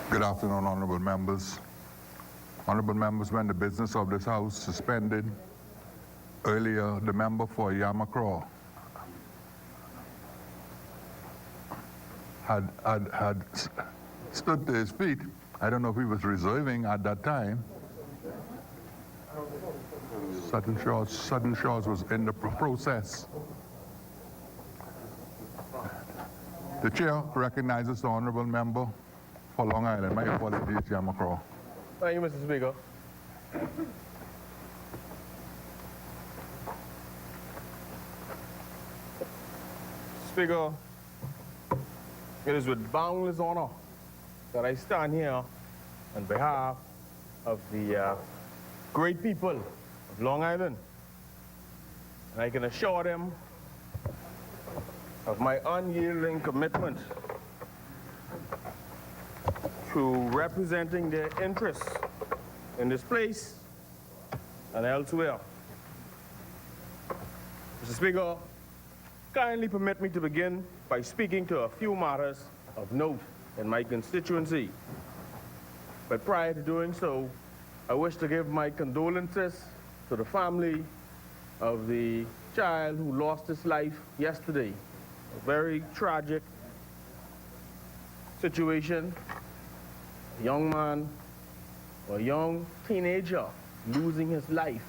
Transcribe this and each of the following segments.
Good afternoon, honorable members. Honorable members, when the business of this House suspended earlier, the member for Yamacraw had stood to his feet. I don't know if he was reserving at that time. Sutton Shaw's was in the process. The chair recognizes the honorable member for Long Island. My apologies, Yamacraw. Thank you, Mr. Speaker. Speaker, it is with boundless honor that I stand here on behalf of the great people of Long Island. And I can assure them of my unyielding commitment to representing their interests in this place and elsewhere. Mr. Speaker, kindly permit me to begin by speaking to a few matters of note in my constituency. But prior to doing so, I wish to give my condolences to the family of the child who lost his life yesterday. A very tragic situation. A young man, or a young teenager losing his life,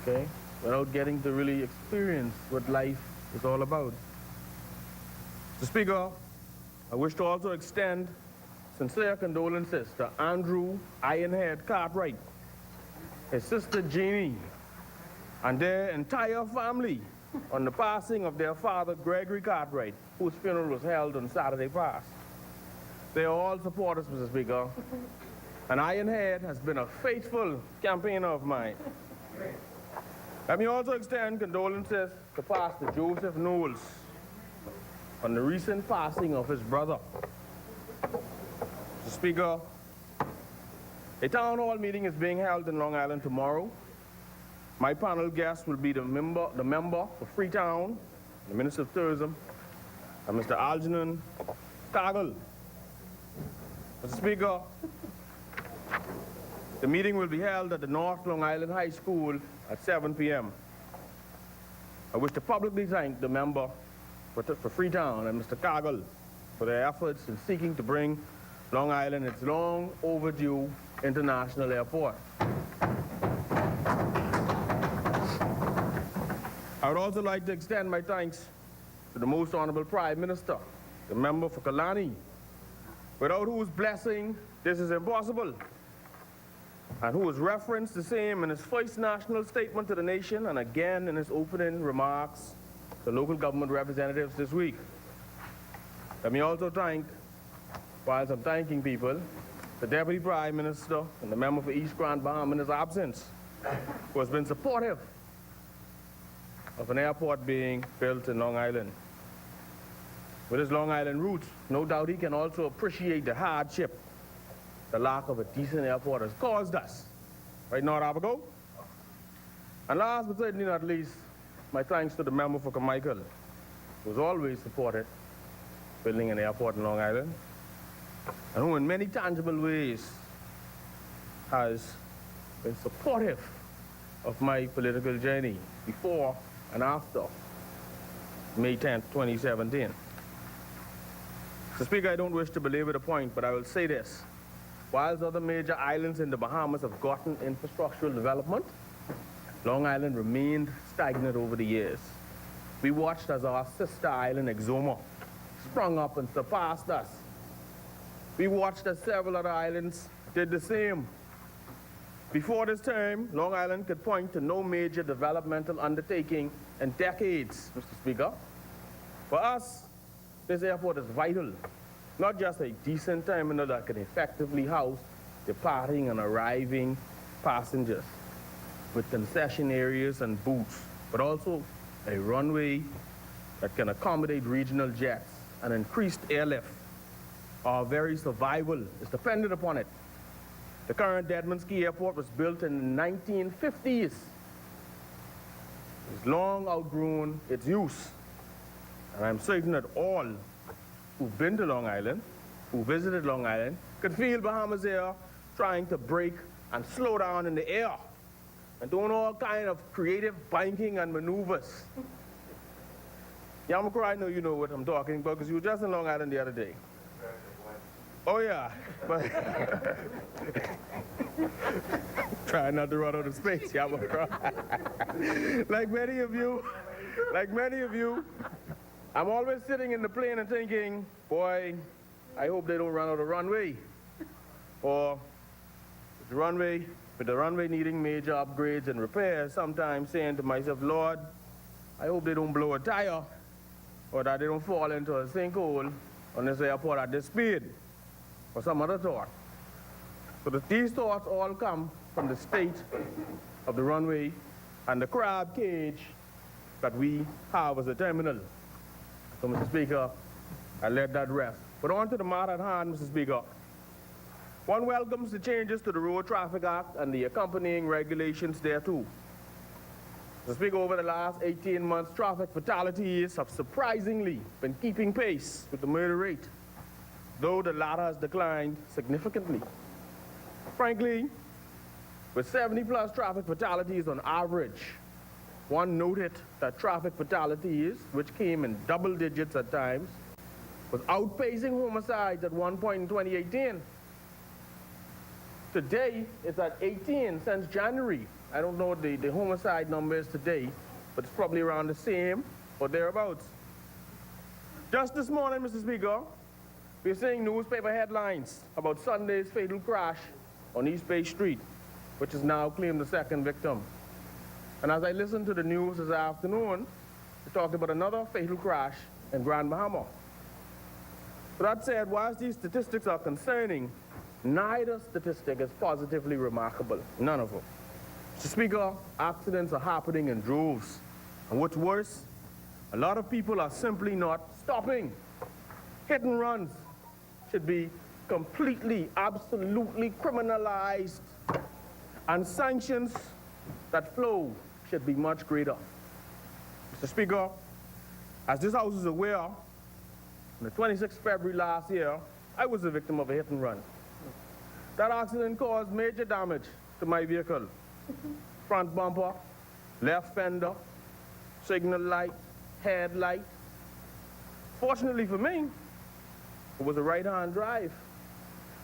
okay, without getting to really experience what life is all about. Mr. Speaker, I wish to also extend sincere condolences to Andrew Ironhead Cartwright, his sister Jeannie, and their entire family on the passing of their father Gregory Cartwright, whose funeral was held on Saturday past. They are all supporters, Mr. Speaker, and Ironhead has been a faithful campaigner of mine. Let me also extend condolences to Pastor Joseph Knowles on the recent passing of his brother. Mr. Speaker, a town hall meeting is being held in Long Island tomorrow. My panel guest will be the member for Freetown, the Minister of Tourism, and Mr. Algernon Cargill. Mr. Speaker, the meeting will be held at the North Long Island High School at 7 p.m. I wish to publicly thank the member for Freetown and Mr. Cargill for their efforts in seeking to bring Long Island its long overdue international airport. I would also like to extend my thanks to the Most Honorable Prime Minister, the member for Kalani, without whose blessing this is impossible, and who has referenced the same in his first national statement to the nation and again in his opening remarks to local government representatives this week. Let me also thank, whilst I'm thanking people, the Deputy Prime Minister and the member for East Grand Baham in his absence, who has been supportive of an airport being built in Long Island. With his Long Island roots, no doubt he can also appreciate the hardship the lack of a decent airport has caused us. Right now, Abago? And last but certainly not least, my thanks to the member for Carmichael, who's always supported building an airport in Long Island, and who in many tangible ways has been supportive of my political journey before and after May 10th, 2017. Mr. Speaker, I don't wish to belabor the point, but I will say this. Whilst other major islands in the Bahamas have gotten infrastructural development, Long Island remained stagnant over the years. We watched as our sister island, Exuma, sprung up and surpassed us. We watched as several other islands did the same. Before this term, Long Island could point to no major developmental undertaking in decades, Mr. Speaker. For us, this airport is vital. Not just a decent terminal that can effectively house departing and arriving passengers with concession areas and booths, but also a runway that can accommodate regional jets and increased airlift. Our very survival is dependent upon it. The current Dedmanski Airport was built in the 1950s. It's long outgrown its use. And I'm certain that all who've been to Long Island who visited Long Island could feel Bahamas Air trying to brake and slow down in the air and doing all kind of creative banking and maneuvers. Yamakura, I know you know what I'm talking about because you were just in Long Island the other day. Oh yeah, but try not to run out of space, Yamakura. like many of you, I'm always sitting in the plane and thinking, boy, I hope they don't run out of runway. Or with the runway needing major upgrades and repairs, sometimes saying to myself, Lord, I hope they don't blow a tire or that they don't fall into a sinkhole on this airport at this speed or some other thought. So these thoughts all come from the state of the runway and the crab cage that we have as a terminal. So, Mr. Speaker, I let that rest. But on to the matter at hand, Mr. Speaker. One welcomes the changes to the Road Traffic Act and the accompanying regulations thereto. Mr. Speaker, over the last 18 months, traffic fatalities have surprisingly been keeping pace with the murder rate, though the latter has declined significantly. Frankly, with 70+ traffic fatalities on average, one noted that traffic fatalities, which came in double digits at times, was outpacing homicides at one point in 2018. Today, it's at 18 since January. I don't know what the homicide number is today, but it's probably around the same or thereabouts. Just this morning, Mr. Speaker, we're seeing newspaper headlines about Sunday's fatal crash on East Bay Street, which has now claimed the second victim. And as I listened to the news this afternoon, they talked about another fatal crash in Grand Bahama. So that said, whilst these statistics are concerning, neither statistic is positively remarkable, none of them. Mr. Speaker, accidents are happening in droves. And what's worse, a lot of people are simply not stopping. Hit and runs should be completely, absolutely criminalized, and sanctions that flow should be much greater. Mr. Speaker, as this House is aware, on the 26th February last year, I was a victim of a hit and run. That accident caused major damage to my vehicle. Front bumper, left fender, signal light, headlight. Fortunately for me, it was a right-hand drive.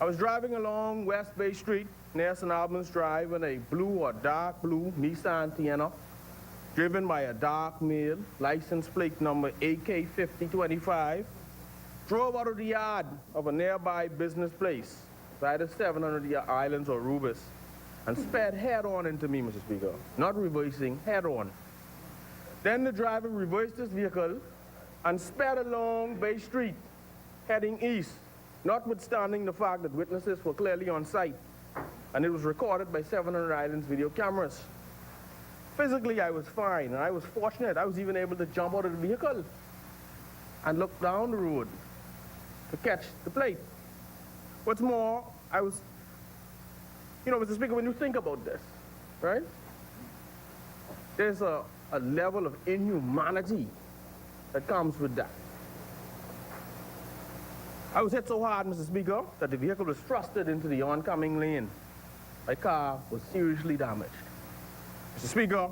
I was driving along West Bay Street near St. Albans Drive in a blue or dark blue Nissan Tiana, driven by a dark male, license plate number AK5025, drove out of the yard of a nearby business place, either 700 Islands or Rubis, and sped head-on into me, Mr. Speaker, not reversing, head-on. Then the driver reversed his vehicle and sped along Bay Street, heading east, notwithstanding the fact that witnesses were clearly on site, and it was recorded by 700 Islands video cameras. Physically, I was fine, and I was fortunate. I was even able to jump out of the vehicle and look down the road to catch the plate. What's more, I was, Mr. Speaker, when you think about this, right? There's a level of inhumanity that comes with that. I was hit so hard, Mr. Speaker, that the vehicle was thrusted into the oncoming lane. My car was seriously damaged. Mr. Speaker,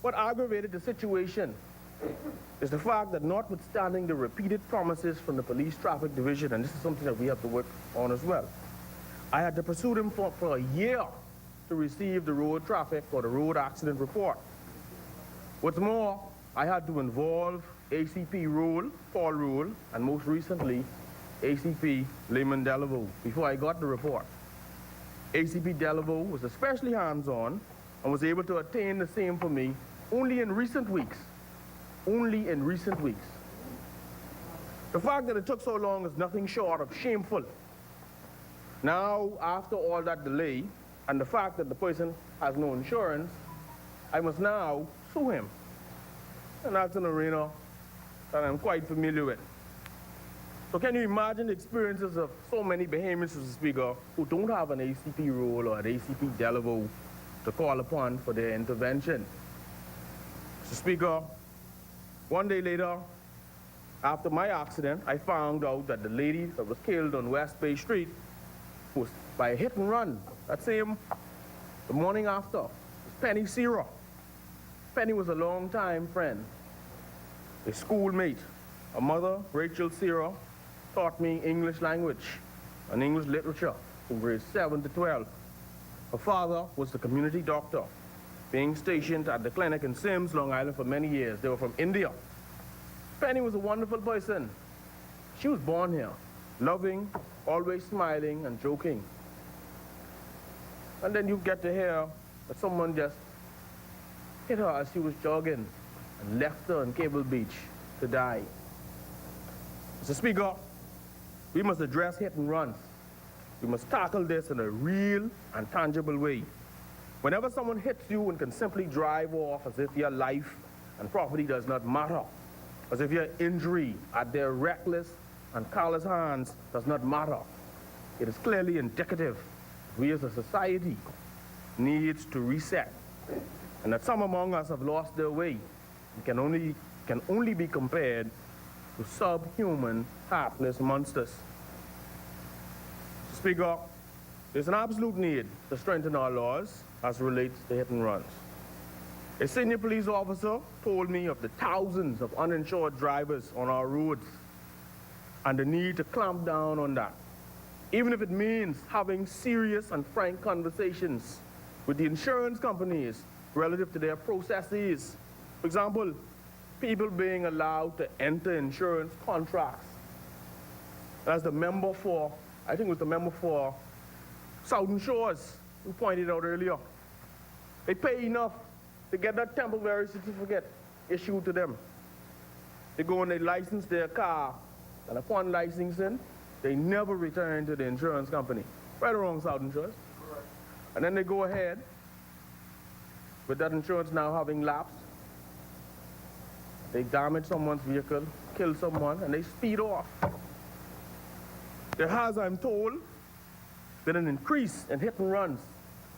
what aggravated the situation is the fact that notwithstanding the repeated promises from the police traffic division, and this is something that we have to work on as well, I had to pursue them for a year to receive the road traffic or the road accident report. What's more, I had to involve ACP Paul Rule, and most recently, ACP Layman Delaveau before I got the report. ACP Delaveau was especially hands-on and was able to attain the same for me only in recent weeks. Only in recent weeks. The fact that it took so long is nothing short of shameful. Now, after all that delay, and the fact that the person has no insurance, I must now sue him. And that's an arena that I'm quite familiar with. So can you imagine the experiences of so many Bahamians, Mr. Speaker, who don't have an ACP role or an ACP Delaveau to call upon for their intervention? Mr. Speaker, one day later, After my accident, I found out that the lady that was killed on West Bay Street was by a hit and run. That same, the morning after, was Penny Sierra. Penny was a long-time friend, a schoolmate. Her mother, Rachel Sierra, taught me English language and English literature from grades 7 to 12. Her father was the community doctor, being stationed at the clinic in Sims, Long Island for many years. They were from India. Penny was a wonderful person. She was born here, loving, always smiling and joking. And then you get to hear that someone just hit her as she was jogging and left her in Cable Beach to die. Mr. Speaker, we must address hit and runs. We must tackle this in a real and tangible way. Whenever someone hits you and can simply drive off as if your life and property does not matter, as if your injury at their reckless and callous hands does not matter, it is clearly indicative we as a society needs to reset, and that some among us have lost their way and can only be compared to subhuman, heartless monsters. Mr. Speaker, there's an absolute need to strengthen our laws as relates to hit and runs. A senior police officer told me of the thousands of uninsured drivers on our roads and the need to clamp down on that, even if it means having serious and frank conversations with the insurance companies relative to their processes. For example, people being allowed to enter insurance contracts. As the member for, I think it was the member for Southern Shores who pointed out earlier, they pay enough to get that temporary certificate issued to them. They go and they license their car, and upon licensing, they never return to the insurance company. Right or wrong, Southern Shores? Correct. And then they go ahead, with that insurance now having lapsed, they damage someone's vehicle, kill someone, and they speed off. There has, I'm told, been an increase in hit and runs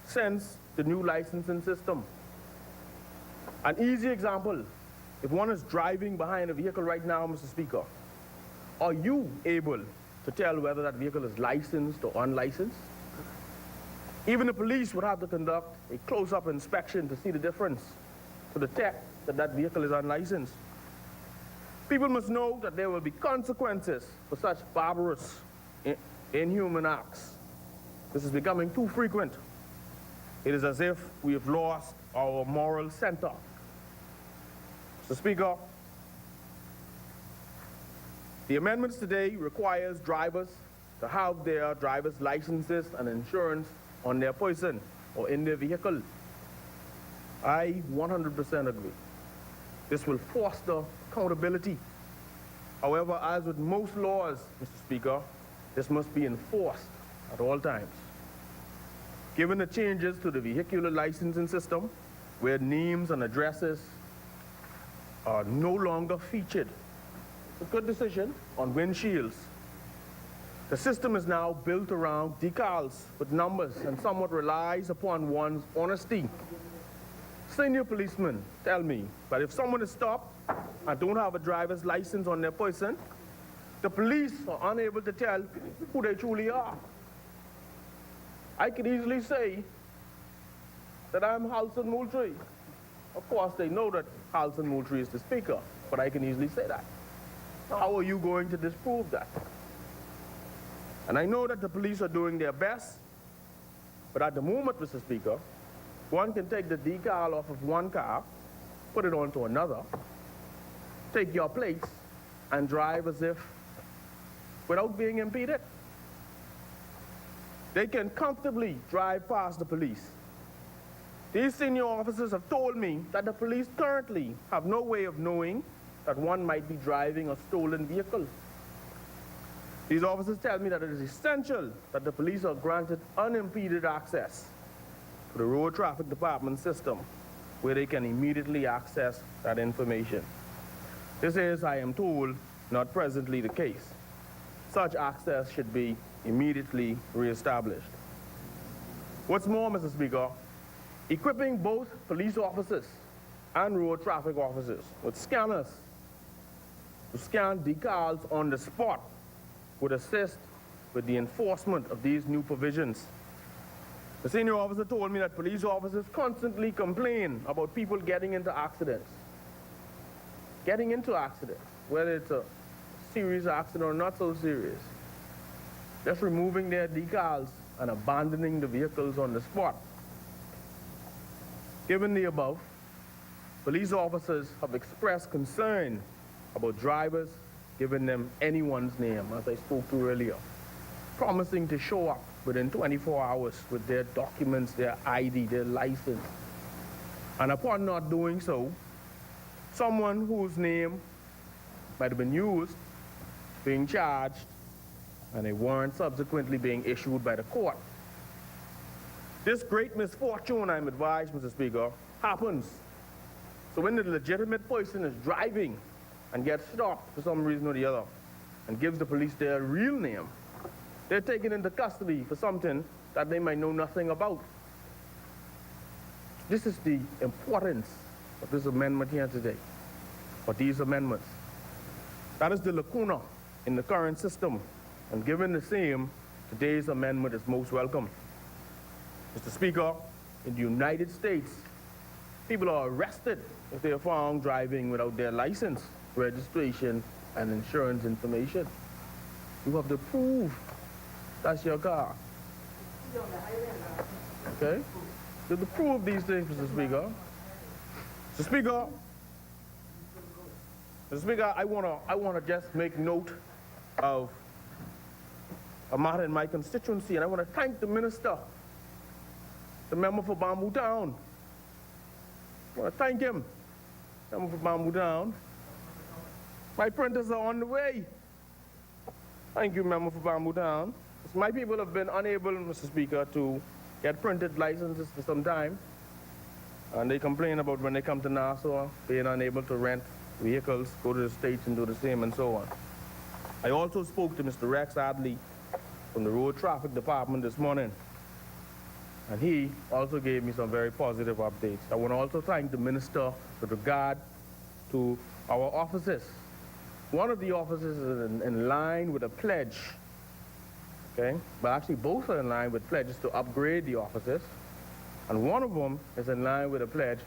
since the new licensing system. An easy example, if one is driving behind a vehicle right now, Mr. Speaker, are you able to tell whether that vehicle is licensed or unlicensed? Even the police would have to conduct a close-up inspection to see the difference, to detect that that vehicle is unlicensed. People must know that there will be consequences for such barbarous, inhuman acts. This is becoming too frequent. It is as if we have lost our moral center. Mr. Speaker, the amendments today requires drivers to have their driver's licenses and insurance on their person or in their vehicle. I 100% agree. This will foster accountability. However, as with most laws, Mr. Speaker, this must be enforced at all times. Given the changes to the vehicular licensing system, where names and addresses are no longer featured, it's a good decision on windshields. The system is now built around decals with numbers and somewhat relies upon one's honesty. Senior policemen tell me that if someone is stopped and don't have a driver's license on their person, the police are unable to tell who they truly are. I could easily say that I'm Halson Moultrie. Of course, they know that Halson Moultrie is the speaker, but I can easily say that. How are you going to disprove that? And I know that the police are doing their best, but at the moment, Mr. Speaker, one can take the decal off of one car, put it onto another, take your plates, and drive as if without being impeded. They can comfortably drive past the police. These senior officers have told me that the police currently have no way of knowing that one might be driving a stolen vehicle. These officers tell me that it is essential that the police are granted unimpeded access to the road traffic department system where they can immediately access that information. This is, I am told, not presently the case. Such access should be immediately reestablished. What's more, Mr. Speaker, equipping both police officers and road traffic officers with scanners to scan decals on the spot would assist with the enforcement of these new provisions. The senior officer told me that police officers constantly complain about people getting into accidents. Getting into accidents, whether it's a serious accident or not so serious. Just removing their decals and abandoning the vehicles on the spot. Given the above, police officers have expressed concern about drivers giving them anyone's name, as I spoke to earlier, promising to show up within 24 hours with their documents, their ID, their license. And upon not doing so, someone whose name might have been used being charged and a warrant subsequently being issued by the court. This great misfortune, I'm advised, Mr. Speaker, happens. So when the legitimate person is driving and gets stopped for some reason or the other and gives the police their real name, they're taken into custody for something that they might know nothing about. This is the importance of this amendment here today, or these amendments. That is the lacuna in the current system, and given the same, today's amendment is most welcome. Mr. Speaker, in the United States, people are arrested if they are found driving without their license, registration, and insurance information. You have to prove that's your car. Okay? You have to prove these things, Mr. Speaker. Mr. Speaker, Mr. Speaker, I wanna just make note of a matter in my constituency, and I want to thank the minister, the member for Bamboo Town. I want to thank him, member for Bamboo Town. My printers are on the way. Thank you, member for Bamboo Town. My people have been unable, Mr. Speaker, to get printed licenses for some time, and they complain about when they come to Nassau, being unable to rent vehicles, go to the States and do the same, and so on. I also spoke to Mr. Rex Adley from the Road Traffic Department this morning, and he also gave me some very positive updates. I want to also thank the minister with regard to our offices. One of the offices is in line with a pledge, okay? But actually both are in line with pledges to upgrade the offices, and one of them is in line with a pledge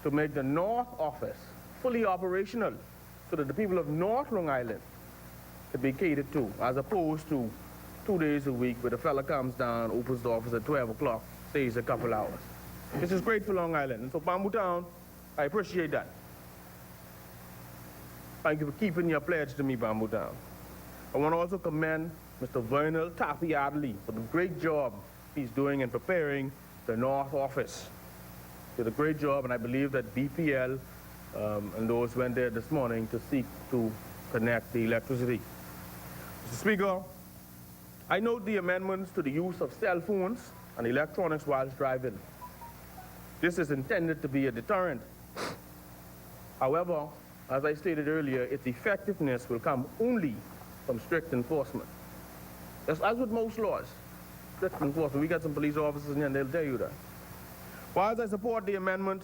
to make the North office fully operational so that the people of North Long Island could be catered to, as opposed to 2 days a week where the fella comes down, opens the office at 12 o'clock, stays a couple hours. This is great for Long Island. And so Bamboo Town, I appreciate that. Thank you for keeping your pledge to me, Bamboo Town. I want to also commend Mr. Vernal Taffy Adley for the great job he's doing in preparing the North office. He did a great job, and I believe that BPL and those went there this morning to seek to connect the electricity. Mr. Speaker, I note the amendments to the use of cell phones and electronics whilst driving. This is intended to be a deterrent. However, as I stated earlier, its effectiveness will come only from strict enforcement. As with most laws, strict enforcement. We got some police officers in here and they'll tell you that. Whilst I support the amendment,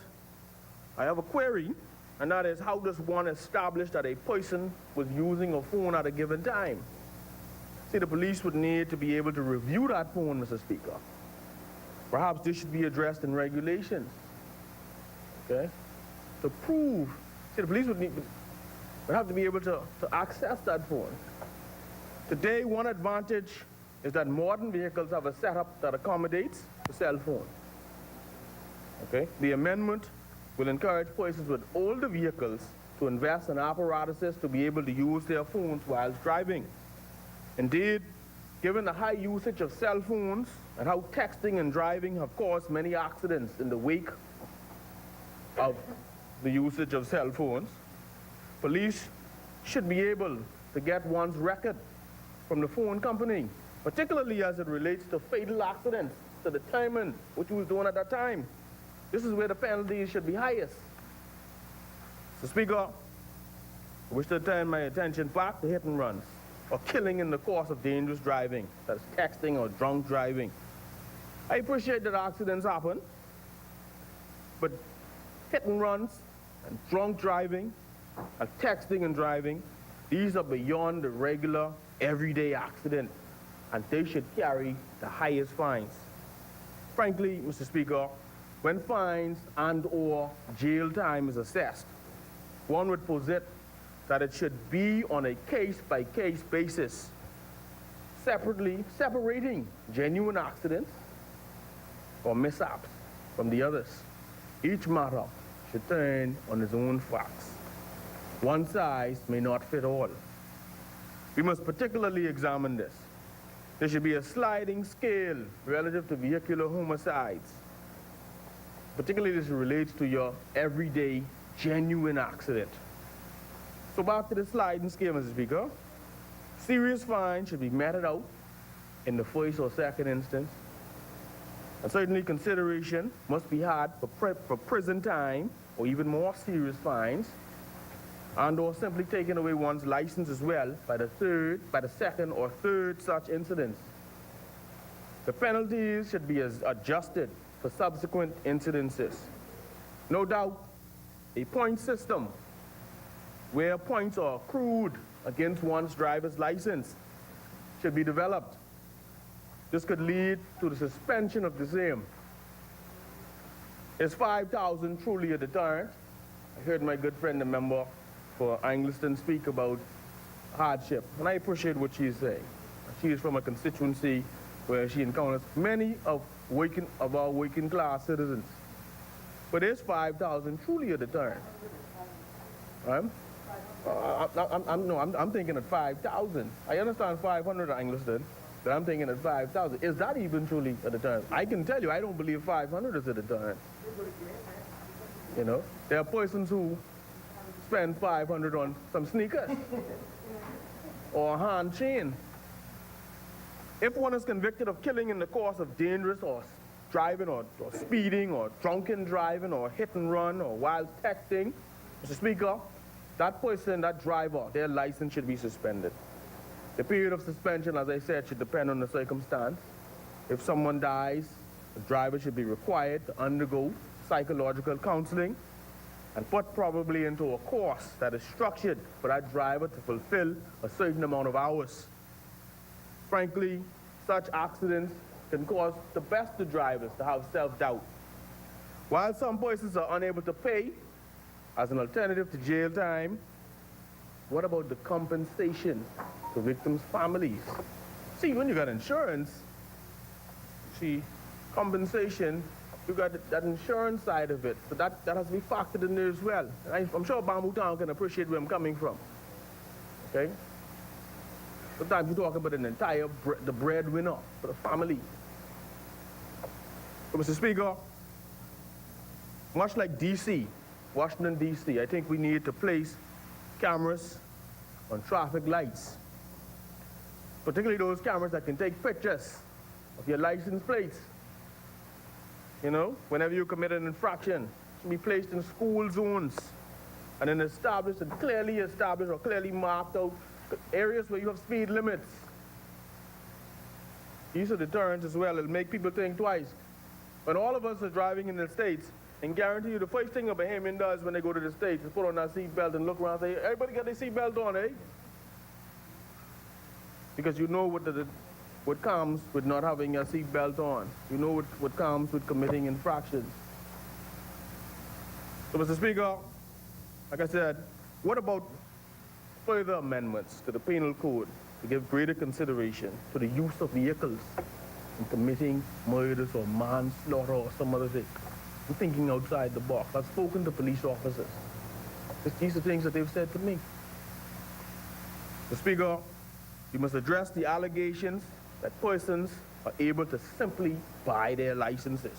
I have a query, and that is, how does one establish that a person was using a phone at a given time? See, the police would need to be able to review that phone, Mr. Speaker. Perhaps this should be addressed in regulations, okay? To prove, see, the police would have to be able to access that phone. Today, one advantage is that modern vehicles have a setup that accommodates the cell phone, okay? The amendment will encourage persons with older vehicles to invest in apparatuses to be able to use their phones whilst driving. Indeed, given the high usage of cell phones and how texting and driving have caused many accidents in the wake of the usage of cell phones, police should be able to get one's record from the phone company, particularly as it relates to fatal accidents, to determine what you was doing at that time. This is where the penalties should be highest. Mr. Speaker, I wish to turn my attention back to hit and runs, or killing in the course of dangerous driving, that's texting or drunk driving. I appreciate that accidents happen, but hit and runs and drunk driving and texting and driving These are beyond the regular, everyday accident, and they should carry the highest fines. Frankly, Mr. Speaker, when fines and/or jail time is assessed, one would posit that it should be on a case-by-case basis, separating genuine accidents or mishaps from the others. Each matter should turn on its own facts. One size may not fit all. We must particularly examine this. There should be a sliding scale relative to vehicular homicides. Particularly this relates to your everyday genuine accident. So back to the sliding scale, Mr. Speaker. Serious fines should be meted out in the first or second instance. And certainly consideration must be had for prison time or even more serious fines, and or simply taking away one's license as well by the second or third such incidents. The penalties should be adjusted for subsequent incidences. No doubt, a point system where points are accrued against one's driver's license should be developed. This could lead to the suspension of the same. Is 5,000 truly a deterrent? I heard my good friend, the member for Angliston, speak about hardship, and I appreciate what she's saying. She is from a constituency where she encounters many of our working class citizens. But is 5,000 truly a deterrent? Right? I'm thinking at 5,000. I understand 500 at Angliston, but I'm thinking at 5,000. Is that even truly a deterrent? I can tell you, I don't believe 500 is a deterrent. You know, there are persons who spend 500 on some sneakers or a hand chain. If one is convicted of killing in the course of dangerous or driving or speeding or drunken driving or hit and run or while texting, Mr. Speaker, that person, that driver, their license should be suspended. The period of suspension, as I said, should depend on the circumstance. If someone dies, the driver should be required to undergo psychological counseling and put probably into a course that is structured for that driver to fulfill a certain amount of hours. Frankly, such accidents can cause the best of drivers to have self-doubt. While some persons are unable to pay as an alternative to jail time, what about the compensation to victims' families? See, when you got insurance, see, compensation, you got that insurance side of it, so that has to be factored in there as well. And I'm sure Bamboo Town can appreciate where I'm coming from, okay? Sometimes you talk about the breadwinner for the family. But Mr. Speaker, much like D.C., Washington, D.C., I think we need to place cameras on traffic lights, particularly those cameras that can take pictures of your license plates. You know, whenever you commit an infraction, it should be placed in school zones and in established and clearly established or clearly marked out areas where you have speed limits. These are deterrents as well. It'll make people think twice. When all of us are driving in the States, and guarantee you the first thing a Bahamian does when they go to the States is put on that seatbelt and look around and say, everybody got their seatbelt on, eh? Because you know what comes with not having your seatbelt on. You know what comes with committing infractions. So, Mr. Speaker, like I said, what about further amendments to the penal code to give greater consideration to the use of vehicles in committing murders or manslaughter or some other thing? I'm thinking outside the box. I've spoken to police officers. These are things that they've said to me. Mr. Speaker, you must address the allegations that persons are able to simply buy their licenses.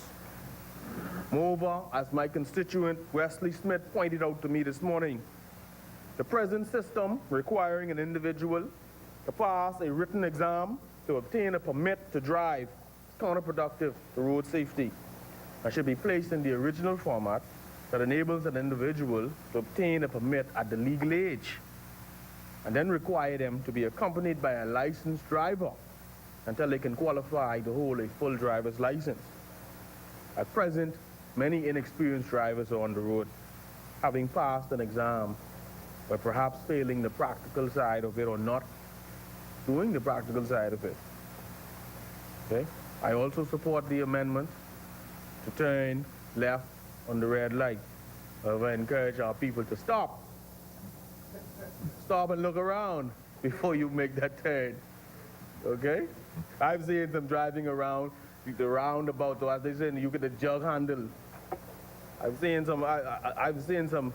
Moreover, as my constituent Wesley Smith pointed out to me this morning, the present system requiring an individual to pass a written exam to obtain a permit to drive is counterproductive to road safety and should be placed in the original format that enables an individual to obtain a permit at the legal age and then require them to be accompanied by a licensed driver until they can qualify to hold a full driver's license. At present, many inexperienced drivers are on the road, having passed an exam but perhaps failing the practical side of it or not doing the practical side of it. Okay? I also support the amendment to turn left on the red light. I encourage our people to stop. Stop and look around before you make that turn. Okay? I've seen them driving around the roundabout, or as they say, you get the jug handle. I've seen some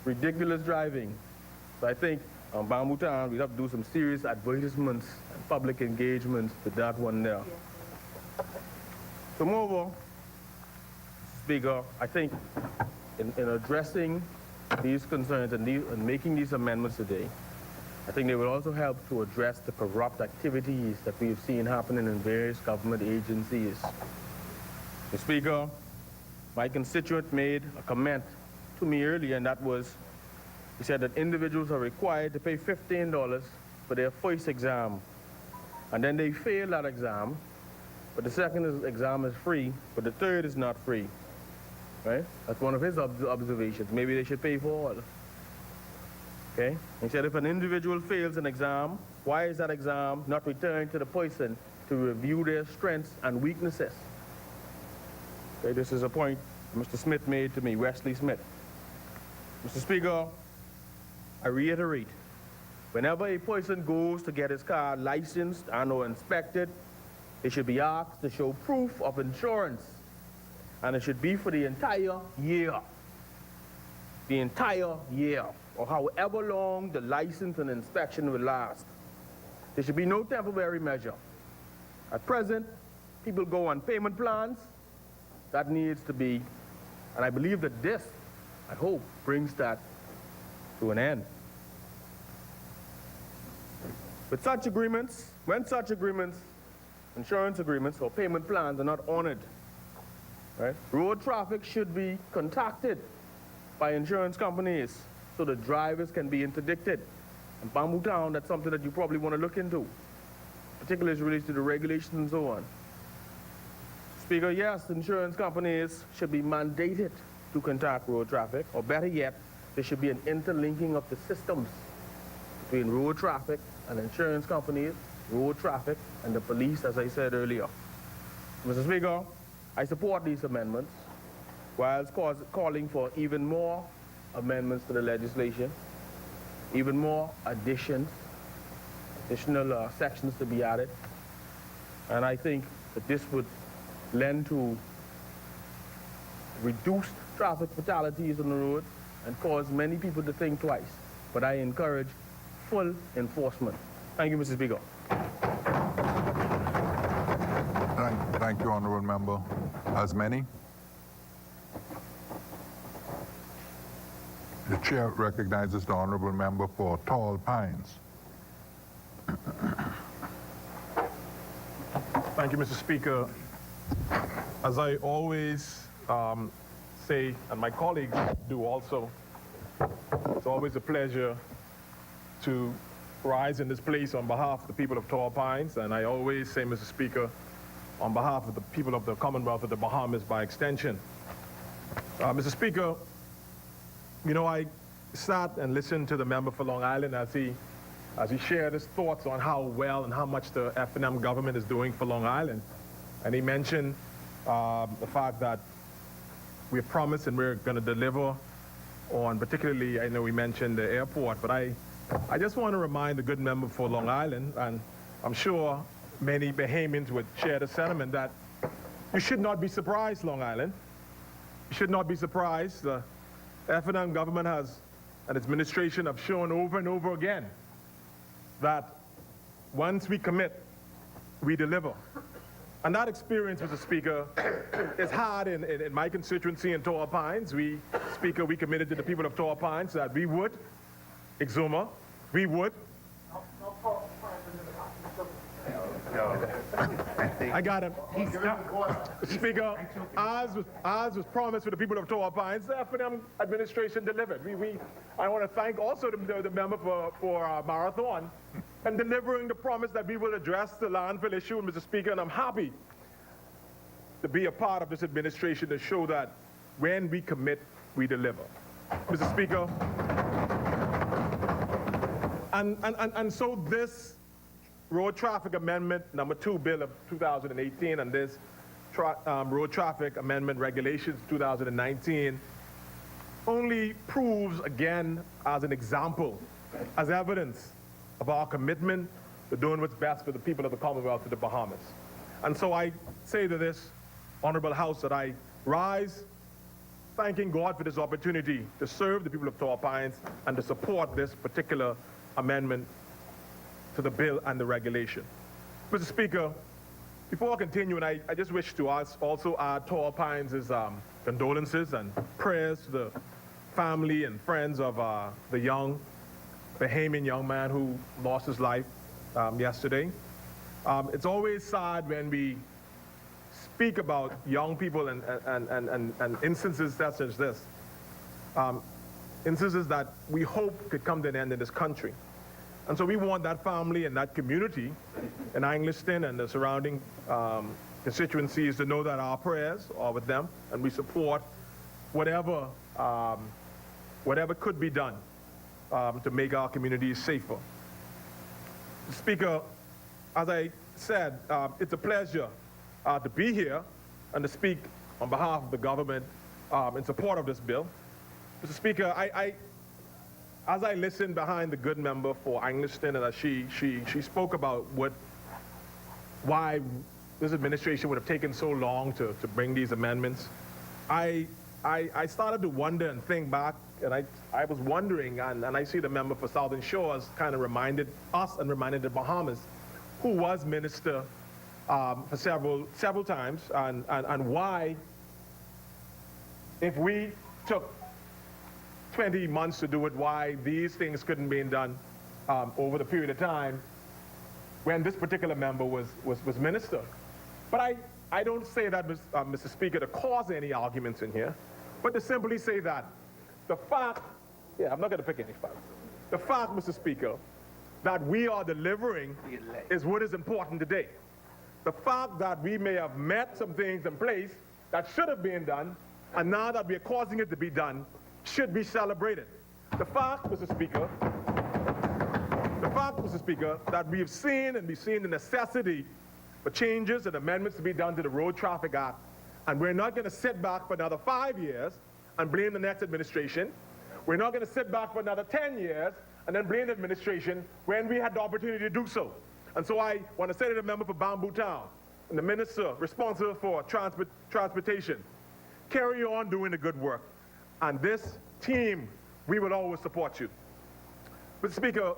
ridiculous driving. So I think on Bamboo Town, we have to do some serious advertisements and public engagements to that one there. So moreover, Speaker, I think in addressing these concerns and making these amendments today, I think they will also help to address the corrupt activities that we've seen happening in various government agencies. Mr. Speaker, my constituent made a comment to me earlier, and that was, he said that individuals are required to pay $15 for their first exam, and then they fail that exam, but the second exam is free, but the third is not free. Right? That's one of his observations. Maybe they should pay for all. Okay? He said if an individual fails an exam, why is that exam not returned to the person to review their strengths and weaknesses? Okay, this is a point Mr. Smith made to me, Wesley Smith. Mr. Speaker, I reiterate, whenever a person goes to get his car licensed and or inspected, they should be asked to show proof of insurance. And it should be for the entire year. The entire year, or however long the license and inspection will last. There should be no temporary measure. At present, people go on payment plans. That needs to be, and I believe that this, I hope, brings that to an end. With such agreements, when such agreements, insurance agreements or payment plans are not honored, right, road traffic should be contacted by insurance companies so the drivers can be interdicted. In Bamboo Town, that's something that you probably want to look into, particularly as it relates to the regulations and so on. Speaker, yes, insurance companies should be mandated to contact road traffic, or better yet, there should be an interlinking of the systems between road traffic and insurance companies, road traffic, and the police, as I said earlier. Mr. Speaker, I support these amendments, whilst calling for even more amendments to the legislation, even more additional sections to be added. And I think that this would lend to reduced traffic fatalities on the road and cause many people to think twice. But I encourage full enforcement. Thank you, Mr. Speaker. Thank you, Honourable Member. As many? The Chair recognizes the Honourable Member for Tall Pines. Thank you, Mr. Speaker. As I always say, and my colleagues do also, it's always a pleasure to rise in this place on behalf of the people of Tall Pines, and I always say, Mr. Speaker, on behalf of the people of the Commonwealth of the Bahamas by extension. Mr. Speaker, you know, I sat and listened to the member for Long Island as he shared his thoughts on how well and how much the F&M government is doing for Long Island. And he mentioned the fact that we promised and we're going to deliver on, particularly, I know we mentioned the airport, but I just want to remind the good member for Long Island, and I'm sure many Bahamians would share the sentiment, that you should not be surprised, Long Island. You should not be surprised. The F&M government has, and its administration have shown over and over again that once we commit, we deliver. And that experience, Mr. Speaker, is hard in my constituency in Tall Pines. Speaker, we committed to the people of Tall Pines that we would, Exuma, we would. I got him. Speaker, as was promised for the people of Tall Pines, the F&M administration delivered. I want to thank also the member for Marathon and delivering the promise that we will address the landfill issue, Mr. Speaker, and I'm happy to be a part of this administration to show that when we commit, we deliver. Mr. Speaker, And so this Road Traffic Amendment number 2 bill of 2018 and this Road Traffic Amendment Regulations 2019 only proves again as an example, as evidence of our commitment to doing what's best for the people of the Commonwealth of the Bahamas. And so I say to this honorable House that I rise thanking God for this opportunity to serve the people of Tall Pines and to support this particular amendment to the bill and the regulation. Mr. Speaker, before I continue, and I just wish to also add Tall Pines' condolences and prayers to the family and friends of the young Bahamian young man who lost his life yesterday. It's always sad when we speak about young people and instances such as this, instances that we hope could come to an end in this country. And so we want that family and that community in Angliston and the surrounding constituencies to know that our prayers are with them and we support whatever could be done to make our communities safer. Speaker, as I said, it's a pleasure to be here and to speak on behalf of the government in support of this bill. Mr. Speaker, as I listened behind the good member for Angliston, and as she spoke about why this administration would have taken so long to bring these amendments, I started to wonder and think back, and I was wondering, and I see the member for Southern Shores kind of reminded us and reminded the Bahamas, who was minister for several times, and why, if we took 20 months to do it, why these things couldn't be done over the period of time when this particular member was minister. But I don't say that, Mr. Speaker, to cause any arguments in here, but to simply say that the fact, I'm not going to pick any fights. The fact, Mr. Speaker, that we are delivering is what is important today. The fact that we may have met some things in place that should have been done, and now that we are causing it to be done, should be celebrated. The fact, Mr. Speaker, that we have seen the necessity for changes and amendments to be done to the Road Traffic Act, and we're not going to sit back for another 5 years and blame the next administration. We're not going to sit back for another 10 years and then blame the administration when we had the opportunity to do so. And so I want to say to the member for Bamboo Town and the minister responsible for transportation, carry on doing the good work. And this team, we will always support you. Mr. Speaker,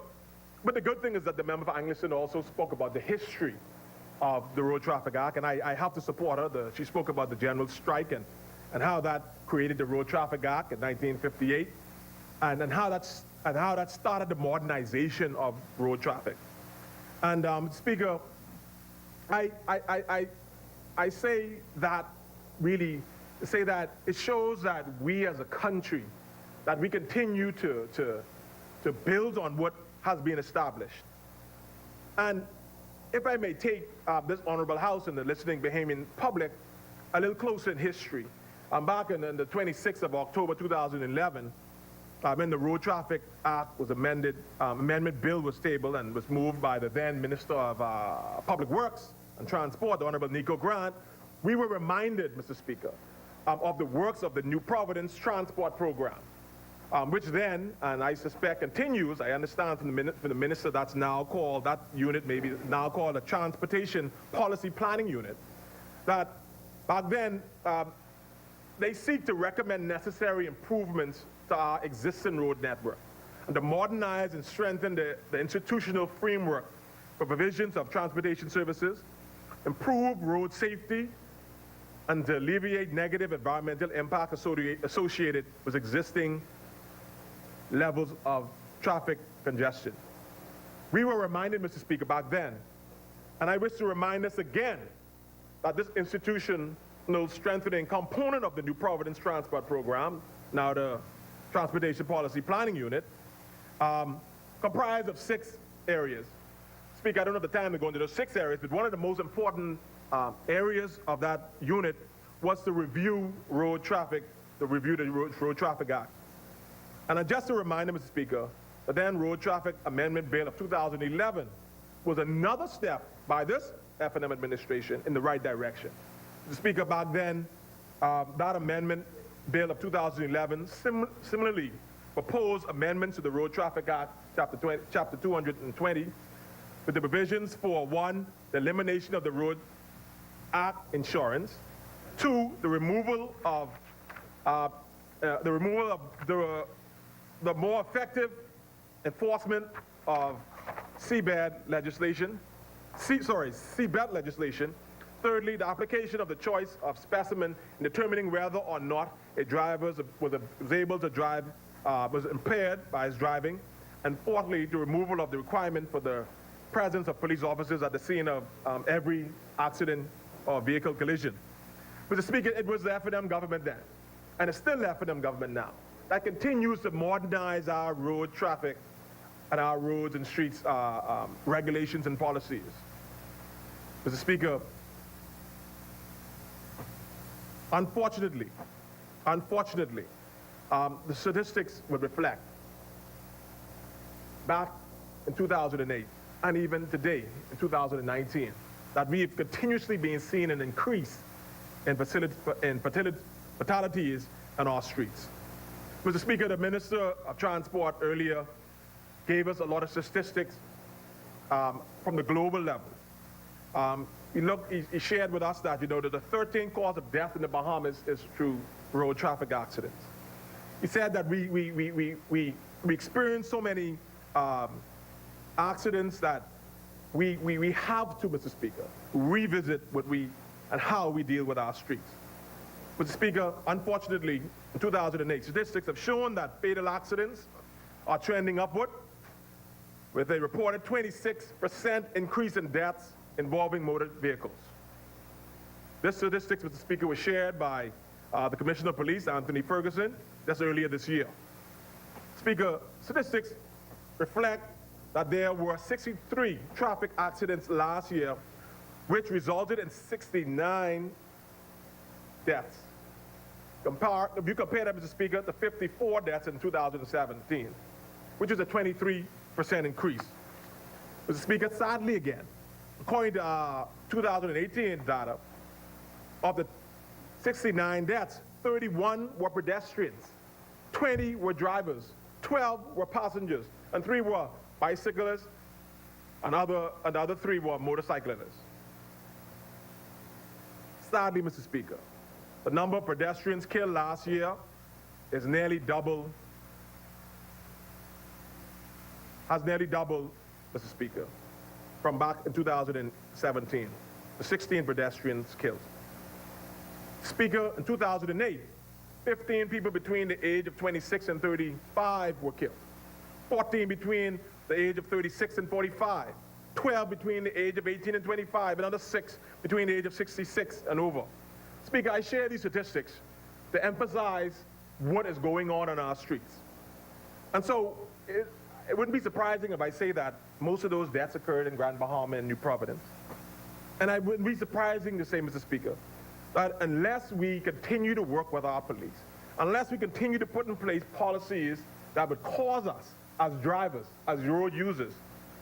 but the good thing is that the member for Angliston also spoke about the history of the Road Traffic Act, and I have to support her. She spoke about the general strike and how that created the Road Traffic Act in 1958, and how that started the modernization of road traffic. And Speaker, I say that really to say that it shows that we as a country, that we continue to build on what has been established. And if I may take this honorable House and the listening Bahamian public a little closer in history, back in the 26th of October 2011, when the Road Traffic Act was amended, amendment bill was tabled and was moved by the then Minister of Public Works and Transport, the Honorable Nico Grant, we were reminded, Mr. Speaker, of the works of the New Providence Transport Program, which then, and I suspect continues, I understand from the minister, that's now called, that unit may be now called a Transportation Policy Planning Unit, that back then, they seek to recommend necessary improvements to our existing road network and to modernize and strengthen the institutional framework for provisions of transportation services, improve road safety, and to alleviate negative environmental impact associated with existing levels of traffic congestion. We were reminded, Mr. Speaker, back then, and I wish to remind us again, that this institutional strengthening component of the New Providence Transport Program, now the Transportation Policy Planning Unit, comprised of 6 areas. Speaker, I don't have the time to go into those 6 areas, but one of the most important areas of that unit was to review road traffic, to review the Road Traffic Act. And just a reminder, Mr. Speaker, the then Road Traffic Amendment Bill of 2011 was another step by this F&M administration in the right direction. Mr. Speaker, back then, that amendment bill of 2011 similarly proposed amendments to the Road Traffic Act, Chapter 220, with the provisions for, 1, the elimination of the Road Act insurance, 2, the removal of the more effective enforcement of seabed legislation, seabed legislation. Thirdly, the application of the choice of specimen in determining whether or not a driver was able to drive, was impaired by his driving. And fourthly, the removal of the requirement for the presence of police officers at the scene of every accident or vehicle collision. Mr. Speaker, it was the F&M government then, and it's still the F&M government now, that continues to modernize our road traffic and our roads and streets regulations and policies. Mr. Speaker, unfortunately, the statistics would reflect back in 2008 and even today in 2019 that we have continuously been seeing an increase in fatalities on our streets. Mr. Speaker, the Minister of Transport earlier gave us a lot of statistics from the global level. He shared with us that, that the 13th cause of death in the Bahamas is through road traffic accidents. He said that we experience so many accidents that we have to, Mr. Speaker, revisit what we and how we deal with our streets. Mr. Speaker, unfortunately, in 2008, statistics have shown that fatal accidents are trending upward, with a reported 26% increase in deaths involving motor vehicles. This statistics, Mr. Speaker, was shared by the Commissioner of Police, Anthony Ferguson, just earlier this year. Speaker, statistics reflect that there were 63 traffic accidents last year, which resulted in 69 deaths. If you compare that, Mr. Speaker, to 54 deaths in 2017, which is a 23% increase. Mr. Speaker, sadly again, according to 2018 data, of the 69 deaths, 31 were pedestrians, 20 were drivers, 12 were passengers, and 3 were bicyclists, and other 3 were motorcyclists. Sadly, Mr. Speaker, the number of pedestrians killed last year is nearly double, Mr. Speaker, from back in 2017, the 16 pedestrians killed. Speaker, in 2008, 15 people between the age of 26 and 35 were killed, 14 between the age of 36 and 45, 12 between the age of 18 and 25, another 6 between the age of 66 and over. Speaker, I share these statistics to emphasize what is going on our streets. And so it wouldn't be surprising if I say that most of those deaths occurred in Grand Bahama and New Providence. And it wouldn't be surprising to say, Mr. Speaker, that unless we continue to work with our police, unless we continue to put in place policies that would cause us as drivers, as road users,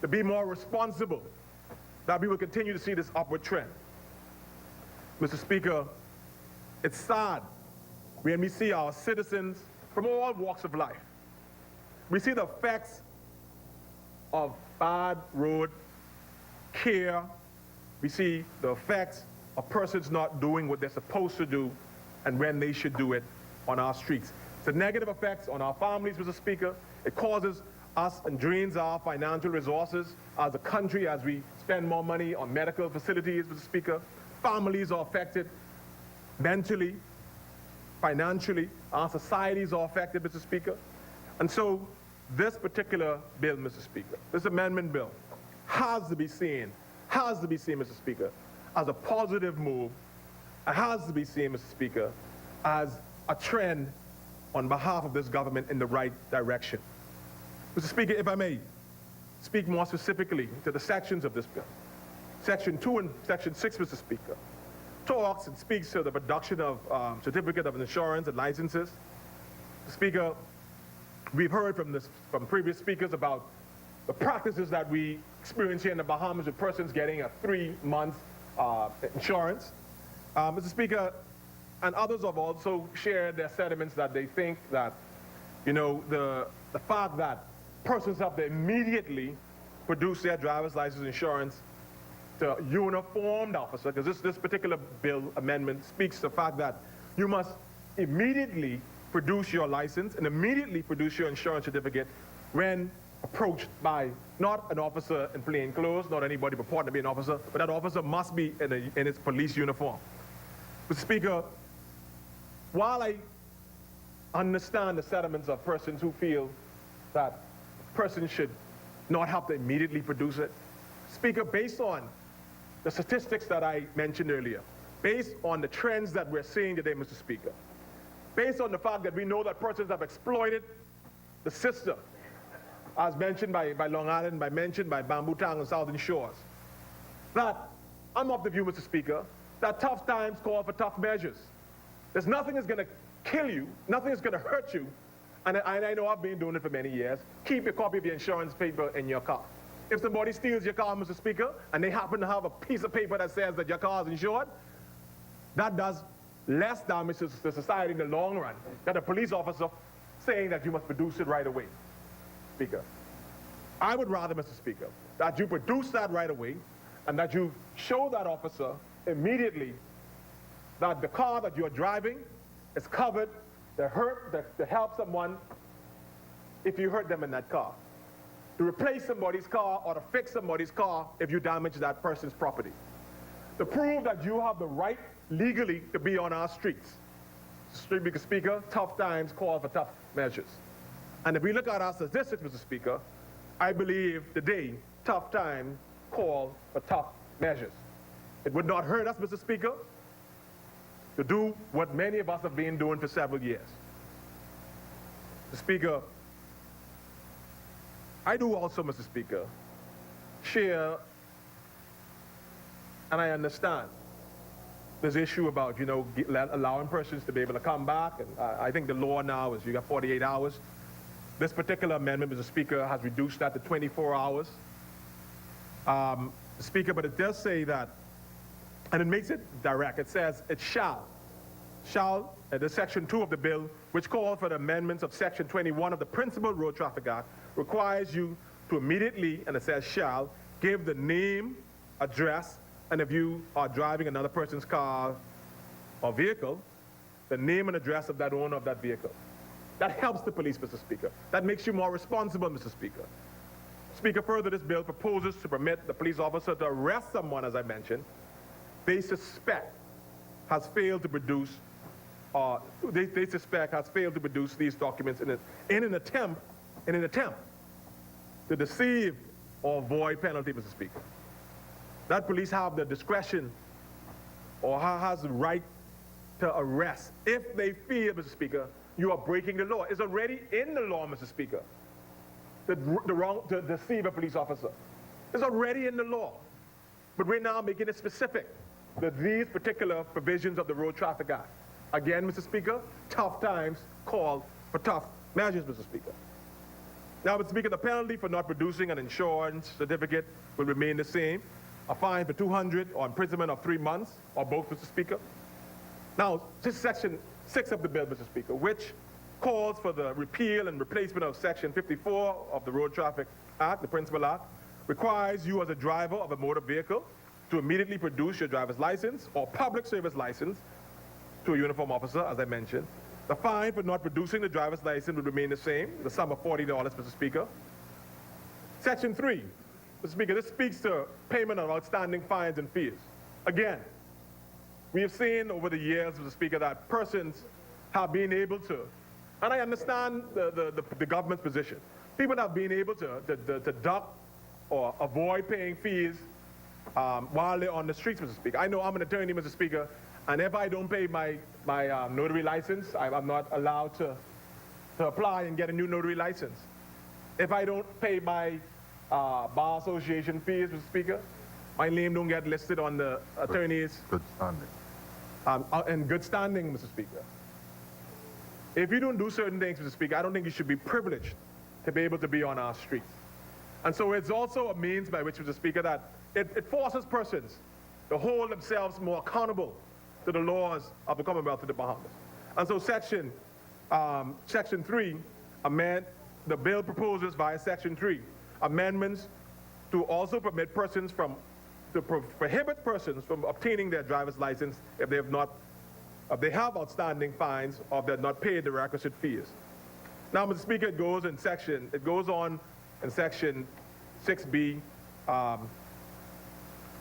to be more responsible, that we will continue to see this upward trend. Mr. Speaker, it's sad when we see our citizens from all walks of life. We see the effects of bad road care. We see the effects of persons not doing what they're supposed to do and when they should do it on our streets. The negative effects on our families, Mr. Speaker. It causes us and drains our financial resources as a country as we spend more money on medical facilities, Mr. Speaker. Families are affected mentally, financially. Our societies are affected, Mr. Speaker. And so this particular bill, Mr. Speaker, this amendment bill has to be seen, Mr. Speaker, as a positive move. It has to be seen, Mr. Speaker, as a trend on behalf of this government in the right direction. Mr. Speaker, if I may speak more specifically to the sections of this bill. Section 2 and Section 6, Mr. Speaker, talks and speaks to the production of certificate of insurance and licenses. Mr. Speaker, We've heard from previous speakers about the practices that we experience here in the Bahamas with persons getting a 3-month insurance. Mr. Speaker, and others have also shared their sentiments that they think that, the fact that persons have to immediately produce their driver's license insurance to a uniformed officer, because this particular bill amendment speaks to the fact that you must immediately produce your license and immediately produce your insurance certificate when approached by not an officer in plain clothes, not anybody purporting to be an officer, but that officer must be in its police uniform. Mr. Speaker, while I understand the sentiments of persons who feel that persons should not have to immediately produce it, Speaker, based on the statistics that I mentioned earlier, based on the trends that we're seeing today, Mr. Speaker, based on the fact that we know that persons have exploited the system, as mentioned by Long Island, mentioned by Bamboo Town and Southern Shores, that I'm of the view, Mr. Speaker, that tough times call for tough measures. There's nothing that's going to kill you, nothing that's going to hurt you, and I know I've been doing it for many years. Keep a copy of your insurance paper in your car. If somebody steals your car, Mr. Speaker, and they happen to have a piece of paper that says that your car is insured, that does less damage to society in the long run than a police officer saying that you must produce it right away, Speaker. I would rather, Mr. Speaker, that you produce that right away and that you show that officer immediately that the car that you're driving is covered to help someone if you hurt them in that car, to replace somebody's car or to fix somebody's car if you damage that person's property, to prove that you have the right legally to be on our streets. Mr. Speaker, tough times call for tough measures. And if we look at our statistics, Mr. Speaker, I believe today tough times call for tough measures. It would not hurt us, Mr. Speaker, to do what many of us have been doing for several years. Mr. Speaker, I do also, Mr. Speaker, share, and I understand this issue about, allowing persons to be able to come back, and I think the law now is you got 48 hours. This particular amendment, Mr. Speaker, has reduced that to 24 hours. Speaker, but it does say that, and it makes it direct. It says it shall, the section 2 of the bill, which calls for the amendments of section 21 of the Principal Road Traffic Act, requires you to immediately, and it says shall, give the name, address, and if you are driving another person's car or vehicle, the name and address of that owner of that vehicle. That helps the police, Mr. Speaker. That makes you more responsible, Mr. Speaker. Speaker, further, this bill proposes to permit the police officer to arrest someone, as I mentioned, they suspect has failed to produce, they suspect has failed to produce these documents in an attempt to deceive or avoid penalty, Mr. Speaker. That police have the discretion or has the right to arrest if they feel, Mr. Speaker, you are breaking the law. It's already in the law, Mr. Speaker, to deceive a police officer. It's already in the law. But we're now making it specific that these particular provisions of the Road Traffic Act. Again, Mr. Speaker, tough times call for tough measures, Mr. Speaker. Now, Mr. Speaker, the penalty for not producing an insurance certificate will remain the same. A fine for $200 or imprisonment of 3 months, or both, Mr. Speaker. Now, this is section 6 of the bill, Mr. Speaker, which calls for the repeal and replacement of section 54 of the Road Traffic Act, the Principal Act, requires you as a driver of a motor vehicle to immediately produce your driver's license or public service license to a uniform officer, as I mentioned. The fine for not producing the driver's license would remain the same, the sum of $40, Mr. Speaker. Section 3, Mr. Speaker, this speaks to payment of outstanding fines and fees. Again, we have seen over the years, Mr. Speaker, that persons have been able to, and I understand the government's position, people have been able to duck or avoid paying fees while they're on the streets, Mr. Speaker. I know I'm an attorney, Mr. Speaker, and if I don't pay my notary license, I'm not allowed to apply and get a new notary license. If I don't pay my bar association fees, Mr. Speaker, my name don't get listed on the attorneys. Good standing. In good standing, Mr. Speaker. If you don't do certain things, Mr. Speaker, I don't think you should be privileged to be able to be on our streets. And so it's also a means by which, Mr. Speaker, that it forces persons to hold themselves more accountable to the laws of the Commonwealth of the Bahamas. And so Section 3, the bill proposes via Section 3, amendments to also permit persons to prohibit persons from obtaining their driver's license if they have outstanding fines or if they have not paid the requisite fees. Now, Mr. Speaker, it goes on in Section 6B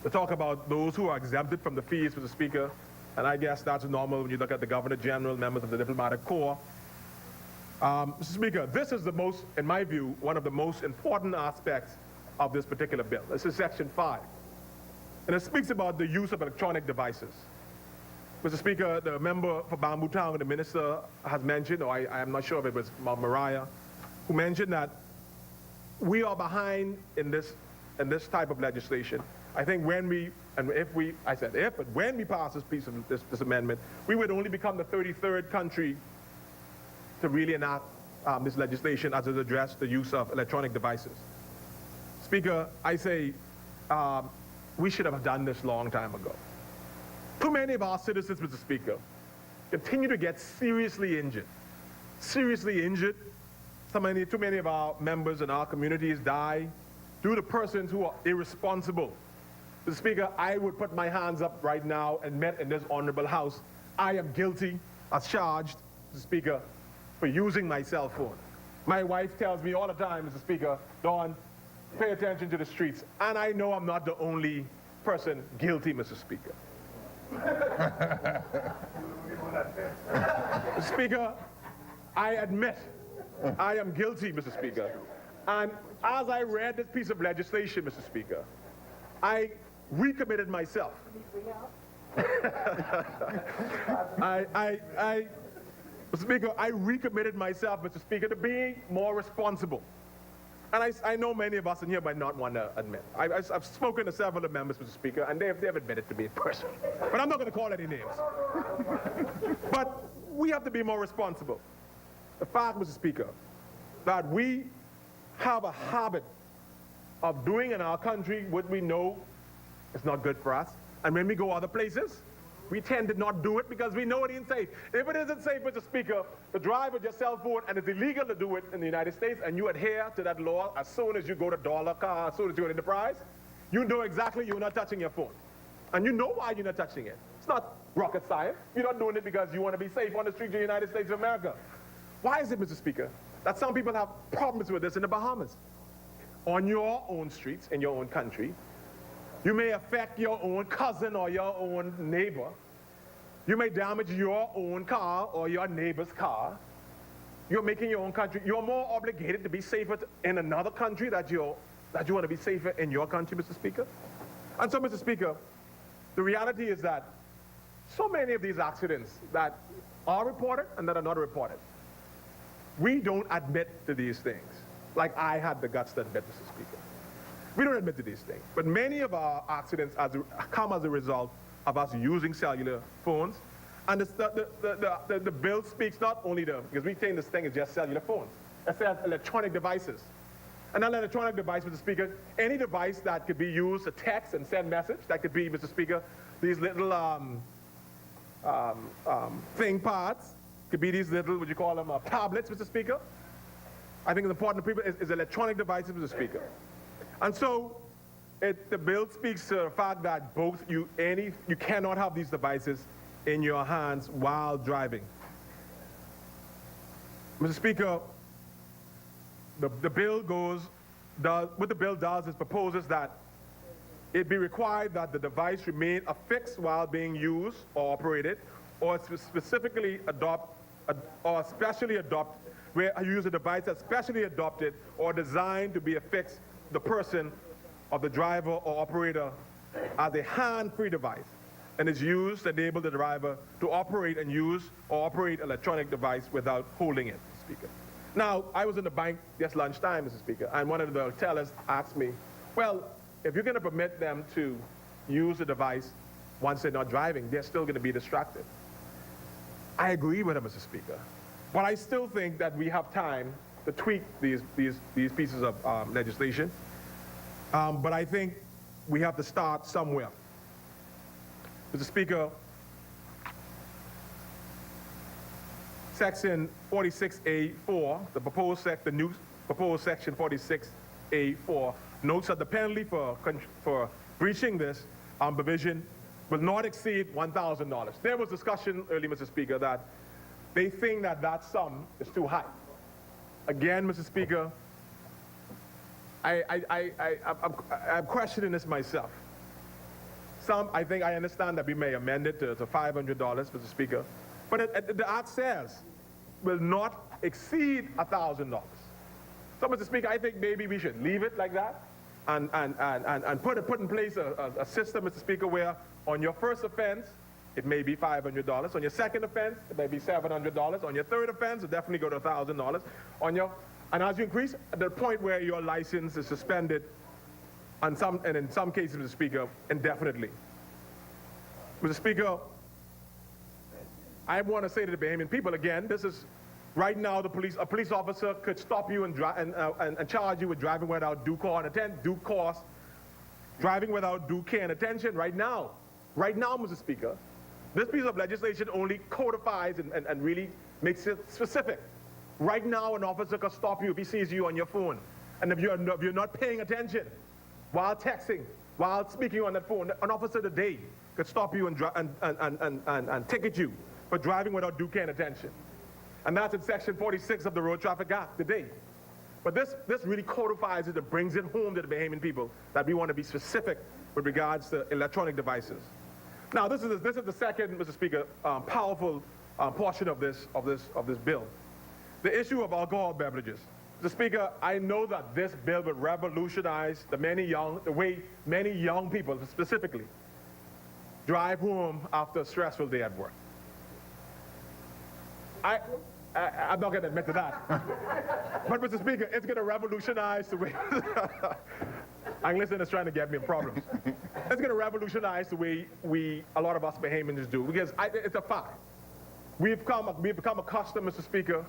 to talk about those who are exempted from the fees, Mr. Speaker, and I guess that's normal when you look at the Governor General, members of the Diplomatic Corps. Mr. Speaker, this is in my view, one of the most important aspects of this particular bill. This is Section 5, and it speaks about the use of electronic devices. Mr. Speaker, the member for Bamboo Town, the minister has mentioned, or I am not sure if it was Mariah, who mentioned that we are behind in this type of legislation. I think when we pass this amendment, we would only become the 33rd country to really enact this legislation as it addresses the use of electronic devices. Speaker, I say we should have done this long time ago. Too many of our citizens, Mr. Speaker, continue to get seriously injured. Seriously injured. Too many of our members in our communities die due to persons who are irresponsible. Mr. Speaker, I would put my hands up right now and admit in this honorable house, I am guilty as charged, Mr. Speaker, for using my cell phone. My wife tells me all the time, Mr. Speaker, Don, pay attention to the streets. And I know I'm not the only person guilty, Mr. Speaker. Mr. Speaker, I admit I am guilty, Mr. Speaker. And as I read this piece of legislation, Mr. Speaker, I recommitted myself. Mr. Speaker, I recommitted myself, Mr. Speaker, to being more responsible. And I know many of us in here might not want to admit. I've spoken to several members, Mr. Speaker, and they've admitted to me in person. But I'm not going to call any names. But we have to be more responsible. The fact, Mr. Speaker, that we have a habit of doing in our country what we know is not good for us. And when we go other places, we tend to not do it because we know it ain't safe. If it isn't safe, Mr. Speaker, to drive with your cell phone, and it's illegal to do it in the United States, and you adhere to that law as soon as you go to dollar car, as soon as you're in Enterprise, you know exactly you're not touching your phone. And you know why you're not touching it. It's not rocket science. You're not doing it because you want to be safe on the streets of the United States of America. Why is it, Mr. Speaker, that some people have problems with this in the Bahamas? On your own streets, in your own country, you may affect your own cousin or your own neighbor. You may damage your own car or your neighbor's car. You're making your own country. You're more obligated to be safer in another country that you want to be safer in your country, Mr. Speaker. And so, Mr. Speaker, the reality is that so many of these accidents that are reported and that are not reported, we don't admit to these things, like I had the guts to admit, Mr. Speaker. We don't admit to these things. But many of our accidents come as a result of us using cellular phones. And the bill speaks not only because we think this thing is just cellular phones. It says electronic devices. And an electronic device, Mr. Speaker, any device that could be used to text and send message, that could be, Mr. Speaker, these little thing pads, could be these little, what you call them, tablets, Mr. Speaker. I think it's important to people is electronic devices, Mr. Speaker. And so the bill speaks to the fact that you cannot have these devices in your hands while driving. Mr. Speaker, what the bill does is proposes that it be required that the device remain affixed while being used or operated, or specifically specially adopted, where you use a device that's specially adopted or designed to be affixed to the person of the driver or operator as a hand-free device, and is used to enable the driver to operate and use or operate an electronic device without holding it, Mr. Speaker. Now, I was in the bank just lunchtime, Mr. Speaker, and one of the tellers asked me, well, if you're going to permit them to use the device once they're not driving, they're still going to be distracted. I agree with him, Mr. Speaker. But I still think that we have time to tweak these pieces of legislation. But I think we have to start somewhere. Mr. Speaker, Section 46A4, the new proposed Section 46A4, notes that the penalty for breaching this provision will not exceed $1,000. There was discussion earlier, Mr. Speaker, that they think that that sum is too high. Again, Mr. Speaker, I'm questioning this myself. I think I understand that we may amend it to $500, Mr. Speaker, but the Act says will not exceed $1,000. So, Mr. Speaker, I think maybe we should leave it like that and put in place a system, Mr. Speaker, where on your first offense, it may be $500. On your second offense, it may be $700. On your third offense, it definitely go to $1,000. And as you increase, at the point where your license is suspended, and in some cases, Mr. Speaker, indefinitely. Mr. Speaker, I want to say to the Bahamian people again, this is right now a police officer could stop you and charge you with driving without due course, driving without due care and attention. Right now, Mr. Speaker, this piece of legislation only codifies and really makes it specific. Right now, an officer can stop you if he sees you on your phone, and if you're not paying attention while texting, while speaking on that phone, an officer today could stop you and ticket you for driving without due care and attention. And that's in Section 46 of the Road Traffic Act today. But this really codifies it and brings it home to the Bahamian people that we want to be specific with regards to electronic devices. Now, this is the second, Mr. Speaker, powerful portion of this bill. The issue of alcohol beverages. Mr. Speaker, I know that this bill will revolutionize the way many young people specifically drive home after a stressful day at work. I'm not going to admit to that. But, Mr. Speaker, it's going to revolutionize the way Anglican is trying to get me in problems. It's going to revolutionize the way a lot of us Bahamians do, because it's a fact. We've become accustomed, Mr. Speaker,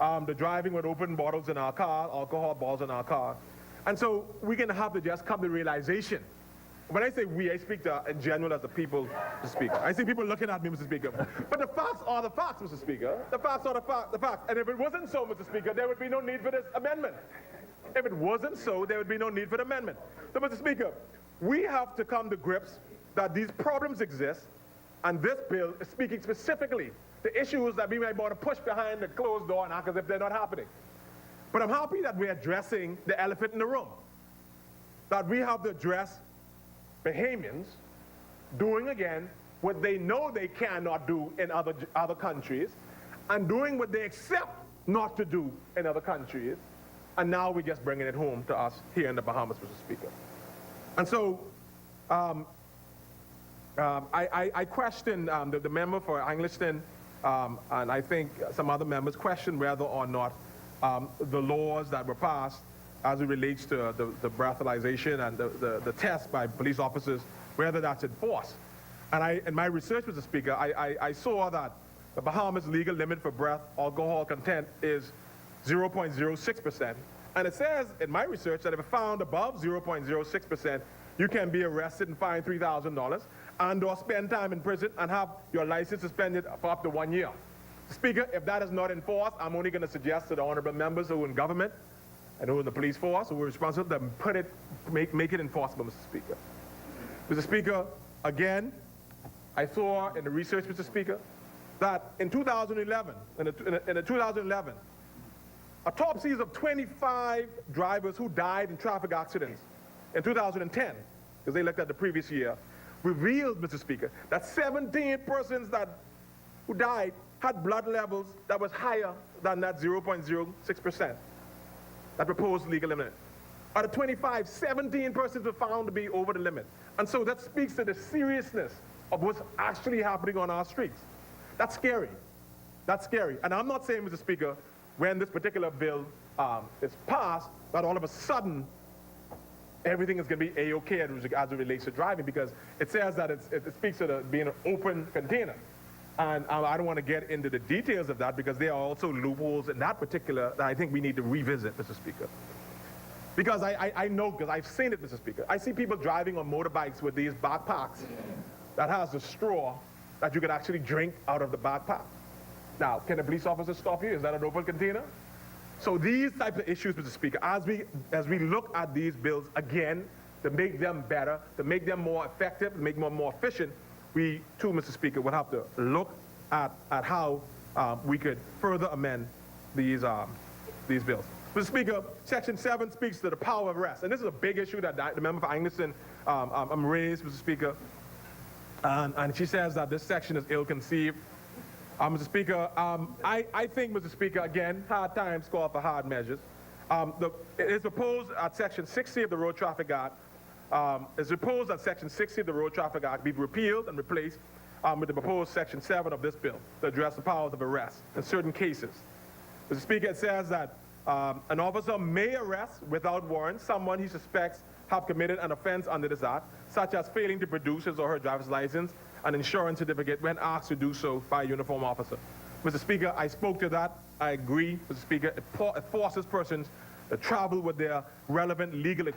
to driving with open bottles in our car, alcohol bottles in our car. And so we're going to have to just come to the realization. When I say we, I speak in general as the people, Mr. Speaker. I see people looking at me, Mr. Speaker. But the facts are the facts, Mr. Speaker. The facts are the facts. And if it wasn't so, Mr. Speaker, there would be no need for this amendment. If it wasn't so, there would be no need for the amendment. So, Mr. Speaker, we have to come to grips that these problems exist, and this bill is speaking specifically to issues that we might want to push behind the closed door and act as if they're not happening. But I'm happy that we're addressing the elephant in the room, that we have to address Bahamians doing again what they know they cannot do in other countries, and doing what they accept not to do in other countries, and now we're just bringing it home to us here in the Bahamas, Mr. Speaker. And so I questioned the member for Angliston, and I think some other members questioned whether or not the laws that were passed as it relates to the breathalyzation and the test by police officers, whether that's enforced. And in my research, Mr. Speaker, I saw that the Bahamas legal limit for breath alcohol content is 0.06%. And it says in my research that if found above 0.06%, you can be arrested and fined $3,000 and or spend time in prison and have your license suspended for up to 1 year. Speaker, if that is not enforced, I'm only going to suggest to the honorable members who are in government and who are in the police force, who are responsible, to make it enforceable, Mr. Speaker. Mr. Speaker, again, I saw in the research, Mr. Speaker, that in 2011, autopsies of 25 drivers who died in traffic accidents in 2010, because they looked at the previous year, revealed, Mr. Speaker, that 17 persons who died had blood levels that was higher than that 0.06%, that proposed legal limit. Out of 25, 17 persons were found to be over the limit. And so that speaks to the seriousness of what's actually happening on our streets. That's scary. That's scary. And I'm not saying, Mr. Speaker, when this particular bill is passed, that all of a sudden everything is going to be A-OK as it relates to driving, because it says that it speaks to being an open container. And I don't want to get into the details of that because there are also loopholes in that particular that I think we need to revisit, Mr. Speaker. Because I know, because I've seen it, Mr. Speaker. I see people driving on motorbikes with these backpacks that has a straw that you can actually drink out of the backpack. Now, can a police officer stop you? Is that an open container? So these types of issues, Mr. Speaker, as we look at these bills again, to make them better, to make them more effective, to make them more efficient, we too, Mr. Speaker, would have to look at how we could further amend these bills. Mr. Speaker, Section 7 speaks to the power of arrest, and this is a big issue that the member for Angleston raised, Mr. Speaker, and she says that this section is ill-conceived. Mr. Speaker, I think, Mr. Speaker, again, hard times call for hard measures. It is proposed at Section 60 of the Road Traffic Act, it's proposed that Section 60 of the Road Traffic Act be repealed and replaced with the proposed Section 7 of this bill to address the powers of arrest in certain cases. Mr. Speaker, it says that an officer may arrest without warrant someone he suspects have committed an offense under this act, such as failing to produce his or her driver's license and insurance certificate when asked to do so by a uniformed officer. Mr. Speaker, I spoke to that. I agree, Mr. Speaker. It forces persons to travel with their relevant legal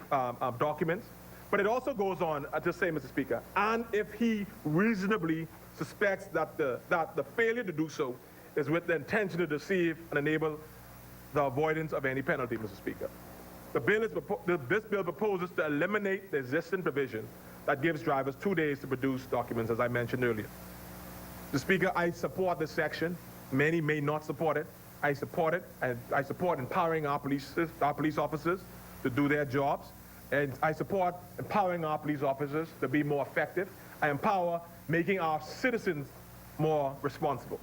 documents. But it also goes on to say, Mr. Speaker, and if he reasonably suspects that the failure to do so is with the intention to deceive and enable the avoidance of any penalty, Mr. Speaker. This bill proposes to eliminate the existing provision that gives drivers 2 days to produce documents, as I mentioned earlier. Mr. Speaker, I support this section. Many may not support it. I support it, and I support empowering our police officers to do their jobs. And I support empowering our police officers to be more effective. I empower making our citizens more responsible.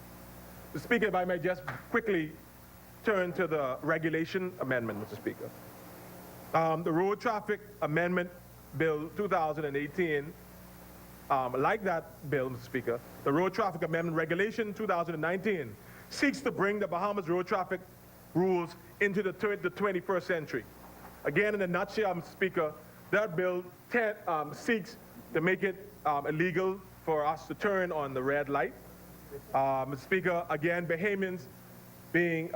Mr. Speaker, if I may just quickly turn to the regulation amendment, Mr. Speaker. The Road Traffic Amendment Bill 2018, like that bill, Mr. Speaker, the Road Traffic Amendment Regulation 2019 seeks to bring the Bahamas road traffic rules into the 21st century. Again, in a nutshell, Mr. Speaker, that bill seeks to make it illegal for us to turn on the red light. Mr. Speaker, again, Bahamians being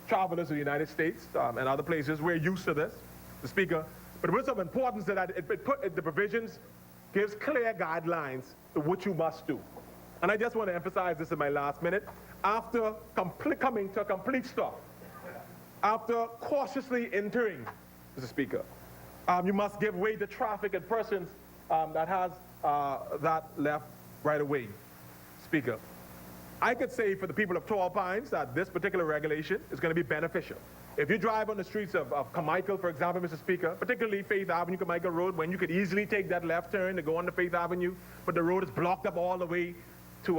travelers to the United States and other places, we're used to this, Mr. Speaker. But what's of importance is that the provisions gives clear guidelines to what you must do. And I just want to emphasize this in my last minute. After coming to a complete stop, after cautiously entering, Mr. Speaker, you must give way to traffic and persons that has that left right away, Speaker. I could say for the people of Tall Pines that this particular regulation is going to be beneficial. If you drive on the streets of Carmichael, for example, Mr. Speaker, particularly Faith Avenue, Carmichael Road, when you could easily take that left turn to go on to Faith Avenue, but the road is blocked up all the way to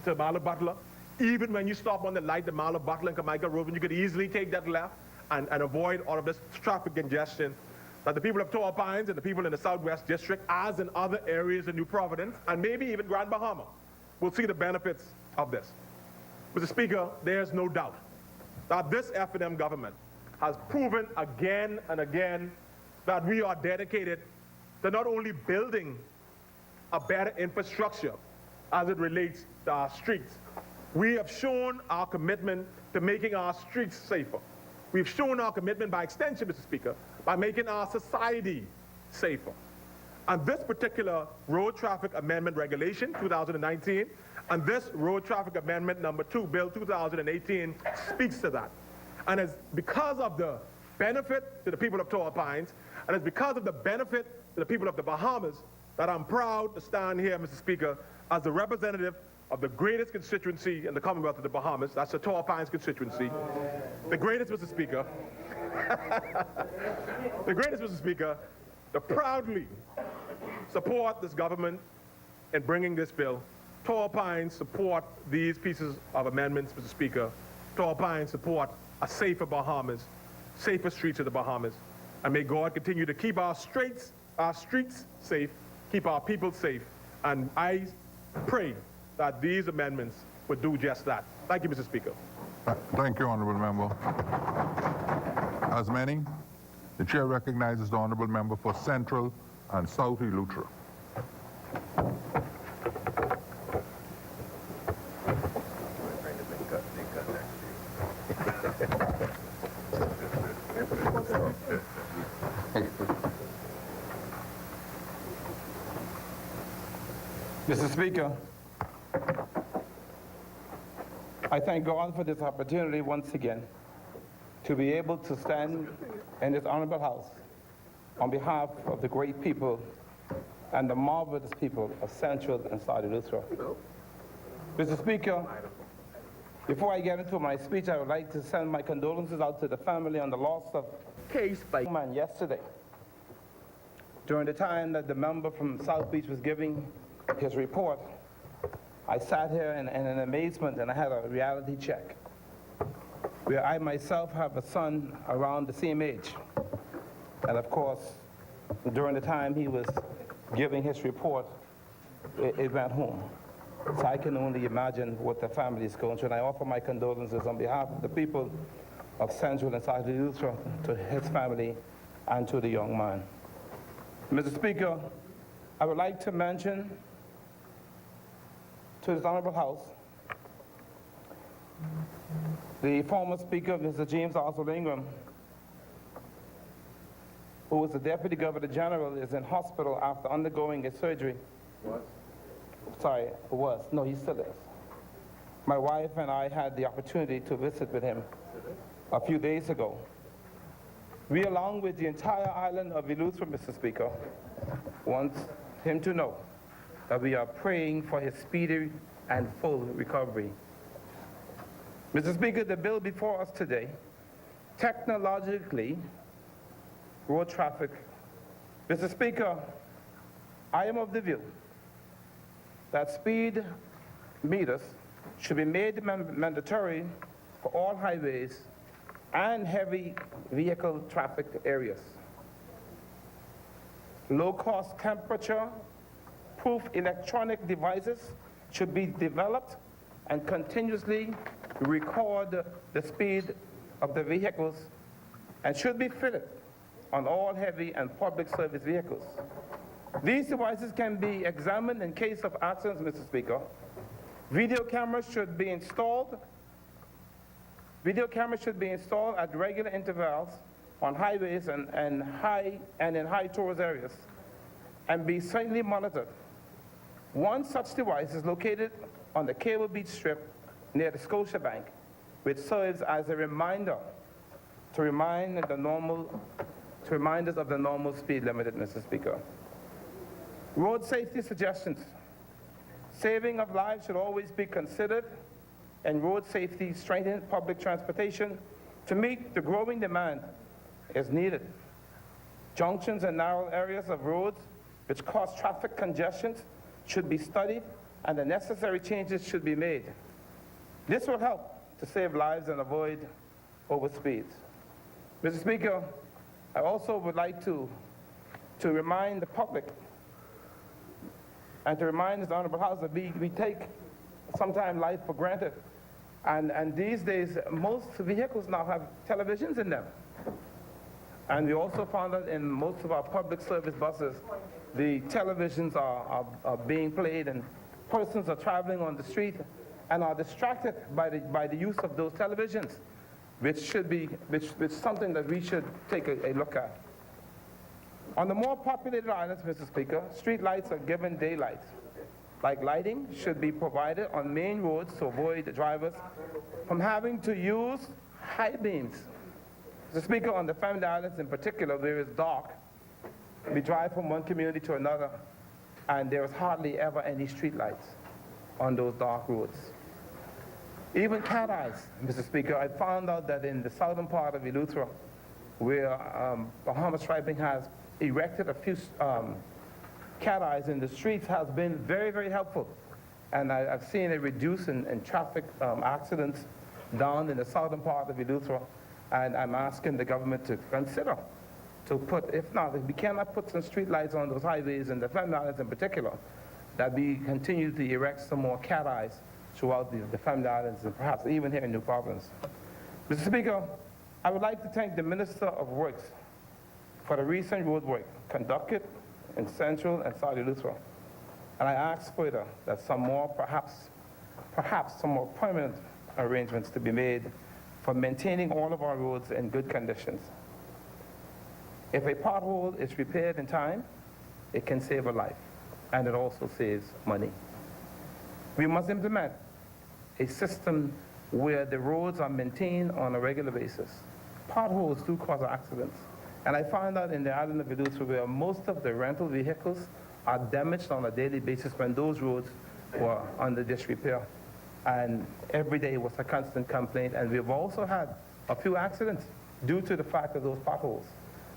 Marla Butler. Even when you stop on the light at Marla Butler and Carmichael Road, when you could easily take that left and avoid all of this traffic congestion, that the people of Tall Pines and the people in the Southwest District, as in other areas in New Providence, and maybe even Grand Bahama, will see the benefits of this. Mr. Speaker, there's no doubt that this F&M government has proven again and again that we are dedicated to not only building a better infrastructure as it relates to our streets. We have shown our commitment to making our streets safer. We've shown our commitment by extension, Mr. Speaker, by making our society safer. And this particular Road Traffic Amendment Regulation 2019 and this Road Traffic Amendment number 2, Bill 2018, speaks to that. And it's because of the benefit to the people of Tall Pines, and it's because of the benefit to the people of the Bahamas that I'm proud to stand here, Mr. Speaker, as the representative of the greatest constituency in the Commonwealth of the Bahamas. That's the Tall Pines constituency. The greatest, Mr. Speaker. The greatest, Mr. Speaker, to proudly support this government in bringing this bill. Tall Pines support these pieces of amendments, Mr. Speaker. Tall Pines support a safer Bahamas, safer streets of the Bahamas. And may God continue to keep our streets safe, keep our people safe. And I pray that these amendments would do just that. Thank you, Mr. Speaker. Thank you, Honourable Member. As many, the Chair recognizes the Honourable Member for Central and South Eleuthera. Mr. Speaker, I thank God for this opportunity once again to be able to stand in this honorable house on behalf of the great people and the marvelous people of Central and South Eleuthera. Mr. Speaker, before I get into my speech, I would like to send my condolences out to the family on the loss of Case by man yesterday. During the time that the member from South Beach was giving his report, I sat here in amazement and I had a reality check, where I myself have a son around the same age. And of course, during the time he was giving his report, it went home. So I can only imagine what the family is going through. And I offer my condolences on behalf of the people of Central and South Eleuthera to his family and to the young man. Mr. Speaker, I would like to mention to this honorable house the former Speaker, Mr. James Oswald Ingram, who was the Deputy Governor General, is in hospital after undergoing a surgery. No, he still is. My wife and I had the opportunity to visit with him a few days ago. We, along with the entire island of Eleuthera, Mr. Speaker, want him to know that we are praying for his speedy and full recovery. Mr. Speaker, the bill before us today, technologically, road traffic. Mr. Speaker, I am of the view that speed meters should be made mandatory for all highways and heavy vehicle traffic areas. Low-cost temperature-proof electronic devices should be developed and continuously record the speed of the vehicles and should be fitted on all heavy and public service vehicles. These devices can be examined in case of accidents, Mr. Speaker. Video cameras should be installed at regular intervals on highways and in high tourist areas and be silently monitored. One such device is located on the Cable Beach Strip near the Scotiabank, which serves as a reminder to remind us of the normal speed limit, Mr. Speaker. Road safety suggestions. Saving of lives should always be considered, and road safety strengthened public transportation to meet the growing demand is needed. Junctions and narrow areas of roads which cause traffic congestions should be studied, and the necessary changes should be made. This will help to save lives and avoid overspeeds. Mr. Speaker, I also would like to remind the public and to remind this honorable house that we take sometimes life for granted. And these days, most vehicles now have televisions in them. And we also found that in most of our public service buses, the televisions are being played and persons are traveling on the street and are distracted by the use of those televisions, which is something that we should take a look at. On the more populated islands, Mr. Speaker, street lights are given daylight. Like lighting should be provided on main roads to avoid the drivers from having to use high beams. Mr. Speaker, on the Family Islands in particular, where it's dark, we drive from one community to another, and there is hardly ever any street lights on those dark roads. Even cat eyes, Mr. Speaker, I found out that in the southern part of Eleuthera, where Bahamas Striping has erected a few cat eyes in the streets, has been very, very helpful. And I've seen a reduce in traffic accidents down in the southern part of Eleuthera. And I'm asking the government to consider to put, if we cannot put some street lights on those highways and the Family Islands in particular, that we continue to erect some more cat eyes throughout the Family Islands and perhaps even here in New Providence. Mr. Speaker, I would like to thank the Minister of Works for the recent road work conducted in Central and South Eleuthera. And I ask further that some more, perhaps some more permanent arrangements to be made for maintaining all of our roads in good conditions. If a pothole is repaired in time, it can save a life. and it also saves money. We must implement a system where the roads are maintained on a regular basis. Potholes do cause accidents. And I found out in the island of Illuso where most of the rental vehicles are damaged on a daily basis when those roads were under disrepair. And every day was a constant complaint. And we've also had a few accidents due to the fact of those potholes.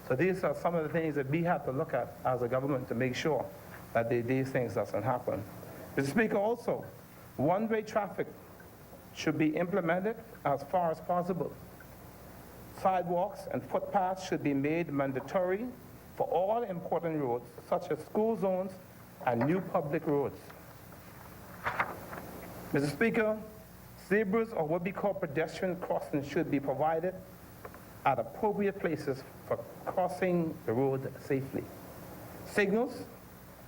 So these are some of the things that we have to look at as a government to make sure that these things doesn't happen. Mr. Speaker, also, one-way traffic should be implemented as far as possible. Sidewalks and footpaths should be made mandatory for all important roads, such as school zones and new public roads. Mr. Speaker, zebras or what we call pedestrian crossings should be provided at appropriate places for crossing the road safely. Signals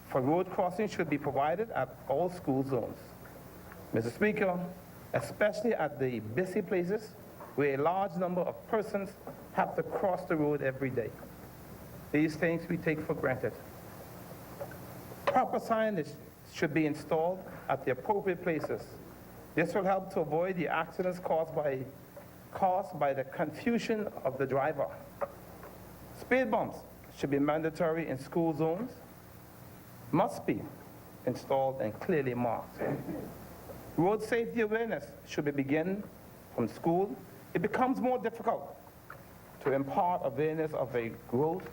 for road crossing should be provided at all school zones. Mr. Speaker, especially at the busy places where a large number of persons have to cross the road every day. These things we take for granted. Proper signage should be installed at the appropriate places. This will help to avoid the accidents caused by the confusion of the driver. Speed bumps should be mandatory in school zones, must be installed and clearly marked. Road safety awareness should be begin from school. It becomes more difficult to impart awareness of a growth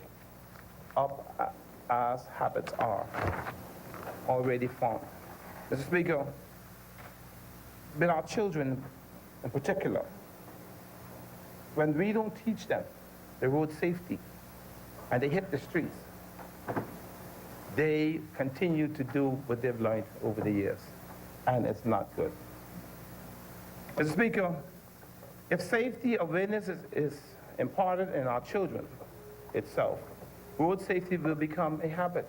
up as habits are already formed. Mr. Speaker, with our children in particular, when we don't teach them the road safety and they hit the streets, they continue to do what they've learned over the years, and it's not good. Mr. Speaker, if safety awareness is imparted in our children itself, road safety will become a habit.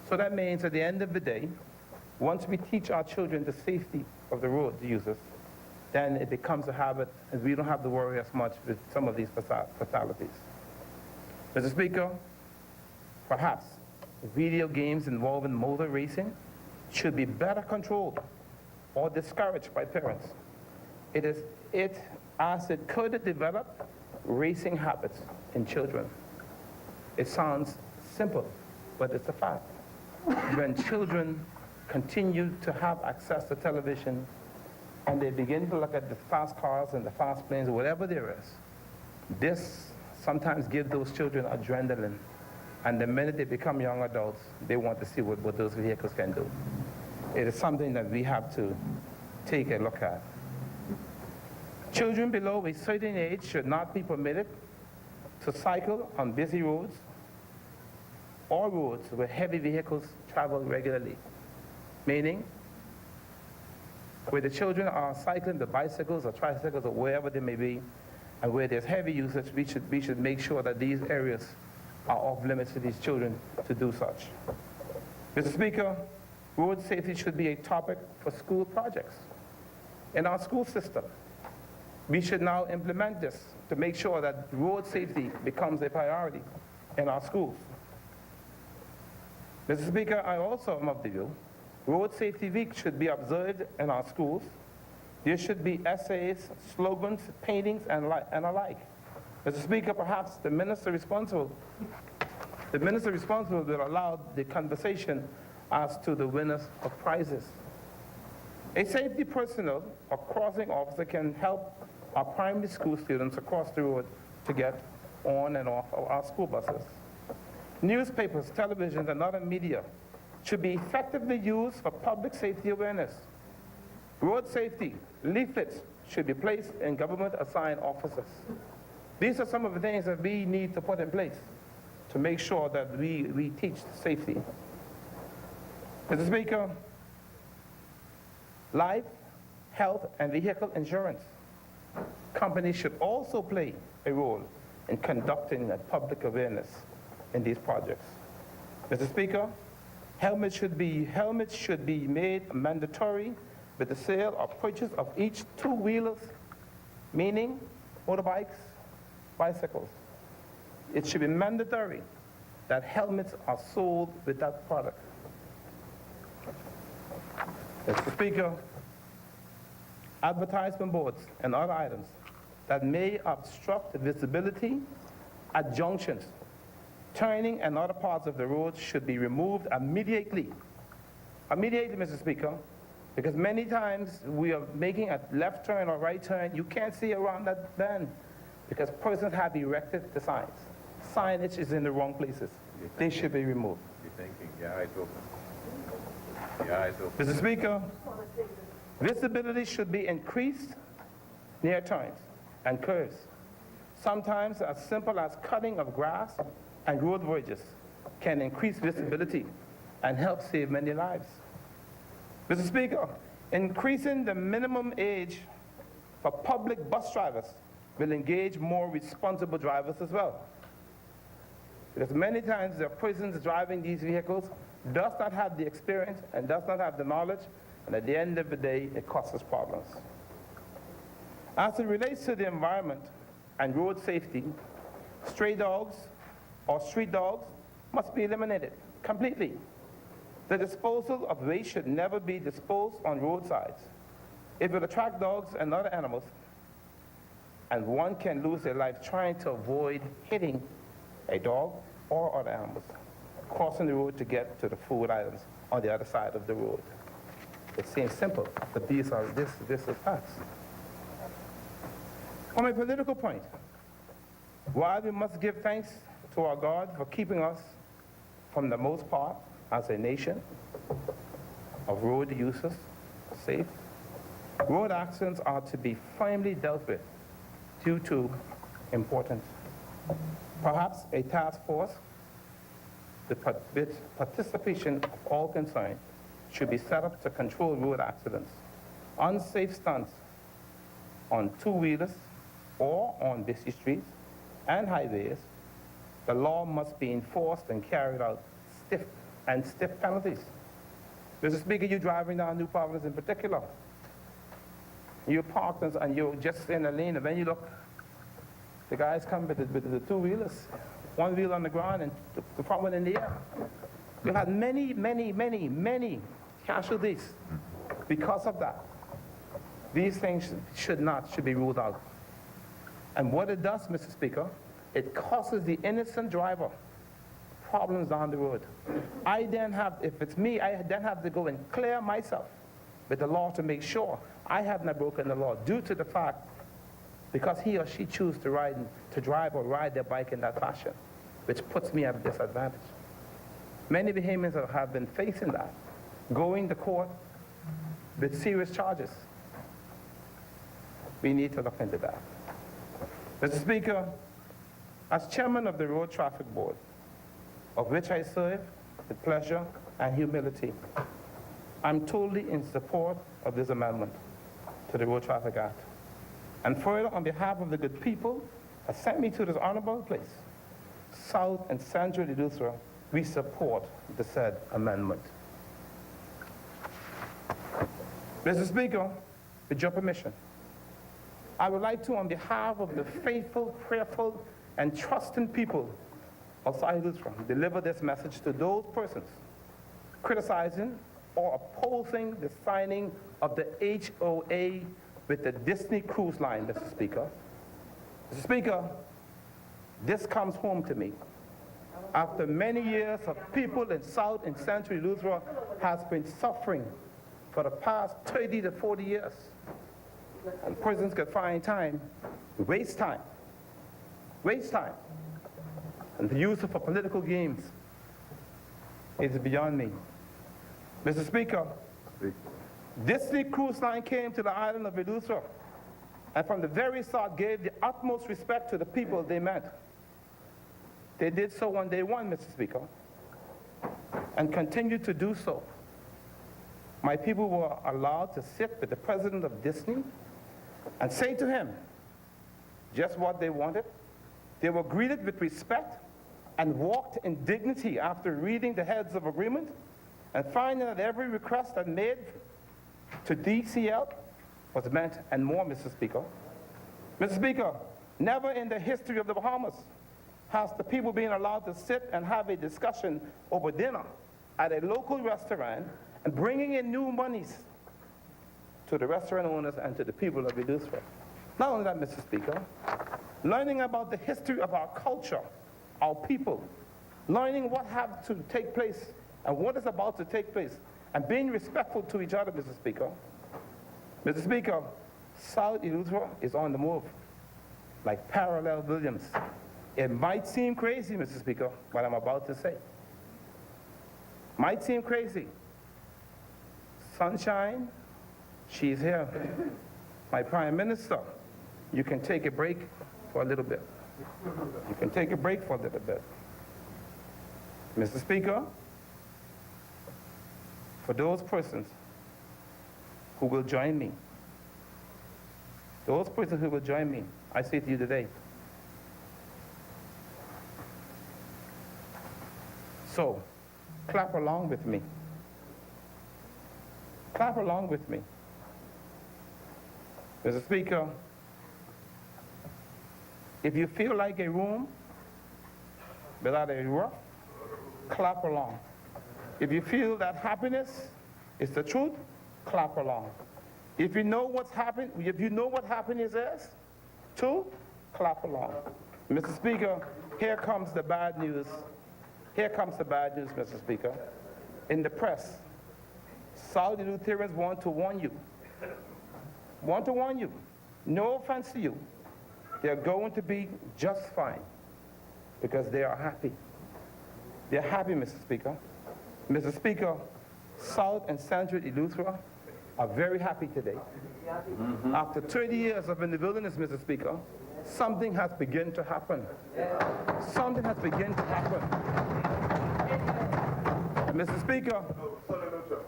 So that means at the end of the day, once we teach our children the safety of the road users, then it becomes a habit and we don't have to worry as much with some of these fatalities. Mr. Speaker, perhaps video games involving motor racing should be better controlled or discouraged by parents. As it could develop racing habits in children. It sounds simple, but it's a fact. When children continue to have access to television and they begin to look at the fast cars and the fast planes or whatever there is, this sometimes gives those children adrenaline. And the minute they become young adults, they want to see what those vehicles can do. It is something that we have to take a look at. Children below a certain age should not be permitted to cycle on busy roads or roads where heavy vehicles travel regularly. Meaning, where the children are cycling the bicycles or tricycles or wherever they may be, and where there's heavy usage, we should make sure that these areas are off limits to these children to do such. Mr. Speaker, road safety should be a topic for school projects. In our school system, we should now implement this to make sure that road safety becomes a priority in our schools. Mr. Speaker, I also am of the view Road Safety Week should be observed in our schools. There should be essays, slogans, paintings, and alike. Mr. Speaker, perhaps the minister responsible will allow the conversation as to the winners of prizes. A safety personnel or crossing officer can help our primary school students across the road to get on and off of our school buses. Newspapers, television, and other media should be effectively used for public safety awareness. Road safety leaflets should be placed in government-assigned offices. These are some of the things that we need to put in place to make sure that we teach safety. Mr. Speaker, life, health, and vehicle insurance companies should also play a role in conducting public awareness in these projects. Mr. Speaker, helmets should be made mandatory with the sale or purchase of each two-wheelers, meaning motorbikes, bicycles. It should be mandatory that helmets are sold with that product. Mr. Speaker, advertisement boards and other items that may obstruct visibility at junctions, turning and other parts of the road should be removed immediately. Immediately, Mr. Speaker, because many times we are making a left turn or right turn, you can't see around that bend because persons have erected the signs. Signage is in the wrong places. They should be removed. You're thinking, your eyes open. Your eyes open. Mr. Speaker, visibility should be increased near turns and curves. Sometimes as simple as cutting of grass and road bridges can increase visibility and help save many lives. Mr. Speaker, increasing the minimum age for public bus drivers will engage more responsible drivers as well. Because many times the persons driving these vehicles does not have the experience and does not have the knowledge, and at the end of the day, it causes problems. As it relates to the environment and road safety, stray dogs or street dogs must be eliminated completely. The disposal of waste should never be disposed on roadsides. It will attract dogs and other animals, and one can lose their life trying to avoid hitting a dog or other animals, crossing the road to get to the food items on the other side of the road. It seems simple, but this is facts. On a political point, while we must give thanks to our God for keeping us, from the most part, as a nation of road users safe, road accidents are to be firmly dealt with due to importance. Perhaps a task force with participation of all concerned should be set up to control road accidents. Unsafe stunts on two-wheelers or on busy streets and highways, the law must be enforced and carried out stiff penalties. Mr. Speaker, you're driving down New Providence in particular. You're parked and you're just in a lane, and then you look, the guys come with the two-wheelers, one wheel on the ground and the front one in the air. We've had many casualties because of that. These things should be ruled out. And what it does, Mr. Speaker, it causes the innocent driver problems down the road. If it's me, I then have to go and clear myself with the law to make sure I have not broken the law due to the fact because he or she chooses to drive or ride their bike in that fashion, which puts me at a disadvantage. Many Bahamians have been facing that, going to court with serious charges. We need to look into that. Mr. Speaker, as chairman of the Road Traffic Board, of which I serve with pleasure and humility, I'm totally in support of this amendment to the Road Traffic Act. And further, on behalf of the good people that sent me to this honorable place, South and Central Eleuthera, we support the said amendment. Mr. Speaker, with your permission, I would like to, on behalf of the faithful, prayerful, and trusting people of South Eleuthera, deliver this message to those persons criticizing or opposing the signing of the HOA with the Disney Cruise Line, Mr. Speaker. Mr. Speaker, this comes home to me. After many years of people in South and Central Eleuthera has been suffering for the past 30 to 40 years. And persons can find time, waste time, and the use it for political games is beyond me. Mr. Speaker, Disney Cruise Line came to the island of Eleuthera and from the very start gave the utmost respect to the people they met. They did so on day one, Mr. Speaker, and continued to do so. My people were allowed to sit with the president of Disney and say to him just what they wanted. They were greeted with respect and walked in dignity after reading the heads of agreement and finding that every request that made to DCL was met and more, Mr. Speaker. Mr. Speaker, never in the history of the Bahamas has the people been allowed to sit and have a discussion over dinner at a local restaurant and bringing in new monies to the restaurant owners, and to the people of Eleuthera. Not only that, Mr. Speaker, learning about the history of our culture, our people, learning what has to take place and what is about to take place, and being respectful to each other, Mr. Speaker. Mr. Speaker, South Eleuthera is on the move, like parallel Williams. It might seem crazy, Mr. Speaker, what I'm about to say. Might seem crazy. Sunshine, she's here. My Prime Minister, you can take a break for a little bit. You can take a break for a little bit. Mr. Speaker, for those persons who will join me, I say to you today, so clap along with me. Clap along with me. Mr. Speaker, if you feel like a room without a roof, clap along. If you feel that happiness is the truth, clap along. If you know what's happened, if you know what happiness is, too, clap along. Mr. Speaker, here comes the bad news. Here comes the bad news, Mr. Speaker. In the press, Saudi Lutherans want to warn you. No offense to you. They're going to be just fine because they are happy. They're happy, Mr. Speaker. Mr. Speaker, South and Central Eleuthera are very happy today. After 30 years of in the wilderness, Mr. Speaker, something has begun to happen. Something has begun to happen. And Mr. Speaker,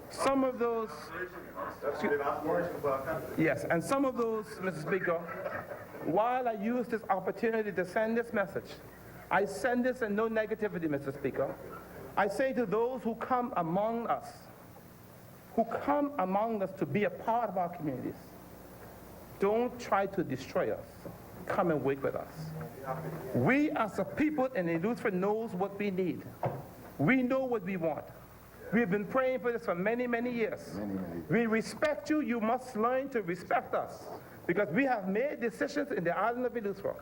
some of those, yes, and some of those, Mr. Speaker, while I use this opportunity to send this message, I send this in no negativity, Mr. Speaker. I say to those who come among us to be a part of our communities, don't try to destroy us. Come and work with us. We as a people in Eleuthera knows what we need. We know what we want. We've been praying for this for many, many years. We respect you. You must learn to respect us because we have made decisions in the island of Eleuthera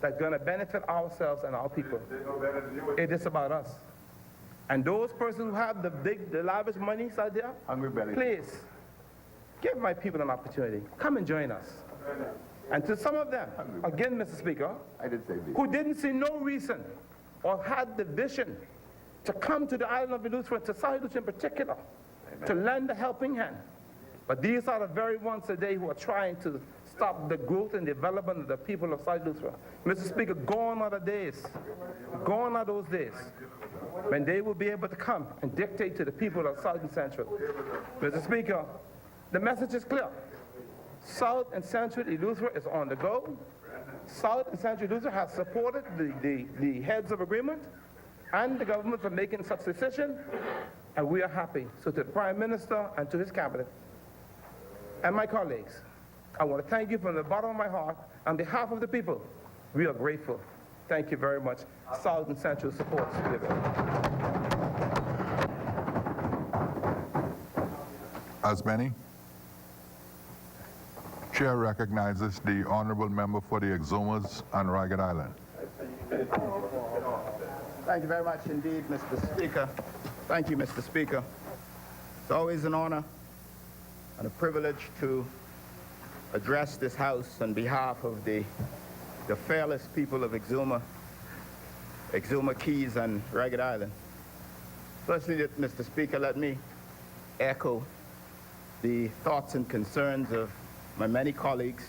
that's going to benefit ourselves and our people. It is about us. And those persons who have the lavish monies out there, please, give my people an opportunity. Come and join us. And to some of them, again, Mr. Speaker, who didn't see no reason or had the vision to come to the island of Eleuthera, to South Eleuthera in particular, to lend a helping hand. But these are the very ones today who are trying to stop the growth and development of the people of South Eleuthera. Mr. Speaker, gone are the days. Gone are those days when they will be able to come and dictate to the people of South and Central. Mr. Speaker, the message is clear. South and Central Eleuthera is on the go. South and Central Eleuthera has supported the heads of agreement and the government for making such decision, and we are happy. So to the Prime Minister and to his cabinet and my colleagues, I want to thank you from the bottom of my heart. On behalf of the people, we are grateful. Thank you very much. South and Central supports. As many. Chair recognizes the honorable member for the Exumas and Ragged Island. Thank you very much indeed, Mr. Speaker. Thank you, Mr. Speaker. It's always an honor and a privilege to address this House on behalf of the fearless people of Exuma Keys and Ragged Island. Firstly, Mr. Speaker, let me echo the thoughts and concerns of my many colleagues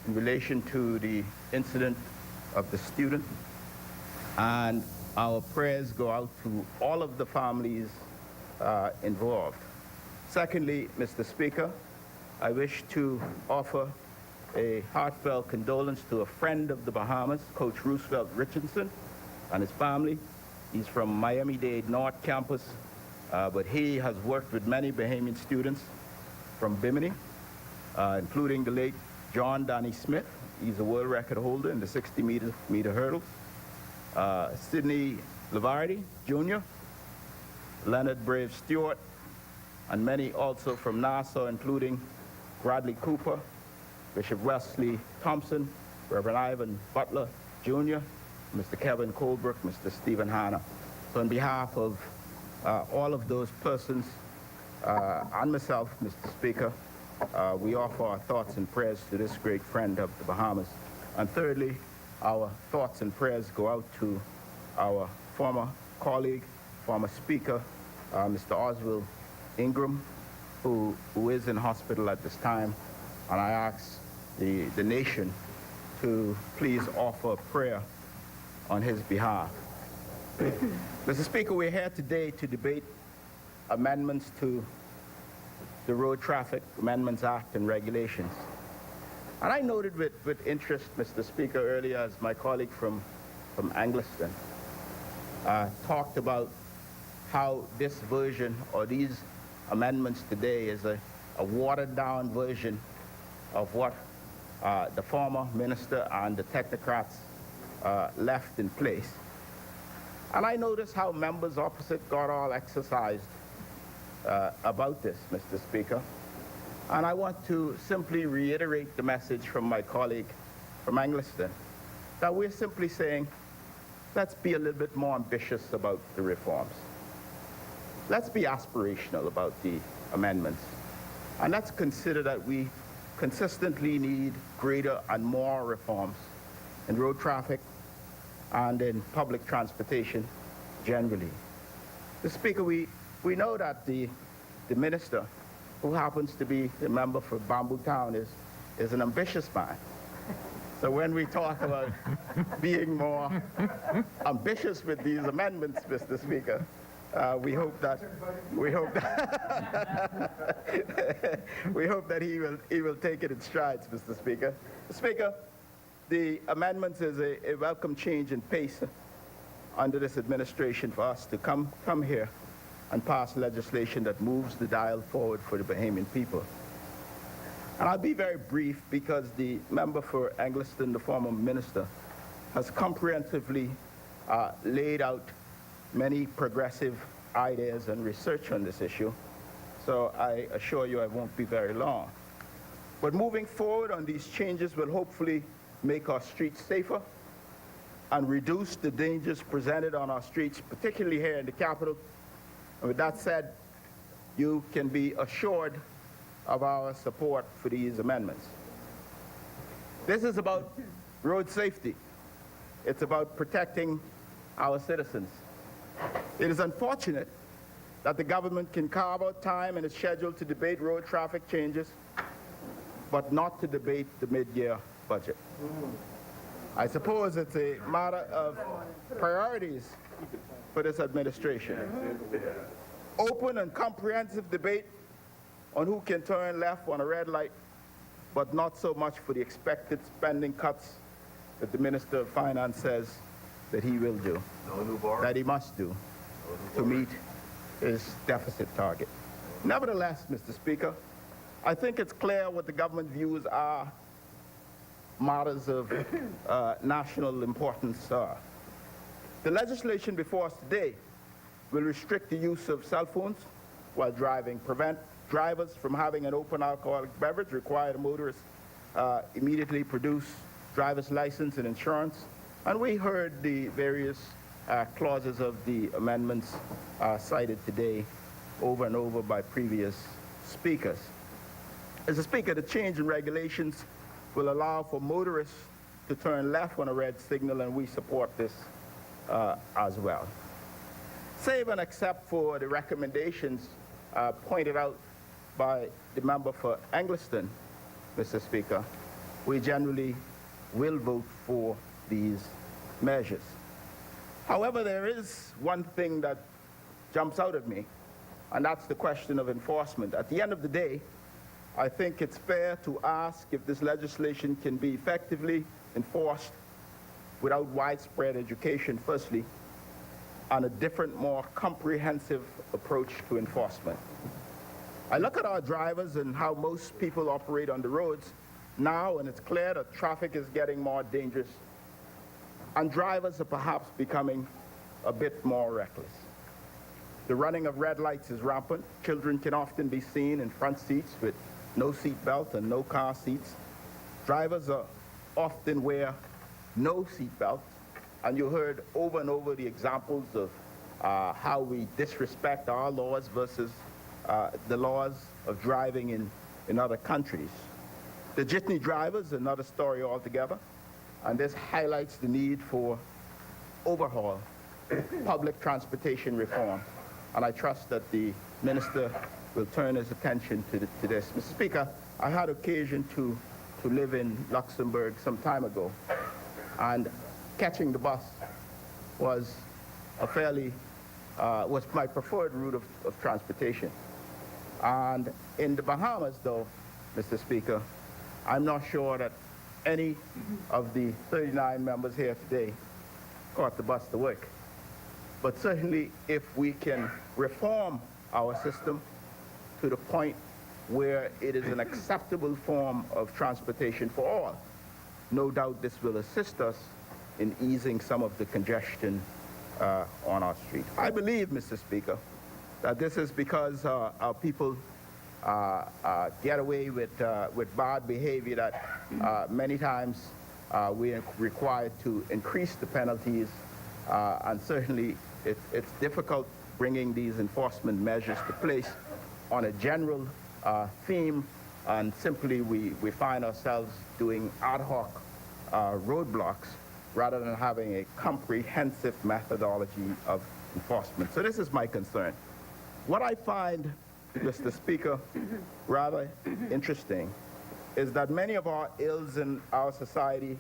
in relation to the incident of the student, and our prayers go out to all of the families involved. Secondly, Mr. Speaker, I wish to offer a heartfelt condolence to a friend of the Bahamas, Coach Roosevelt Richardson, and his family. He's from Miami-Dade North Campus, but he has worked with many Bahamian students from Bimini, including the late John Donnie Smith. He's a world record holder in the 60-meter hurdles. Sidney Lavardi, Jr., Leonard Brave Stewart, and many also from Nassau, including Bradley Cooper, Bishop Wesley Thompson, Reverend Ivan Butler Jr., Mr. Kevin Colebrook, Mr. Stephen Hanna. So on behalf of all of those persons and myself, Mr. Speaker, we offer our thoughts and prayers to this great friend of the Bahamas. And thirdly, our thoughts and prayers go out to our former colleague, former Speaker, Mr. Oswald Ingram, who is in hospital at this time. And I ask the nation to please offer prayer on his behalf. Mr. Speaker, we're here today to debate amendments to the Road Traffic Amendments Act and regulations. And I noted with interest, Mr. Speaker, earlier as my colleague from Angliston talked about how this version or these amendments today is a watered down version of what the former minister and the technocrats left in place. And I noticed how members opposite got all exercised about this, Mr. Speaker. And I want to simply reiterate the message from my colleague from Angliston, that we're simply saying, let's be a little bit more ambitious about the reforms. Let's be aspirational about the amendments. And let's consider that we consistently need greater and more reforms in road traffic and in public transportation generally. Mr. Speaker, we know that the minister, who happens to be a member for Bamboo Town, is an ambitious man. So when we talk about being more ambitious with these amendments, Mr. Speaker, we hope that he will take it in strides, Mr. Speaker. Mr. Speaker, the amendments is a welcome change in pace under this administration for us to come here and pass legislation that moves the dial forward for the Bahamian people. And I'll be very brief because the member for Angliston, the former minister, has comprehensively laid out many progressive ideas and research on this issue. So I assure you I won't be very long. But moving forward on these changes will hopefully make our streets safer and reduce the dangers presented on our streets, particularly here in the capital. And with that said, you can be assured of our support for these amendments. This is about road safety. It's about protecting our citizens. It is unfortunate that the government can carve out time in its schedule to debate road traffic changes, but not to debate the mid-year budget. I suppose it's a matter of priorities for this administration. Open and comprehensive debate on who can turn left on a red light, but not so much for the expected spending cuts that the Minister of Finance says that he will do, that he must do to meet his deficit target. Nevertheless, Mr. Speaker, I think it's clear what the government views are matters of national importance are. The legislation before us today will restrict the use of cell phones while driving, prevent drivers from having an open alcoholic beverage, require the motorist immediately produce driver's license and insurance. And we heard the various clauses of the amendments cited today over and over by previous speakers. As a speaker, the change in regulations will allow for motorists to turn left on a red signal, and we support this as well. Save and except for the recommendations pointed out by the member for Angliston, Mr. Speaker, we generally will vote for these measures. However, there is one thing that jumps out at me, and that's the question of enforcement. At the end of the day, I think it's fair to ask if this legislation can be effectively enforced without widespread education, firstly, and a different, more comprehensive approach to enforcement. I look at our drivers and how most people operate on the roads now, and it's clear that traffic is getting more dangerous, and drivers are perhaps becoming a bit more reckless. The running of red lights is rampant. Children can often be seen in front seats with no seat belt and no car seats. Drivers often wear no seat belts, and you heard over and over the examples of how we disrespect our laws versus the laws of driving in other countries. The jitney drivers, another story altogether, and this highlights the need for overhaul public transportation reform, and I trust that the minister will turn his attention to this. Mr. Speaker, I had occasion to live in Luxembourg some time ago, and catching the bus was was my preferred route of transportation. And in the Bahamas, though, Mr. Speaker, I'm not sure that any of the 39 members here today caught the bus to work. But certainly, if we can reform our system to the point where it is an acceptable form of transportation for all, no doubt this will assist us in easing some of the congestion on our street. I believe, Mr. Speaker, that this is because our people get away with bad behavior that many times we are required to increase the penalties, and certainly it's difficult bringing these enforcement measures to place on a general theme, and simply we find ourselves doing ad hoc roadblocks rather than having a comprehensive methodology of enforcement. So this is my concern. What I find, Mr. Speaker, rather interesting is that many of our ills in our society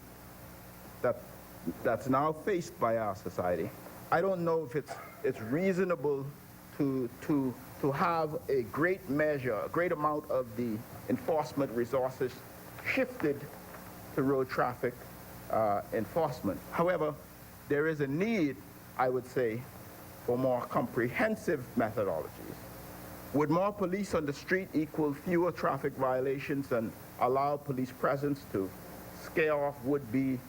that's now faced by our society, I don't know if it's reasonable to have a great amount of the enforcement resources shifted to road traffic enforcement. However, there is a need, I would say, for more comprehensive methodologies. Would more police on the street equal fewer traffic violations and allow police presence to scare off would-be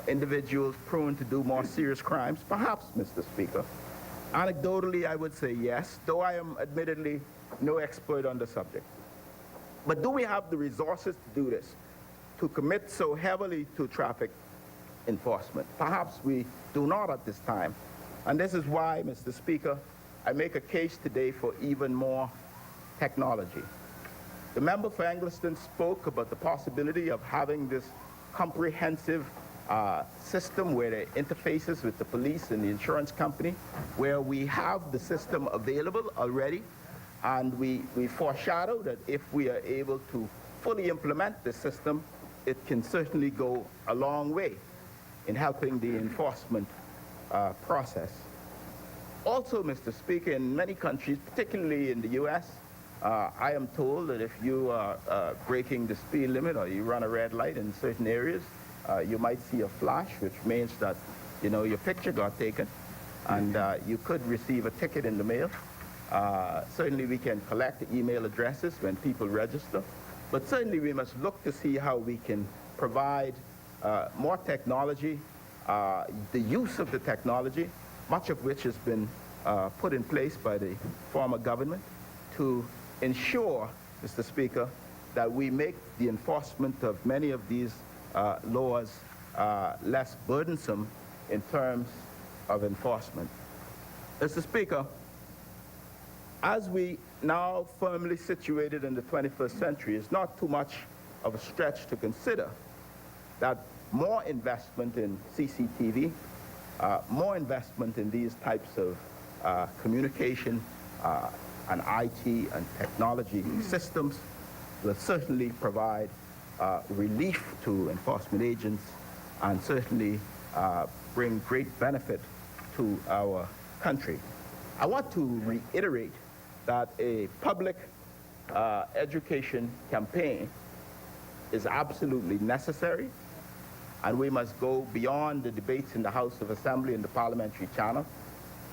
individuals prone to do more serious crimes? Perhaps, Mr. Speaker. Anecdotally, I would say yes, though I am admittedly no expert on the subject. But do we have the resources to do this, to commit so heavily to traffic enforcement? Perhaps we do not at this time. And this is why, Mr. Speaker, I make a case today for even more technology. The member for Engliston spoke about the possibility of having this comprehensive system where there are interfaces with the police and the insurance company, where we have the system available already, and we foreshadow that if we are able to fully implement the system, it can certainly go a long way in helping the enforcement process. Also, Mr. Speaker, in many countries, particularly in the U.S., I am told that if you are breaking the speed limit or you run a red light in certain areas, you might see a flash, which means that, you know, your picture got taken, and you could receive a ticket in the mail. Certainly we can collect email addresses when people register, but certainly we must look to see how we can provide more technology, the use of the technology, much of which has been put in place by the former government, to ensure, Mr. Speaker, that we make the enforcement of many of these laws less burdensome in terms of enforcement. Mr. Speaker, as we now firmly situated in the 21st century, it's not too much of a stretch to consider that more investment in CCTV, more investment in these types of communication and IT and technology systems will certainly provide relief to enforcement agents and certainly bring great benefit to our country. I want to reiterate that a public education campaign is absolutely necessary, and we must go beyond the debates in the House of Assembly and the Parliamentary channel.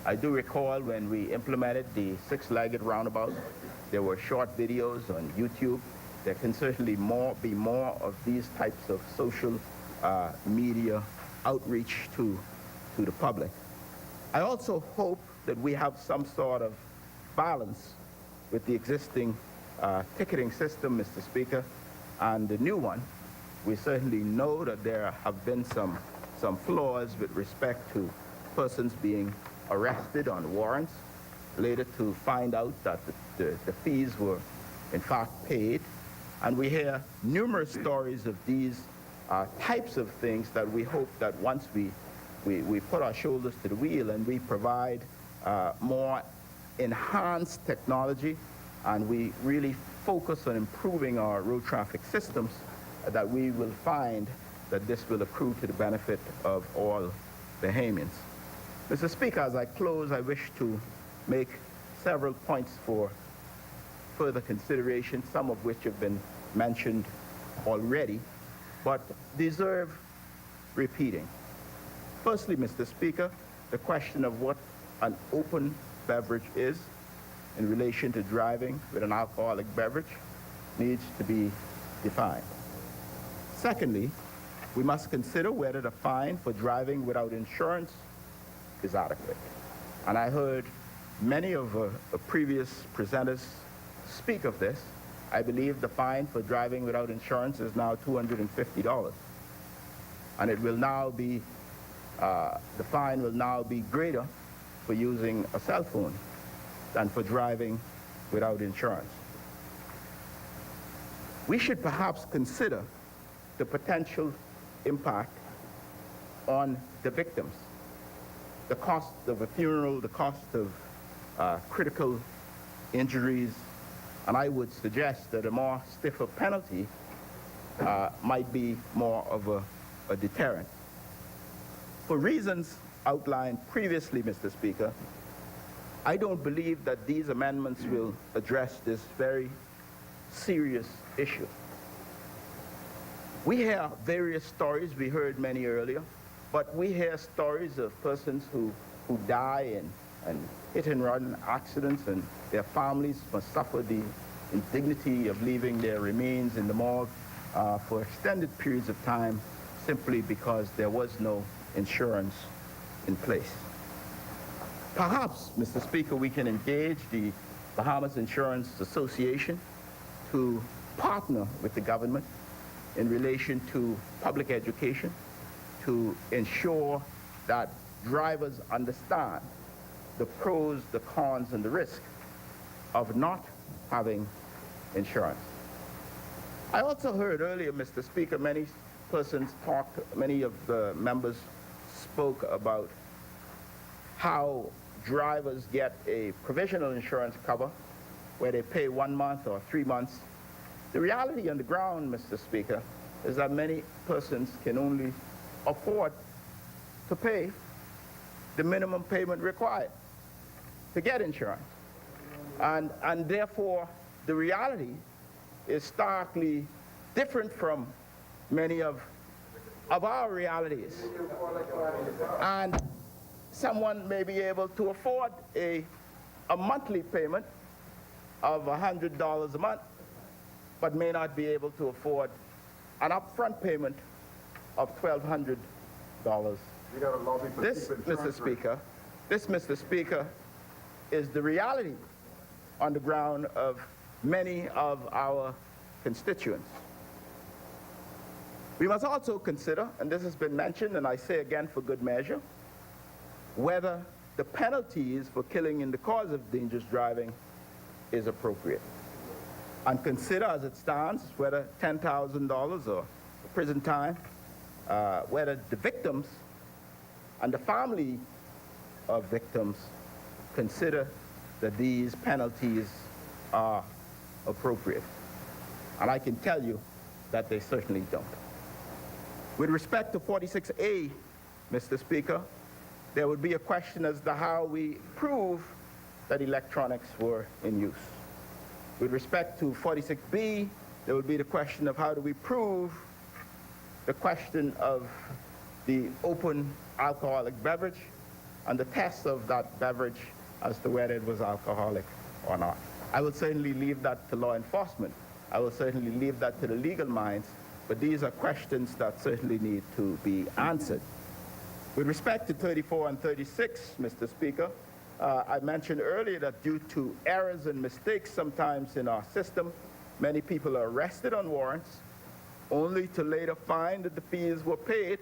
I do recall when we implemented the six-legged roundabout, there were short videos on YouTube. There can certainly be more of these types of social media outreach to the public. I also hope that we have some sort of balance with the existing ticketing system, Mr. Speaker, and the new one. We certainly know that there have been some flaws with respect to persons being arrested on warrants, later to find out that the fees were in fact paid. And we hear numerous stories of these types of things that we hope that once we put our shoulders to the wheel and we provide more enhanced technology and we really focus on improving our road traffic systems, that we will find that this will accrue to the benefit of all Bahamians. Mr. Speaker, as I close, I wish to make several points for further consideration, some of which have been mentioned already, but deserve repeating. Firstly, Mr. Speaker, the question of what an open beverage is in relation to driving with an alcoholic beverage needs to be defined. Secondly, we must consider whether the fine for driving without insurance is adequate. And I heard many of the previous presenters speak of this. I believe the fine for driving without insurance is now $250. And it will now be, the fine will now be greater for using a cell phone than for driving without insurance. We should perhaps consider the potential impact on the victims, the cost of a funeral, the cost of critical injuries, and I would suggest that a more stiffer penalty might be more of a deterrent. For reasons outlined previously, Mr. Speaker, I don't believe that these amendments will address this very serious issue. We hear various stories, we heard many earlier, but we hear stories of persons who die in hit-and-run accidents, and their families must suffer the indignity of leaving their remains in the morgue for extended periods of time simply because there was no insurance in place. Perhaps, Mr. Speaker, we can engage the Bahamas Insurance Association to partner with the government in relation to public education to ensure that drivers understand the pros, the cons, and the risk of not having insurance. I also heard earlier, Mr. Speaker, many of the members spoke about how drivers get a provisional insurance cover where they pay 1 month or 3 months. The reality on the ground, Mr. Speaker, is that many persons can only afford to pay the minimum payment required to get insurance. And therefore, the reality is starkly different from many of our realities. And someone may be able to afford a monthly payment of $100 a month, but may not be able to afford an upfront payment of $1,200. This, Mr. Speaker, is the reality on the ground of many of our constituents. We must also consider, and this has been mentioned, and I say again for good measure, whether the penalties for killing in the cause of dangerous driving is appropriate. And consider as it stands whether $10,000 or prison time, whether the victims and the family of victims consider that these penalties are appropriate. And I can tell you that they certainly don't. With respect to 46A, Mr. Speaker, there would be a question as to how we prove that electronics were in use. With respect to 46B, there would be the question of how do we prove the question of the open alcoholic beverage and the test of that beverage as to whether it was alcoholic or not. I will certainly leave that to law enforcement. I will certainly leave that to the legal minds, but these are questions that certainly need to be answered. With respect to 34 and 36, Mr. Speaker, I mentioned earlier that due to errors and mistakes sometimes in our system, many people are arrested on warrants only to later find that the fees were paid,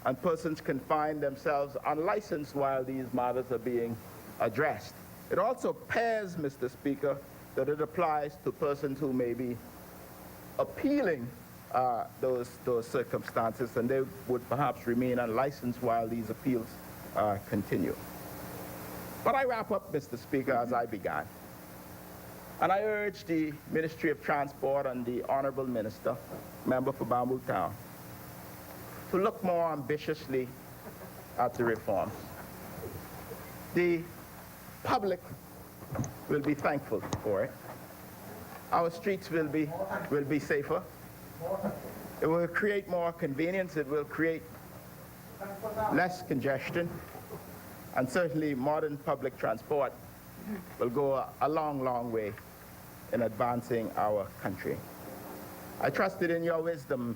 and persons can find themselves unlicensed while these matters are being addressed. It also pairs, Mr. Speaker, that it applies to persons who may be appealing those circumstances, and they would perhaps remain unlicensed while these appeals continue. But I wrap up, Mr. Speaker, as I began. And I urge the Ministry of Transport and the Honorable Minister, member for Bamboo Town, to look more ambitiously at the reforms. The public will be thankful for it. Our streets will be safer. It will create more convenience. It will create less congestion. And certainly modern public transport will go a long, long way in advancing our country. I trusted in your wisdom,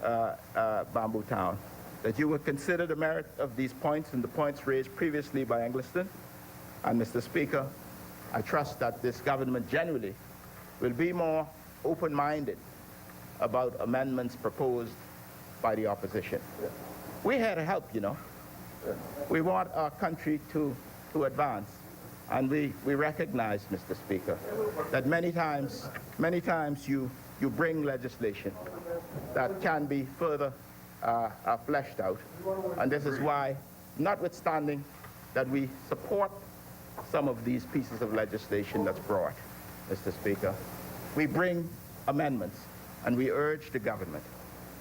Bamboo Town, that you would consider the merit of these points and the points raised previously by Engliston. And Mr. Speaker, I trust that this government generally will be more open-minded about amendments proposed by the opposition. We're here to help, you know. We want our country to advance. And we recognize, Mr. Speaker, that many times you bring legislation that can be further fleshed out. And this is why, notwithstanding that we support some of these pieces of legislation that's brought, Mr. Speaker, we bring amendments, and we urge the government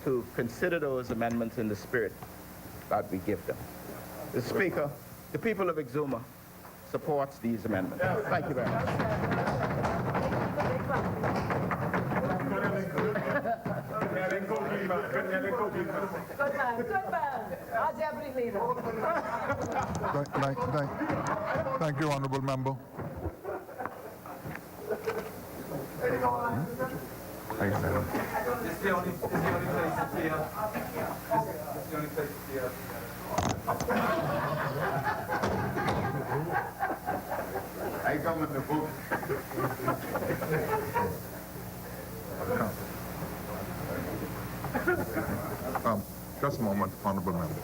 to consider those amendments in the spirit that we give them. Mr. Speaker, the people of Exuma supports these amendments. Thank you very much. Good man. How's every leader? Thank you, Honorable Member. Thanks, Madam. It's the only place it's here. It's the only place it's here. I come with the book. Just a moment, Honorable Member.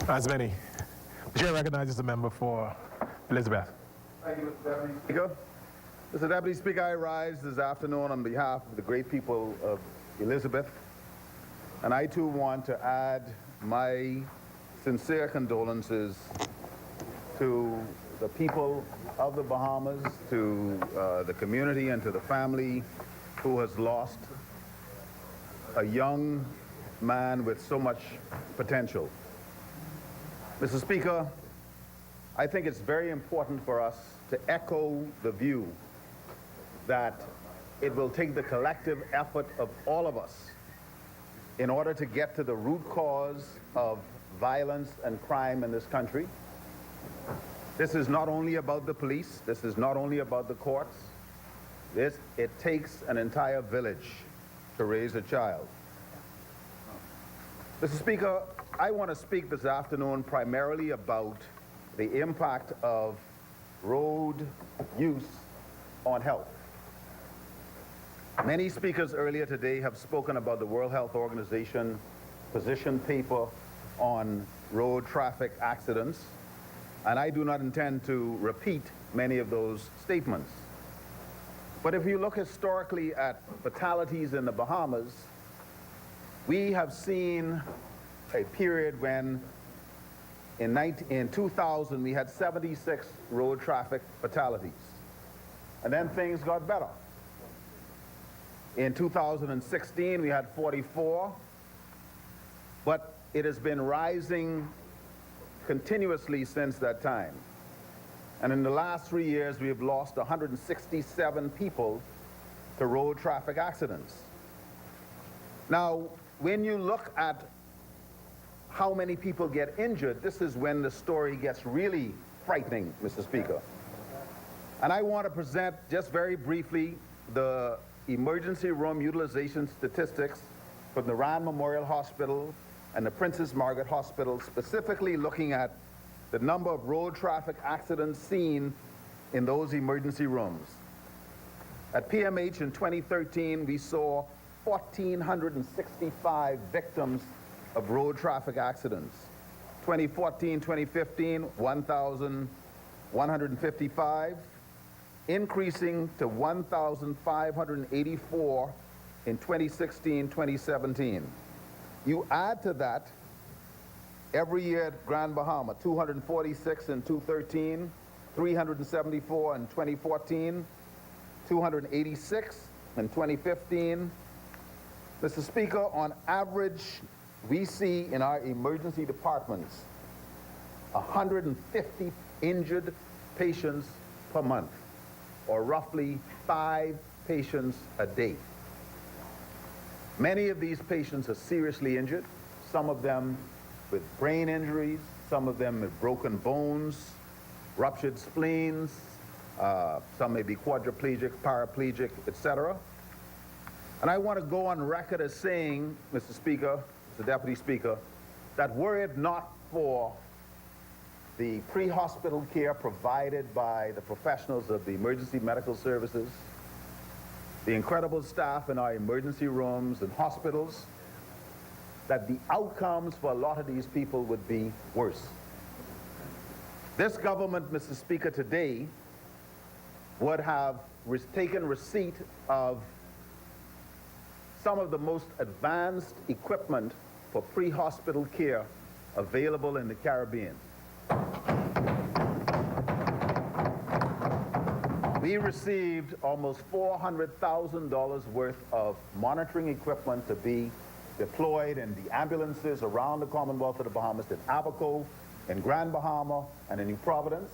As many. The chair recognizes the member for Elizabeth. Thank you, Mr. Deputy Speaker. Mr. Deputy Speaker, I rise this afternoon on behalf of the great people of Elizabeth, and I too want to add my sincere condolences to the people of the Bahamas, to the community, and to the family who has lost a young man with so much potential. Mr. Speaker, I think it's very important for us to echo the view that it will take the collective effort of all of us in order to get to the root cause of violence and crime in this country. This is not only about the police, this is not only about the courts. It takes an entire village to raise a child. Mr. Speaker, I want to speak this afternoon primarily about the impact of road use on health. Many speakers earlier today have spoken about the World Health Organization position paper on road traffic accidents, and I do not intend to repeat many of those statements. But if you look historically at fatalities in the Bahamas, we have seen a period when in 2000 we had 76 road traffic fatalities, and then things got better. In 2016 we had 44, but it has been rising continuously since that time. And in the last 3 years, we have lost 167 people to road traffic accidents. Now, when you look at how many people get injured, this is when the story gets really frightening, Mr. Speaker. And I want to present just very briefly the emergency room utilization statistics from the Rand Memorial Hospital and the Princess Margaret Hospital, specifically looking at the number of road traffic accidents seen in those emergency rooms. At PMH in 2013, we saw 1,465 victims of road traffic accidents. 2014, 2015, 1,155, increasing to 1,584 in 2016, 2017. You add to that every year at Grand Bahama, 246 in 2013, 374 in 2014, 286 in 2015. Mr. Speaker, on average, we see in our emergency departments 150 injured patients per month, or roughly 5 patients a day. Many of these patients are seriously injured, some of them with brain injuries, some of them with broken bones, ruptured spleens, some may be quadriplegic, paraplegic, etc. And I want to go on record as saying, Mr. Speaker, Mr. Deputy Speaker, that were it not for the pre-hospital care provided by the professionals of the emergency medical services, the incredible staff in our emergency rooms and hospitals, that the outcomes for a lot of these people would be worse. This government, Mr. Speaker, today would have taken receipt of some of the most advanced equipment for pre-hospital care available in the Caribbean. We received almost $400,000 worth of monitoring equipment to be deployed in the ambulances around the Commonwealth of the Bahamas, in Abaco, in Grand Bahama, and in New Providence,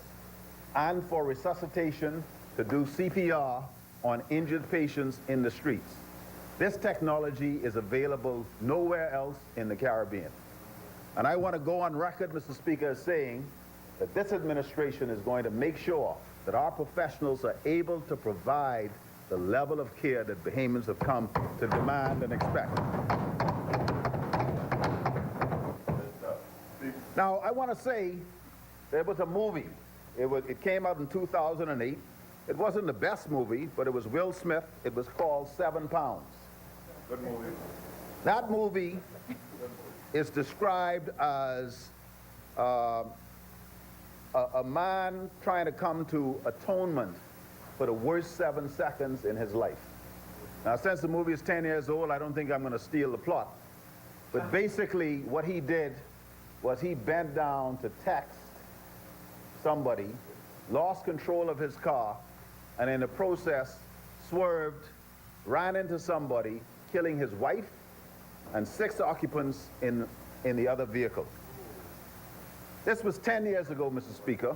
and for resuscitation to do CPR on injured patients in the streets. This technology is available nowhere else in the Caribbean. And I want to go on record, Mr. Speaker, as saying that this administration is going to make sure that our professionals are able to provide the level of care that Bahamians have come to demand and expect. Now, I want to say there was a movie. It came out in 2008. It wasn't the best movie, but it was Will Smith. It was called 7 Pounds. Good movie. That movie is described as a man trying to come to atonement for the worst 7 seconds in his life. Now, since the movie is 10 years old, I don't think I'm going to steal the plot. But basically, what he did was he bent down to text somebody, lost control of his car, and in the process swerved, ran into somebody, killing his wife and 6 occupants in the other vehicle. This was 10 years ago, Mr. Speaker,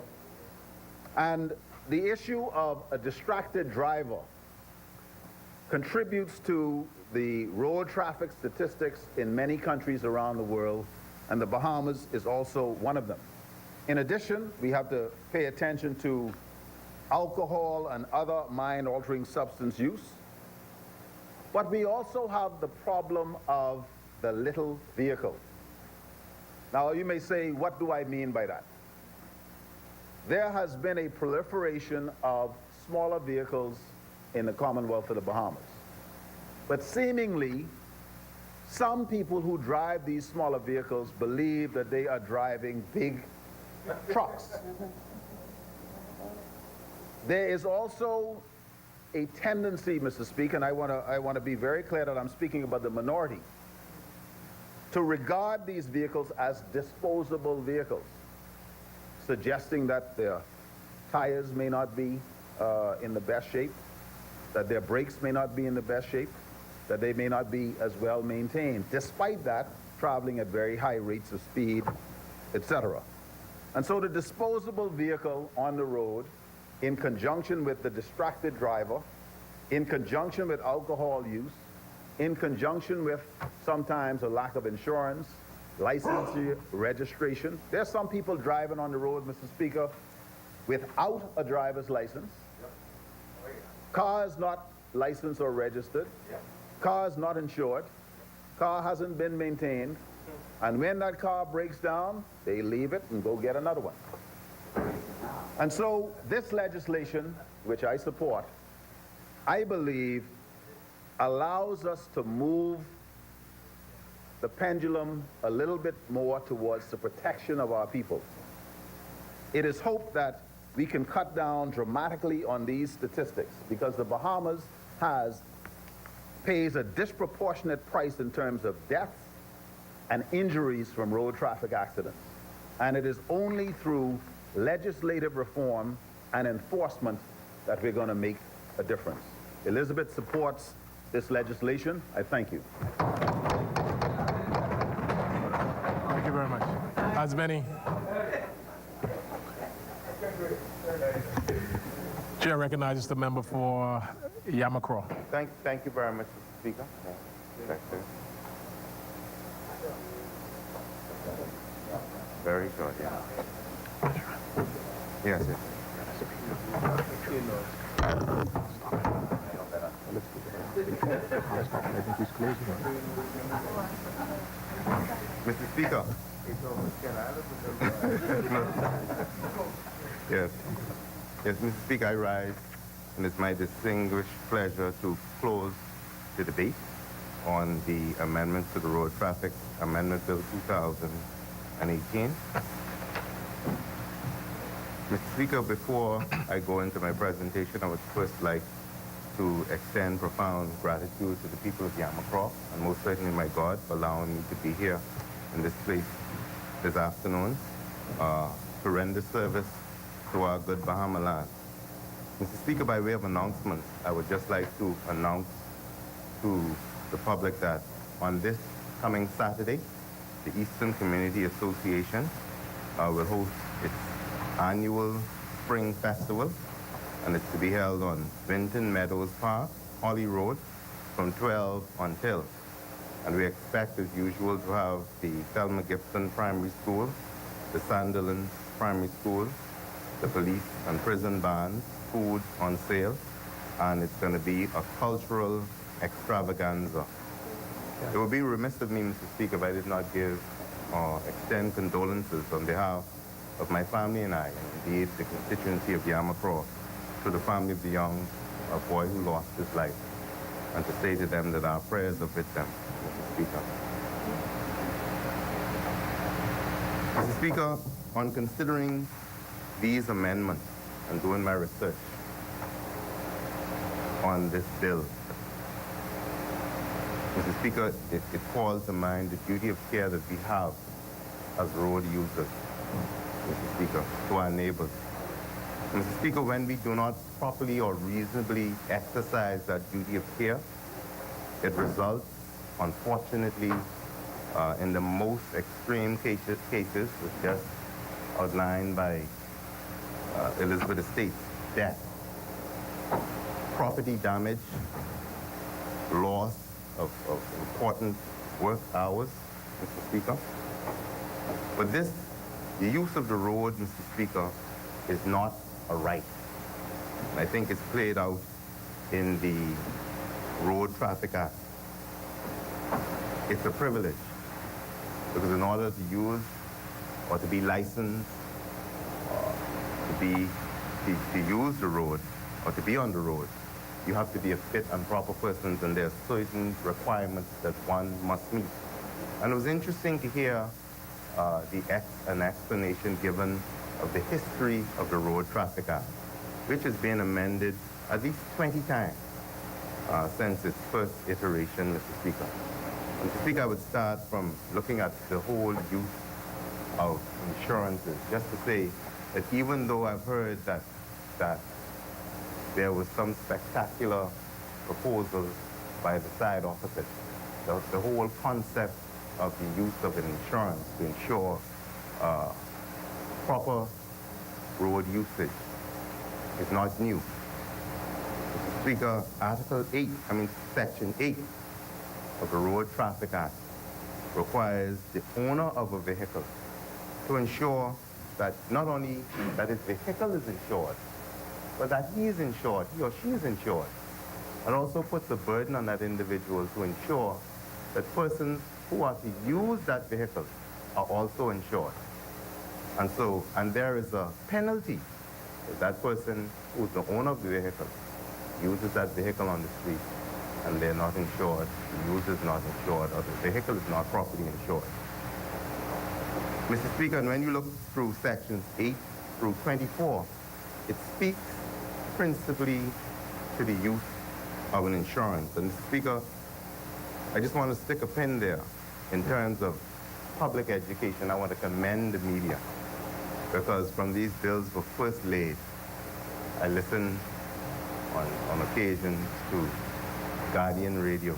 and the issue of a distracted driver contributes to the road traffic statistics in many countries around the world, and the Bahamas is also one of them. In addition, we have to pay attention to alcohol and other mind-altering substance use. But we also have the problem of the little vehicle. Now, you may say, what do I mean by that? There has been a proliferation of smaller vehicles in the Commonwealth of the Bahamas. But seemingly, some people who drive these smaller vehicles believe that they are driving big trucks. There is also a tendency, Mr. Speaker, and I want to be very clear that I'm speaking about the minority, to regard these vehicles as disposable vehicles, suggesting that their tires may not be in the best shape, that their brakes may not be in the best shape, that they may not be as well maintained. Despite that, traveling at very high rates of speed, etc. And so the disposable vehicle on the road, in conjunction with the distracted driver, in conjunction with alcohol use, in conjunction with sometimes a lack of insurance, licensing, registration. There's some people driving on the road, Mr. Speaker, without a driver's license. Cars not licensed or registered. Cars not insured. Car hasn't been maintained. And when that car breaks down, they leave it and go get another one. And so this legislation, which I support, I believe allows us to move the pendulum a little bit more towards the protection of our people. It is hoped that we can cut down dramatically on these statistics because the Bahamas pays a disproportionate price in terms of deaths and injuries from road traffic accidents. And it is only through legislative reform and enforcement that we're going to make a difference. Elizabeth supports this legislation. I thank you. Thank you very much. As many. Chair recognizes the member for Yamacraw. Thank you very much, Mr. Speaker. Thank you. Very short, yeah. Yes, yes. Mr. Speaker. Yes. Yes, Mr. Speaker, I rise, and it's my distinguished pleasure to close the debate on the amendments to the Road Traffic Amendment Bill 2018. Mr. Speaker, before I go into my presentation, I would first like to extend profound gratitude to the people of Yamacraw, and most certainly my God for allowing me to be here in this place this afternoon to render service to our good Bahama land. Mr. Speaker, by way of announcements, I would just like to announce to the public that on this coming Saturday, the Eastern Community Association will host its annual Spring Festival, and it's to be held on Vinton Meadows Park, Holly Road, from 12 until. And we expect, as usual, to have the Thelma Gibson Primary School, the Sandilands Primary School, the police and prison bands, food on sale, and it's going to be a cultural extravaganza. It would be remiss of me, Mr. Speaker, if I did not give or extend condolences on behalf of my family and I, and indeed the constituency of Yamacraw, to the family of the young boy who lost his life, and to say to them that our prayers are with them, Mr. Speaker. Mr. Speaker, on considering these amendments and doing my research on this bill, Mr. Speaker, it calls to mind the duty of care that we have as road users, Mr. Speaker, to our neighbors. Mr. Speaker, when we do not properly or reasonably exercise that duty of care, it results, unfortunately, in the most extreme cases, which just outlined by Elizabeth Estates, death, property damage, loss of important work hours, Mr. Speaker. But the use of the road, Mr. Speaker, is not a right. And I think it's played out in the Road Traffic Act. It's a privilege, because in order to use or to be licensed, to use the road or to be on the road, you have to be a fit and proper person, and there are certain requirements that one must meet. And it was interesting to hear an explanation given of the history of the Road Traffic Act, which has been amended at least 20 times since its first iteration, Mr. Speaker. Mr. Speaker, I would start from looking at the whole use of insurances, just to say that even though I've heard that there was some spectacular proposals by the side opposite, the whole concept of the use of an insurance to ensure proper road usage is not new. Mr. Speaker, Section 8 of the Road Traffic Act requires the owner of a vehicle to ensure that not only that his vehicle is insured, but that he is insured, he or she is insured. And also puts a burden on that individual to ensure that persons who are to use that vehicle are also insured. And there is a penalty if that person who is the owner of the vehicle uses that vehicle on the street and they're not insured, the user is not insured, or the vehicle is not properly insured. Mr. Speaker, and when you look through sections 8 through 24, it speaks principally to the use of an insurance. And Mr. Speaker, I just want to stick a pin there in terms of public education. I want to commend the media, because from these bills were first laid, I listen on occasion to Guardian Radio.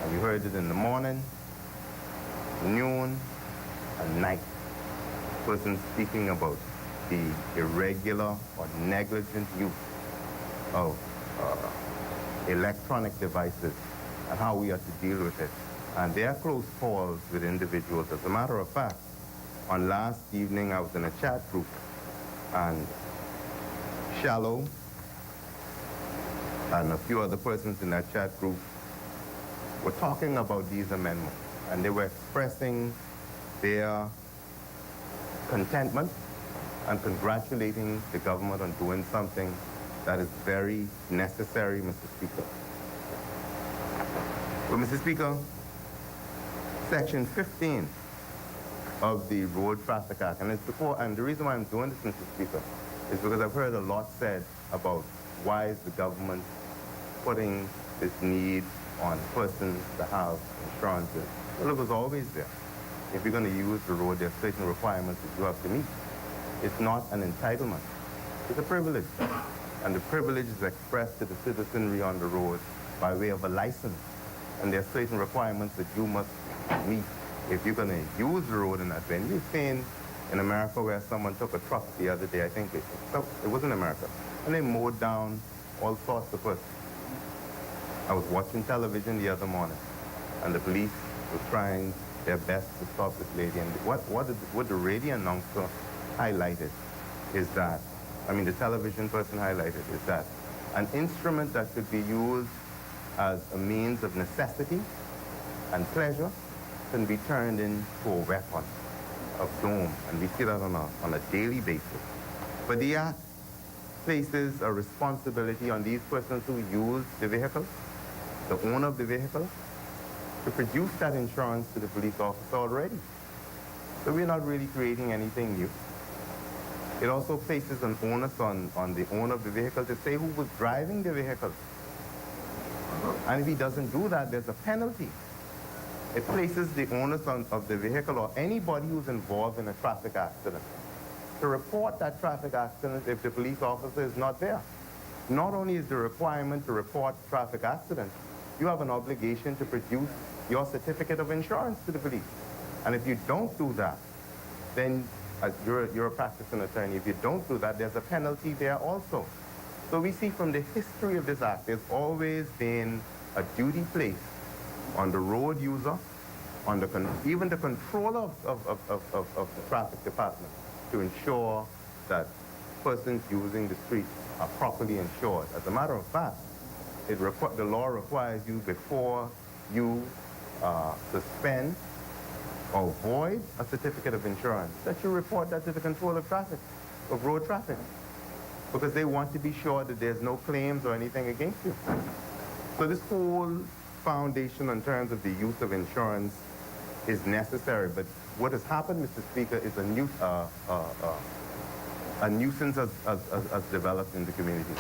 And you heard it in the morning, noon, and night. Persons speaking about the irregular or negligent use of electronic devices and how we are to deal with it. And there are close calls with individuals. As a matter of fact, on last evening I was in a chat group, and Shallow and a few other persons in that chat group were talking about these amendments, and they were expressing their contentment and congratulating the government on doing something that is very necessary, Mr. Speaker. But, Mr. Speaker, Section 15 of the Road Traffic Act, and the reason why I'm doing this, Mr. Speaker, is because I've heard a lot said about why is the government putting this need on persons to have insurances. Well, it was always there. If you're going to use the road, there are certain requirements that you have to meet. It's not an entitlement. It's a privilege. And the privilege is expressed to the citizenry on the road by way of a license. And there are certain requirements that you must meet if you're going to use the road in that way. And you've seen in America where someone took a truck the other day, I think it was in America, and they mowed down all sorts of persons. I was watching television the other morning, and the police were trying their best to stop this lady. And what the radio announcer highlighted is that, the television person highlighted is that an instrument that could be used as a means of necessity and pleasure can be turned into a weapon of doom. And we see that on a daily basis. But the Act places a responsibility on these persons who use the vehicle, the owner of the vehicle, to produce that insurance to the police officer already. So we're not really creating anything new. It also places an onus on the owner of the vehicle to say who was driving the vehicle. And if he doesn't do that, there's a penalty. It places the onus of the vehicle or anybody who's involved in a traffic accident to report that traffic accident if the police officer is not there. Not only is the requirement to report traffic accident, you have an obligation to produce your certificate of insurance to the police. And if you don't do that, then you're a practicing attorney. If you don't do that, there's a penalty there also. So we see from the history of this act, there's always been a duty placed on the road user, on even the controller of the traffic department, to ensure that persons using the street are properly insured. As a matter of fact, the law requires you, before you suspend or void a certificate of insurance, that you report that to the controller of road traffic, because they want to be sure that there's no claims or anything against you. So this whole foundation in terms of the use of insurance is necessary. But what has happened, Mr. Speaker, is a nuisance has developed in the community.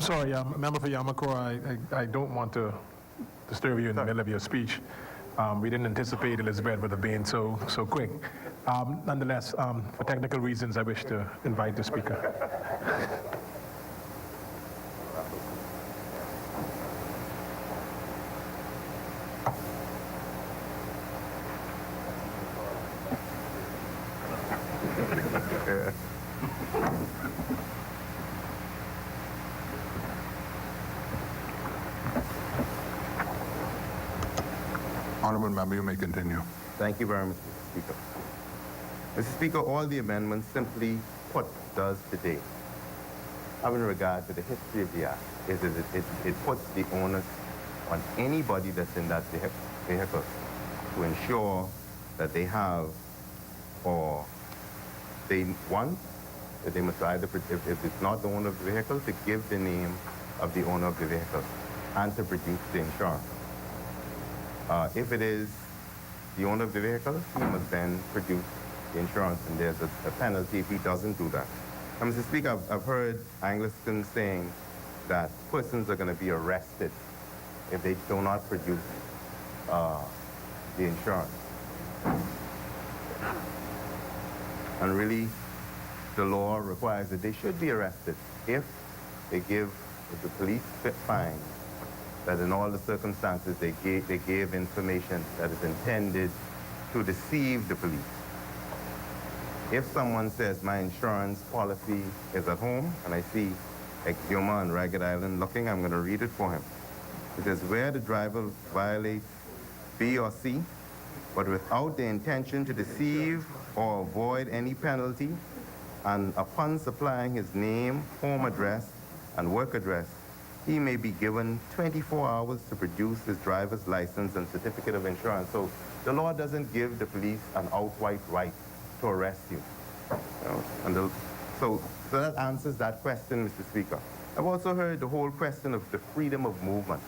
Sorry, member for Yamakwa, I don't want to disturb you in the middle of your speech. We didn't anticipate Elizabeth would have been so quick. Nonetheless, for technical reasons, I wish to invite the speaker. Honorable member, you may continue. Thank you very much, Mr. Speaker. Mr. Speaker, all the amendments simply put does today, having regard to the history of the act, is that it puts the onus on anybody that's in that vehicle to ensure that they have, or they want, that they must either, if it's not the owner of the vehicle, to give the name of the owner of the vehicle and to produce the insurance. If it is the owner of the vehicle, he must then produce the insurance, and there's a penalty if he doesn't do that. And Mr. Speaker, I've heard Anglicans saying that persons are going to be arrested if they do not produce the insurance. And really, the law requires that they should be arrested if the police find that in all the circumstances they gave information that is intended to deceive the police. If someone says, my insurance policy is at home, and I see Exuma and Ragged Island looking, I'm going to read it for him. It says, where the driver violates B or C, but without the intention to deceive or avoid any penalty, and upon supplying his name, home address, and work address, he may be given 24 hours to produce his driver's license and certificate of insurance. So the law doesn't give the police an outright right to arrest you. So that answers that question, Mr. Speaker. I've also heard the whole question of the freedom of movement,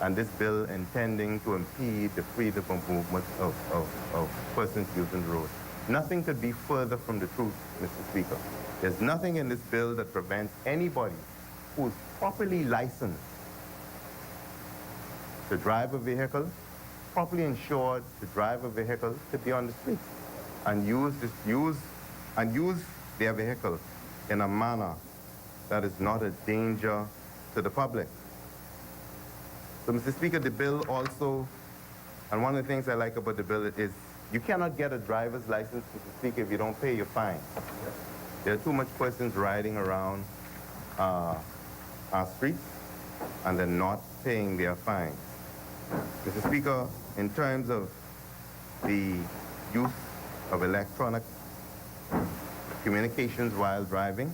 and this bill intending to impede the freedom of movement of persons using the road. Nothing could be further from the truth, Mr. Speaker. There's nothing in this bill that prevents anybody who's properly licensed to drive a vehicle, properly insured to drive a vehicle, to be on the street and use their vehicle in a manner that is not a danger to the public. So, Mr. Speaker, the bill also, and one of the things I like about the bill is you cannot get a driver's license, Mr. Speaker, if you don't pay your fine. There are too much persons riding around our streets and they're not paying their fines. Mr. Speaker, in terms of the use of electronic communications while driving,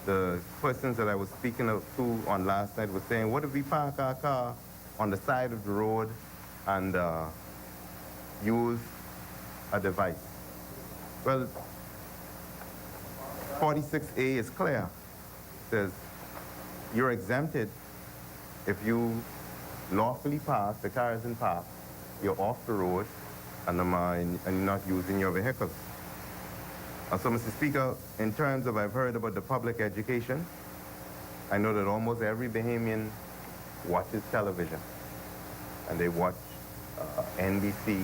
the persons that I was speaking to on last night were saying, what if we park our car on the side of the road and use a device? Well, 46A is clear. It says you're exempted if you lawfully park, the car isn't parked, you're off the road, and you're not using your vehicle. So, Mr. Speaker, in terms of, I've heard about the public education, I know that almost every Bahamian watches television, and they watch NBC,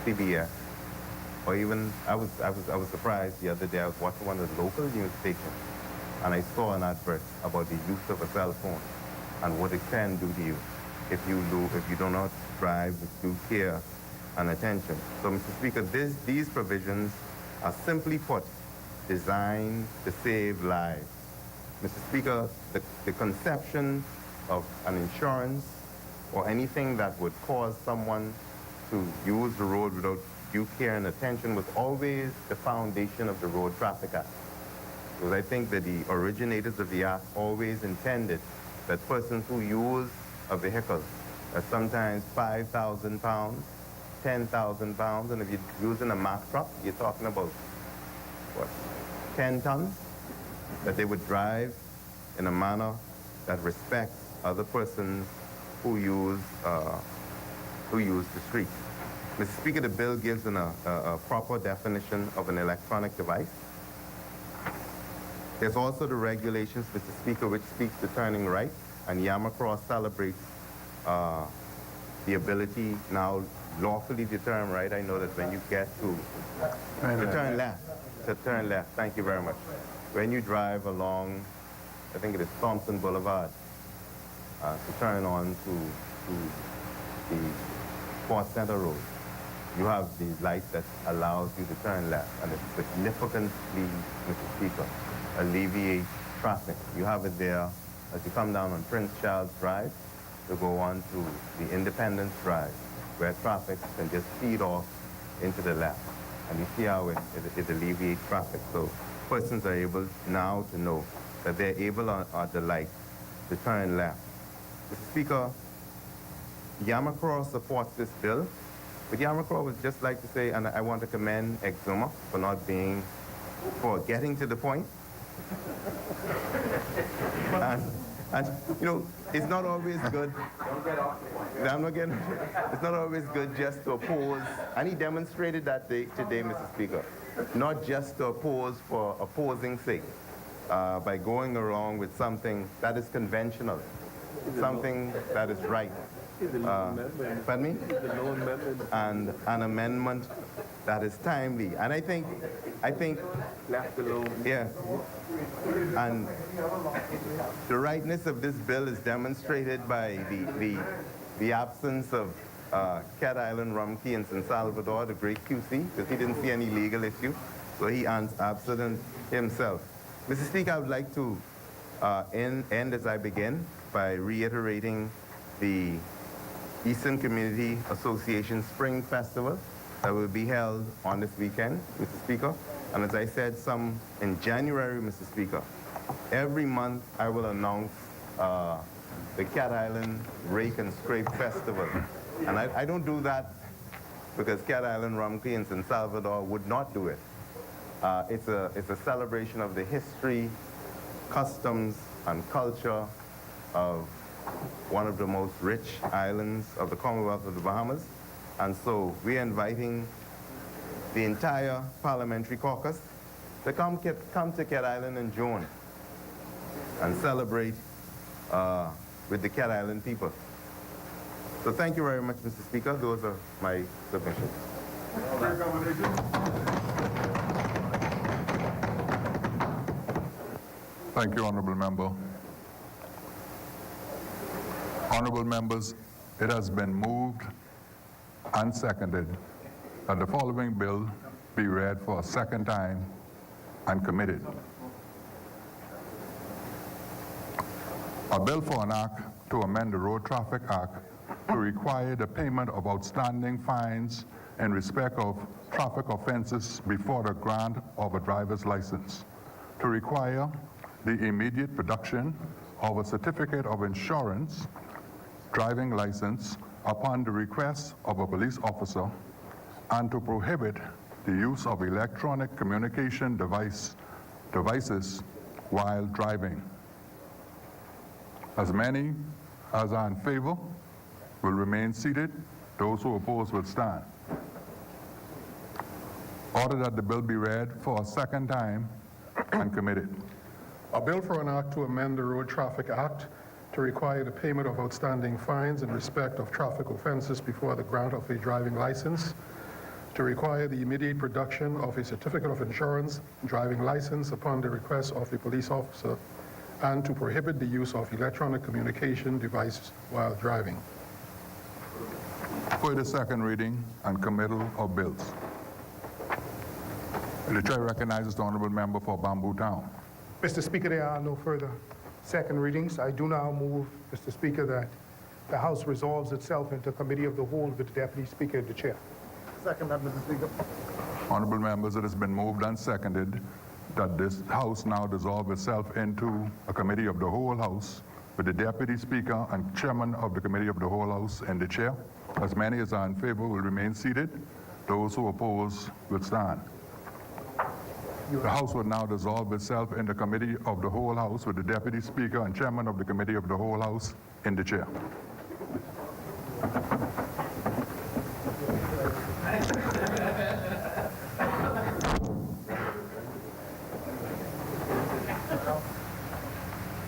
CBS, or even, I was surprised the other day, I was watching one of the local news stations, and I saw an advert about the use of a cell phone and what it can do to you if you do not drive with due care and attention. So, Mr. Speaker, these provisions are simply put, designed to save lives. Mr. Speaker, the conception of an insurance or anything that would cause someone to use the road without due care and attention was always the foundation of the Road Traffic Act. Because I think that the originators of the act always intended that persons who use a vehicle are sometimes 5,000 pounds, 10,000 pounds, and if you're using a Mack truck, you're talking about, what, 10 tons? That they would drive in a manner that respects other persons who use the street. Mr. Speaker, the bill gives a proper definition of an electronic device. There's also the regulations, Mr. Speaker, which speaks to turning right, and Yamacross celebrates the ability now lawfully to turn right. I know that when you get to turn left, thank you very much. When you drive along, I think it is Thompson Boulevard, to turn on to the Fort Center Road, you have the light that allows you to turn left, and it significantly, Mr. Speaker, alleviates traffic. You have it there as you come down on Prince Charles Drive, to go on to the Independence Drive, where traffic can just feed off into the left. And you see how it alleviates traffic. So persons are able now to know that they're able at the light to turn left. Mr. Speaker, Yamacraw supports this bill, but Yamacraw would just like to say, and I want to commend Exuma for getting to the point. And you know, it's not always good. Don't get off the point. I'm not getting. It's not always good just to oppose, and he demonstrated that today, Mr. Speaker, not just to oppose for opposing's sake, by going along with something that is conventional, something that is right. Pardon me? And an amendment that is timely. And I think left alone. Yeah. And the rightness of this bill is demonstrated by the absence of Cat Island Rumkey in San Salvador, the great QC, because he didn't see any legal issue, so he absent himself. Mr. Speaker, I would like to end as I begin by reiterating the Eastern Community Association Spring Festival that will be held on this weekend, Mr. Speaker. And as I said, in January, Mr. Speaker, every month I will announce the Cat Island Rake and Scrape Festival. And I don't do that because Cat Island Rumkey in San Salvador would not do it. It's a celebration of the history, customs, and culture of one of the most rich islands of the Commonwealth of the Bahamas. And so we're inviting the entire Parliamentary caucus to come to Cat Island in June and celebrate with the Cat Island people. So thank you very much, Mr. Speaker. Those are my submissions. Thank you, Honorable Member. Honorable members, it has been moved and seconded that the following bill be read for a second time and committed. A bill for an act to amend the Road Traffic Act to require the payment of outstanding fines in respect of traffic offenses before the grant of a driver's license, to require the immediate production of a certificate of insurance driving license upon the request of a police officer, and to prohibit the use of electronic communication devices while driving. As many as are in favor will remain seated. Those who oppose will stand. Order that the bill be read for a second time and committed. A bill for an act to amend the Road Traffic Act to require the payment of outstanding fines in respect of traffic offenses before the grant of a driving license, to require the immediate production of a certificate of insurance driving license upon the request of a police officer, and to prohibit the use of electronic communication devices while driving. For the second reading and committal of bills. The chair recognizes the honorable member for Bamboo Town. Mr. Speaker, there are no further second readings. I do now move, Mr. Speaker, that the House resolves itself into committee of the whole with the Deputy Speaker and the Chair. Second that, Mr. Speaker. Honorable members, it has been moved and seconded that this House now dissolve itself into a committee of the whole House with the Deputy Speaker and Chairman of the Committee of the whole House and the Chair. As many as are in favor will remain seated. Those who oppose will stand. The House will now dissolve itself in the Committee of the whole House with the Deputy Speaker and Chairman of the Committee of the whole House in the Chair.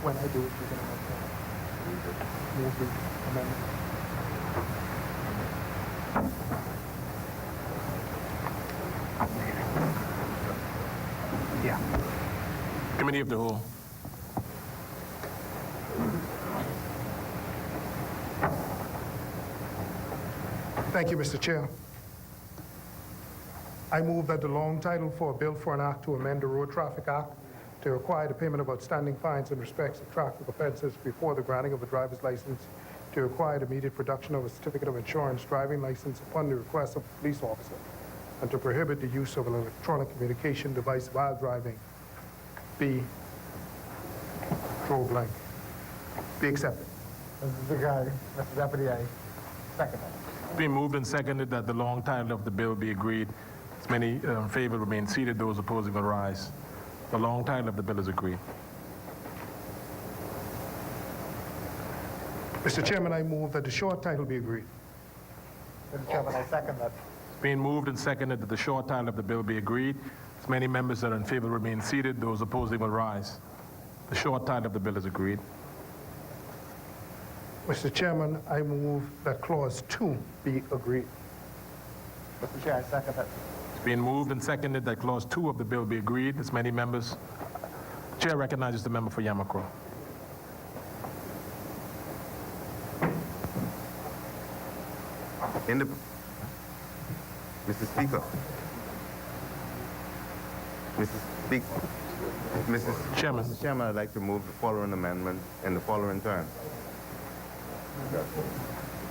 When I do it, you're going to move the amendment. Yeah. Committee of the Whole. Thank you, Mr. Chair. I move that the long title for a bill for an act to amend the Road Traffic Act to require the payment of outstanding fines in respect of traffic offenses before the granting of a driver's license to require the immediate production of a certificate of insurance, driving license upon the request of a police officer, and to prohibit the use of an electronic communication device while driving be, draw blank, be accepted. Mr. Deputy, I second that. It's been moved and seconded that the long title of the bill be agreed. As many in favor remain seated, those opposing will rise. The long title of the bill is agreed. Mr. Chairman, I move that the short title be agreed. Mr. Chairman, I second that. It's been moved and seconded that the short title of the bill be agreed. As many members that are in favor remain seated, those opposing will rise. The short title of the bill is agreed. Mr. Chairman, I move that Clause 2 be agreed. Mr. Chair, I second that. It's been moved and seconded that Clause 2 of the bill be agreed. As many members, the Chair recognizes the member for Yamakro. Mr. Speaker. Chairman. Mr. Chairman, I'd like to move the following amendment in the following terms.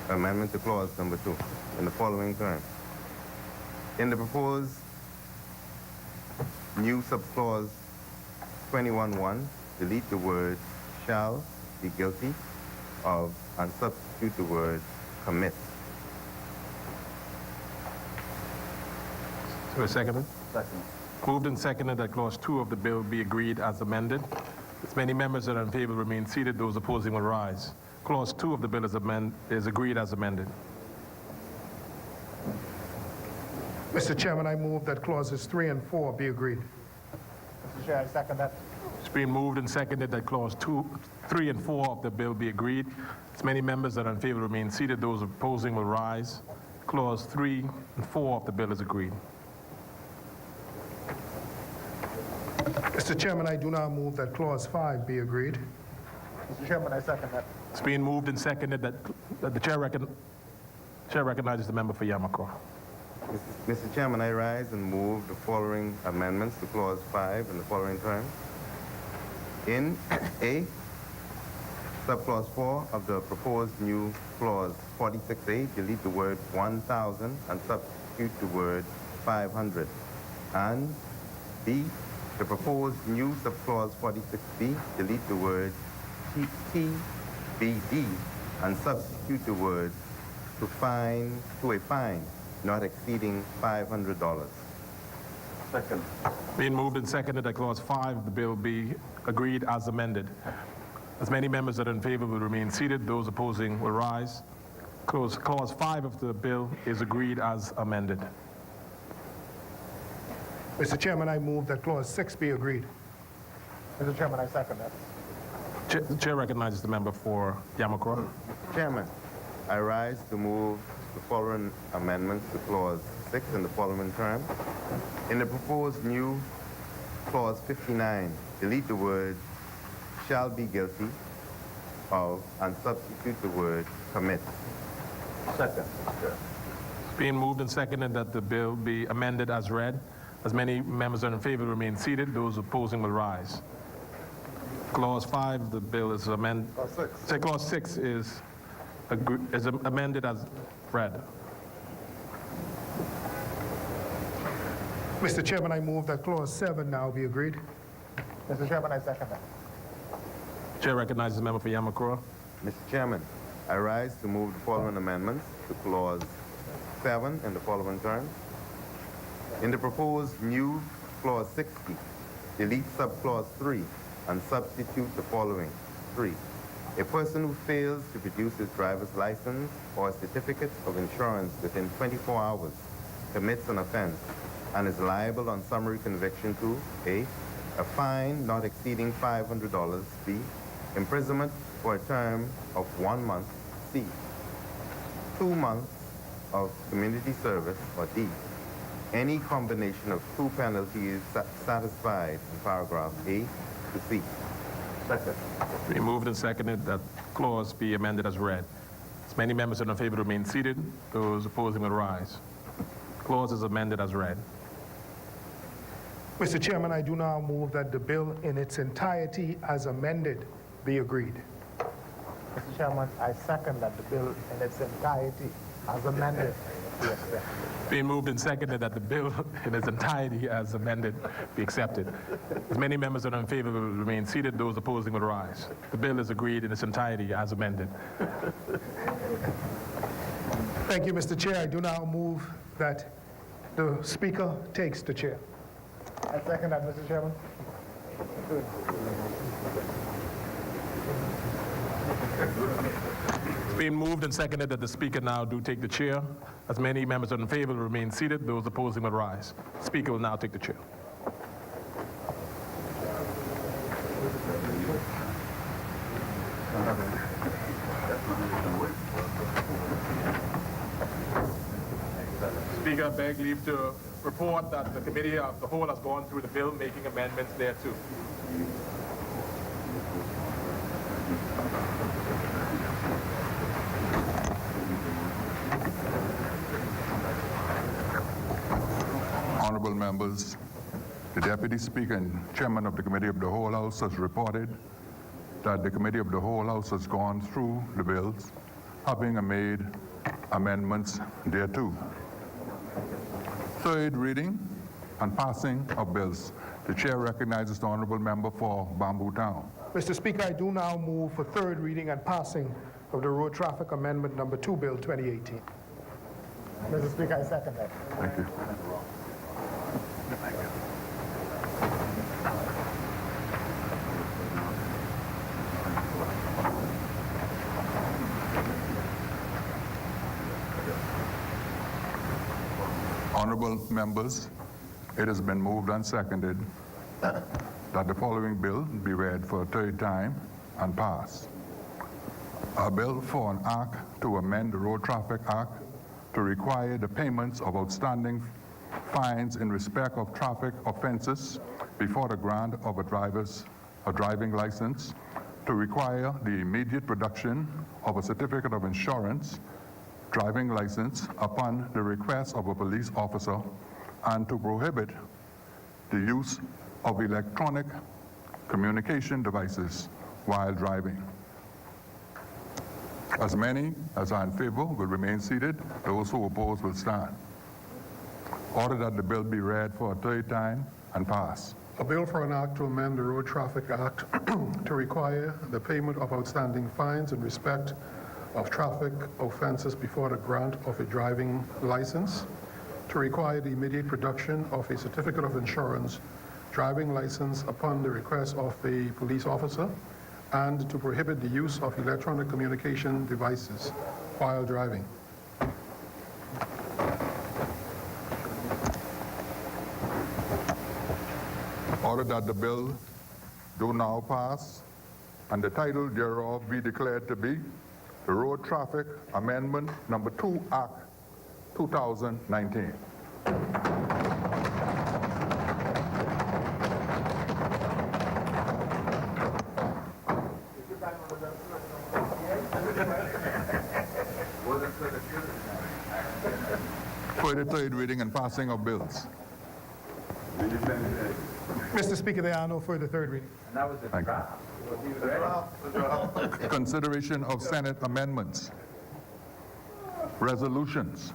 Amendment to clause number 2 in the following terms. In the proposed new subclause 21(1), delete the word shall be guilty of and substitute the word commit. So seconded. Second. Moved and seconded that Clause 2 of the bill be agreed as amended. As many members that are in favor remain seated, those opposing will rise. Clause 2 of the bill is agreed as amended. Mr. Chairman, I move that Clauses 3 and 4 be agreed. Mr. Chair, I second that. It's been moved and seconded that Clause 2, 3, and 4 of the bill be agreed. As many members that are in favor remain seated, those opposing will rise. Clause 3 and 4 of the bill is agreed. Mr. Chairman, I do now move that Clause 5 be agreed. Mr. Chairman, I second that. It's been moved and seconded that the Chair recognizes the member for Yamakro. Mr. Chairman, I rise and move the following amendments to Clause 5 in the following terms. In A, subclause 4 of the proposed new Clause 46A, delete the word 1,000 and substitute the word 500. And B, the proposed new subclause 46B, delete the word TBD and substitute the word to a fine not exceeding $500. Second. Being moved and seconded that Clause 5 of the bill be agreed as amended. As many members that are in favor will remain seated, those opposing will rise. Clause 5 of the bill is agreed as amended. Mr. Chairman, I move that Clause 6 be agreed. Mr. Chairman, I second that. The Chair recognizes the member for Yamakro. Chairman, I rise to move the following amendments to Clause 6 in the following term. In the proposed new Clause 59, delete the word shall be guilty of and substitute the word commit. Second. It's being moved and seconded that the bill be amended as read. As many members are in favor remain seated, those opposing will rise. Clause 5 of the bill is amended. Clause 6 is amended as read. Mr. Chairman, I move that Clause 7 now be agreed. Mr. Chairman, I second that. Chair recognizes the member for Yamakro. Mr. Chairman, I rise to move the following amendments to Clause 7 in the following terms. In the proposed new Clause 60, delete subclause 3 and substitute the following. 3. A person who fails to produce his driver's license or a certificate of insurance within 24 hours commits an offense and is liable on summary conviction to A, a fine not exceeding $500, B, imprisonment for a term of 1 month, C, 2 months of community service, or D, any combination of 2 penalties satisfied in paragraph A to C. Second. Be moved and seconded that clause be amended as read. As many members are in favor remain seated, those opposing will rise. Clause is amended as read. Mr. Chairman, I do now move that the bill in its entirety as amended be agreed. Mr. Chairman, I second that the bill in its entirety as amended be accepted. Being moved and seconded that the bill in its entirety as amended be accepted. As many members that are in favor will remain seated, those opposing will rise. The bill is agreed in its entirety as amended. Thank you, Mr. Chair. I do now move that the Speaker takes the chair. I second that, Mr. Chairman. It's being moved and seconded that the Speaker now do take the chair. As many members that are in favor will remain seated, those opposing will rise. The Speaker will now take the chair. Speaker, I beg leave to report that the Committee of the Whole has gone through the bill, making amendments thereto. Honorable members, the Deputy Speaker and Chairman of the Committee of the Whole House has reported that the Committee of the Whole House has gone through the bills, having made amendments thereto. Third reading and passing of bills. The Chair recognizes the Honorable Member for Bamboo Town. Mr. Speaker, I do now move for third reading and passing of the Road Traffic Amendment Number 2 Bill 2018. Mr. Speaker, I second that. Thank you. Honorable members, it has been moved and seconded that the following bill be read for a third time and passed. A bill for an act to amend the Road Traffic Act to require the payments of outstanding fines in respect of traffic offenses before the grant of a driving license, to require the immediate production of a certificate of insurance, driving license upon the request of a police officer, and to prohibit the use of electronic communication devices while driving. As many as are in favor will remain seated. Those who oppose will stand. Order that the bill be read for a third time and pass. A bill for an act to amend the Road Traffic Act to require the payment of outstanding fines in respect of traffic offenses before the grant of a driving license, to require the immediate production of a certificate of insurance, driving license upon the request of a police officer, and to prohibit the use of electronic communication devices while driving. Order that the bill do now pass, and the title thereof be declared to be the Road Traffic Amendment Number 2 Act 2019. For the third reading and passing of bills. Mr. Speaker, there are no further third reading. Thank you. Consideration of Senate amendments, resolutions,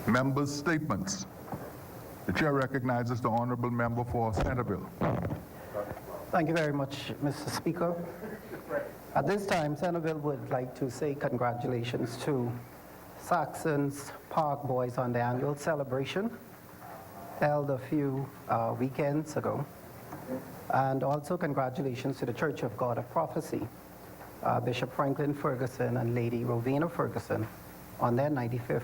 members' statements. The Chair recognizes the Honorable Member for Centerville. Thank you very much, Mr. Speaker. At this time, Centerville would like to say congratulations to Saxon's Park Boys on the annual celebration held a few weekends ago. And also congratulations to the Church of God of Prophecy, Bishop Franklin Ferguson and Lady Rowena Ferguson on their 95th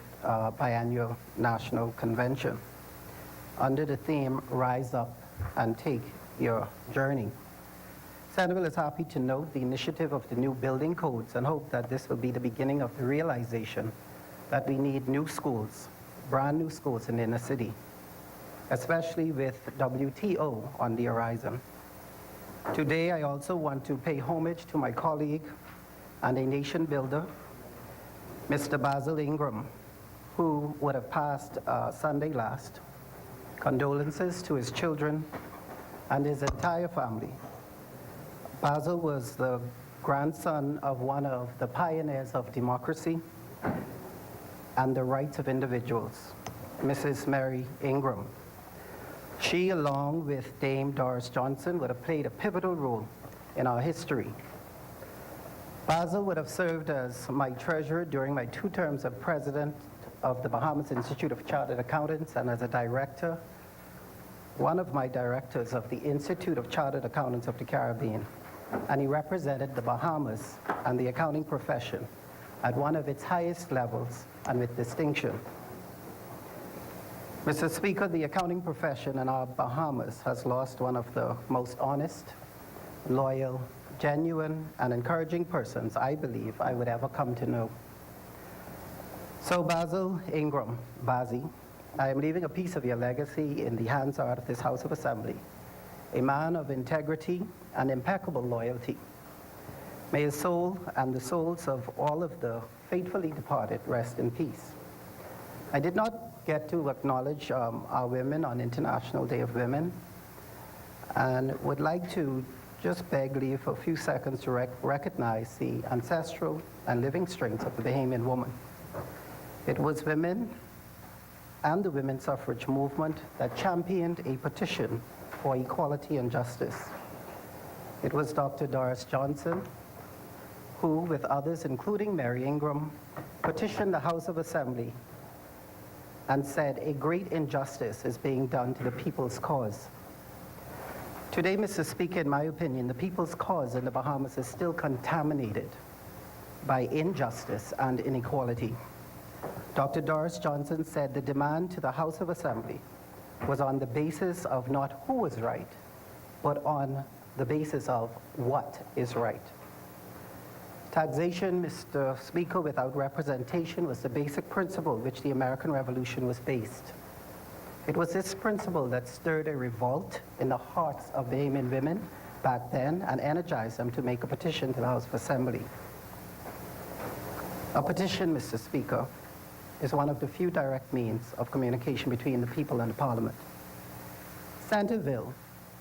biannual national convention under the theme, Rise Up and Take Your Journey. Centerville is happy to note the initiative of the new building codes and hope that this will be the beginning of the realization that we need new schools, brand new schools in the inner city, especially with WTO on the horizon. Today, I also want to pay homage to my colleague and a nation builder, Mr. Basil Ingram, who would have passed Sunday last. Condolences to his children and his entire family. Basil was the grandson of one of the pioneers of democracy and the rights of individuals, Mrs. Mary Ingram. She, along with Dame Doris Johnson, would have played a pivotal role in our history. Basil would have served as my treasurer during my 2 terms as president of the Bahamas Institute of Chartered Accountants and as a director, one of my directors of the Institute of Chartered Accountants of the Caribbean. And he represented the Bahamas and the accounting profession at one of its highest levels and with distinction. Mr. Speaker, the accounting profession in our Bahamas has lost one of the most honest, loyal, genuine, and encouraging persons I believe I would ever come to know. So Basil Ingram, Bazzi, I am leaving a piece of your legacy in the hands of this House of Assembly, a man of integrity and impeccable loyalty. May his soul and the souls of all of the faithfully departed rest in peace. I did not get to acknowledge our women on International Day of Women, and would like to just beg leave for a few seconds to recognize the ancestral and living strengths of the Bahamian woman. It was women and the women's suffrage movement that championed a petition for equality and justice. It was Dr. Doris Johnson who, with others, including Mary Ingram, petitioned the House of Assembly and said a great injustice is being done to the people's cause. Today, Mr. Speaker, in my opinion, the people's cause in the Bahamas is still contaminated by injustice and inequality. Dr. Doris Johnson said the demand to the House of Assembly was on the basis of not who was right, but on the basis of what is right. Taxation, Mr. Speaker, without representation was the basic principle which the American Revolution was based. It was this principle that stirred a revolt in the hearts of Bahamian women back then and energized them to make a petition to the House of Assembly. A petition, Mr. Speaker, is one of the few direct means of communication between the people and the Parliament. Centerville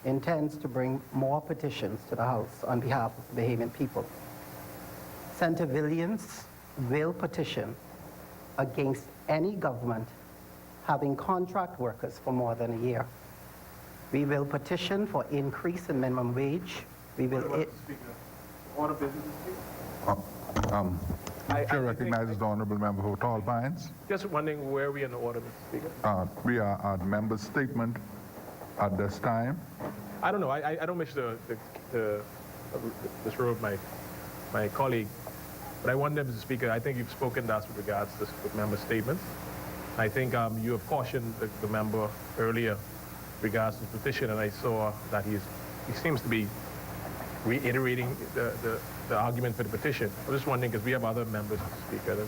intends to bring more petitions to the House on behalf of the Bahamian people. Centervillians will petition against any government having contract workers for more than a year. We will petition for increase in minimum wage. We will... Order business, Speaker? Chair recognizes the Honourable Member for Tall Pines. Just wondering where we in the order, Mr. Speaker? We are at member's statement at this time. I don't know. I don't wish to disrobe my colleague, but I wonder, Mr. Speaker, I think you've spoken to us with regards to the member statements. I think you have cautioned the member earlier regards to the petition, and I saw that he seems to be reiterating the argument for the petition. I'm just wondering, because we have other members, Mr. Speaker,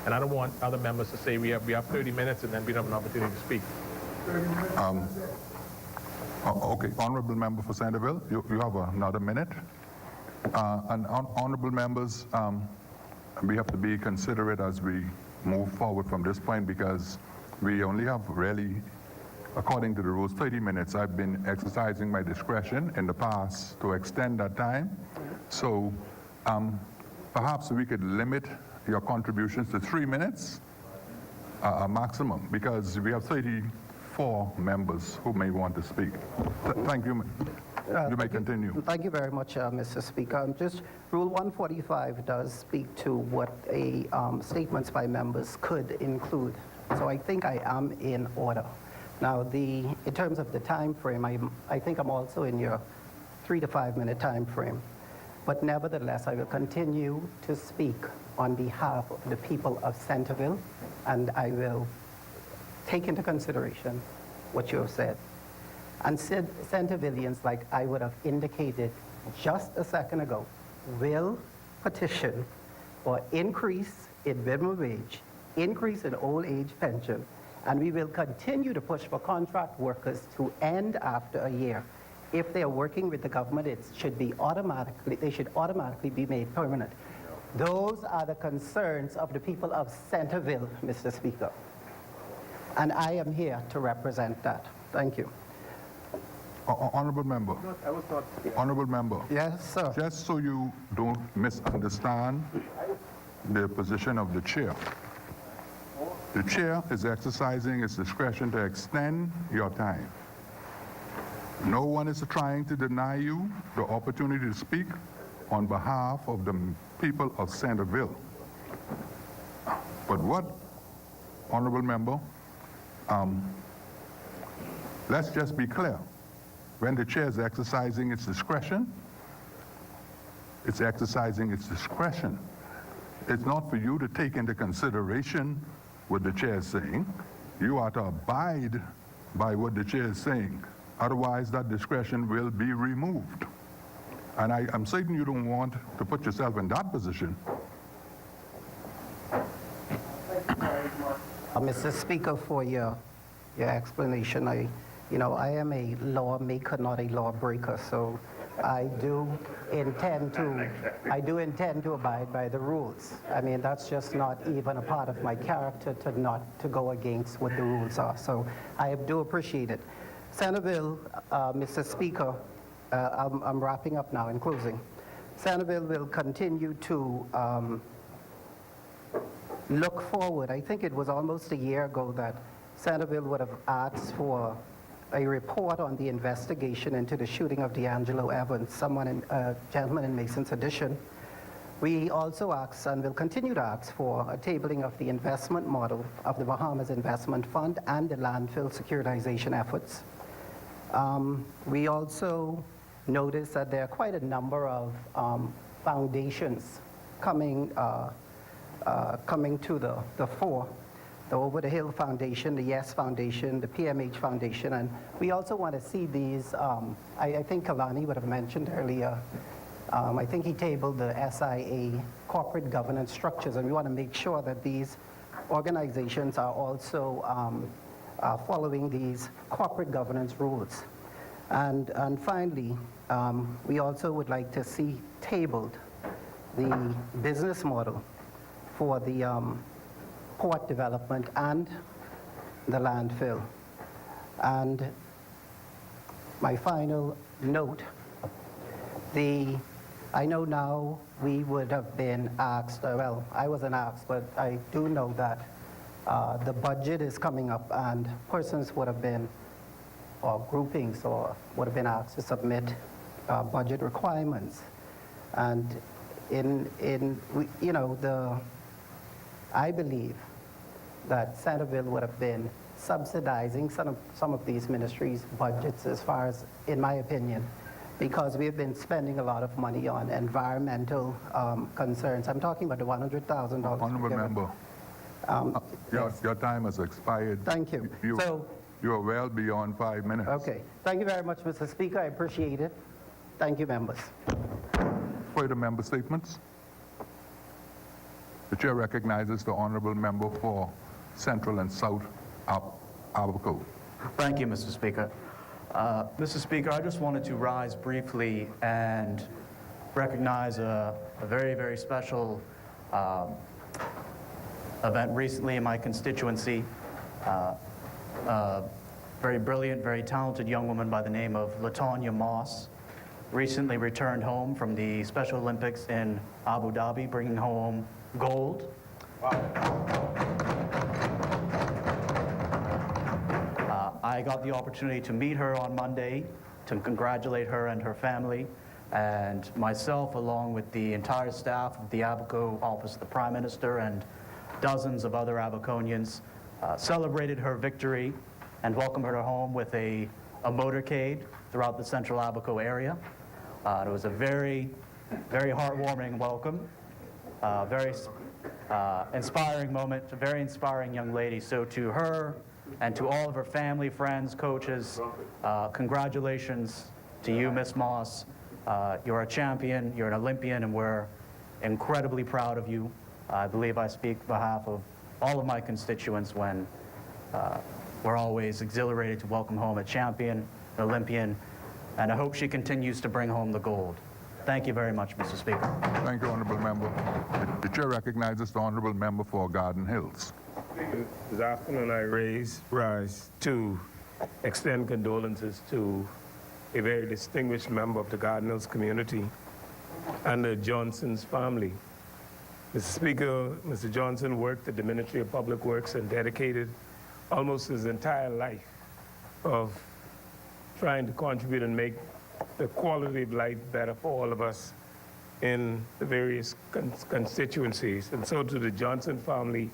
and I don't want other members to say we have 30 minutes and then we don't have an opportunity to speak. Okay, Honourable Member for Centerville, you have another minute. And honourable members, we have to be considerate as we move forward from this point because we only have really, according to the rules, 30 minutes. I've been exercising my discretion in the past to extend that time. So perhaps we could limit your contributions to 3 minutes, a maximum, because we have 34 members who may want to speak. Thank you. You may continue. Thank you very much, Mr. Speaker. Just Rule 145 does speak to what statements by members could include. So I think I am in order. Now, in terms of the time frame, I think I'm also in your 3 to 5 minute time frame. But nevertheless, I will continue to speak on behalf of the people of Centerville, and I will take into consideration what you have said. And Centervillians, like I would have indicated just a second ago, will petition for increase in minimum wage, increase in old age pension, and we will continue to push for contract workers to end after a year. If they are working with the government, they should automatically be made permanent. Those are the concerns of the people of Centerville, Mr. Speaker. And I am here to represent that. Thank you. Honorable member. I was not. Honorable member. Yes, sir. Just so you don't misunderstand the position of the chair. The chair is exercising its discretion to extend your time. No one is trying to deny you the opportunity to speak on behalf of the people of Centerville. But what, honorable member, let's just be clear. When the chair is exercising its discretion, it's exercising its discretion. It's not for you to take into consideration what the chair is saying. You are to abide by what the chair is saying. Otherwise, that discretion will be removed. And I'm certain you don't want to put yourself in that position. Mr. Speaker, for your explanation, I am a lawmaker, not a lawbreaker, so I do intend to abide by the rules. I mean, that's just not even a part of my character to go against what the rules are. So I do appreciate it. Centerville, Mr. Speaker, I'm wrapping up now in closing. Centerville will continue to look forward. I think it was almost a year ago that Centerville would have asked for a report on the investigation into the shooting of D'Angelo Evans, a gentleman in Mason's Addition. We also asked, and will continue to ask, for a tabling of the investment model of the Bahamas Investment Fund and the landfill securitization efforts. We also noticed that there are quite a number of foundations coming to the fore. The Over the Hill Foundation, the Yes Foundation, the PMH Foundation, and we also want to see these, I think Kalani would have mentioned earlier, I think he tabled the SIA corporate governance structures, and we want to make sure that these organizations are also following these corporate governance rules. And finally, we also would like to see tabled the business model for the port development and the landfill. And my final note, I know now we would have been asked, well, I wasn't asked, but I do know that the budget is coming up and persons would have been, or groupings, or would have been asked to submit budget requirements. And I believe that Centerville would have been subsidizing some of these ministries' budgets, as far as, in my opinion, because we've been spending a lot of money on environmental concerns. I'm talking about the $100,000. Honorable member, your time has expired. Thank you. You are well beyond 5 minutes. Okay. Thank you very much, Mr. Speaker. I appreciate it. Thank you, members. Further member statements? The chair recognizes the honorable member for Central and South Abaco. Thank you, Mr. Speaker. Mr. Speaker, I just wanted to rise briefly and recognize a very, very special event recently in my constituency. A very brilliant, very talented young woman by the name of LaTonya Moss recently returned home from the Special Olympics in Abu Dhabi, bringing home gold. I got the opportunity to meet her on Monday to congratulate her and her family, and myself, along with the entire staff of the Abaco Office of the Prime Minister and dozens of other Abaconians, celebrated her victory and welcomed her home with a motorcade throughout the central Abaco area. It was a very, very heartwarming welcome, very inspiring moment, a very inspiring young lady. So to her and to all of her family, friends, coaches, congratulations to you, Miss Moss. You're a champion, you're an Olympian, and we're incredibly proud of you. I believe I speak on behalf of all of my constituents when we're always exhilarated to welcome home a champion, an Olympian, and I hope she continues to bring home the gold. Thank you very much, Mr. Speaker. Thank you, honorable member. The chair recognizes the honorable member for Garden Hills. This afternoon I rise to extend condolences to a very distinguished member of the Garden Hills community, and the Johnson's family. Mr. Speaker, Mr. Johnson worked at the Ministry of Public Works and dedicated almost his entire life of trying to contribute and make the quality of life better for all of us in the various constituencies. And so to the Johnson family,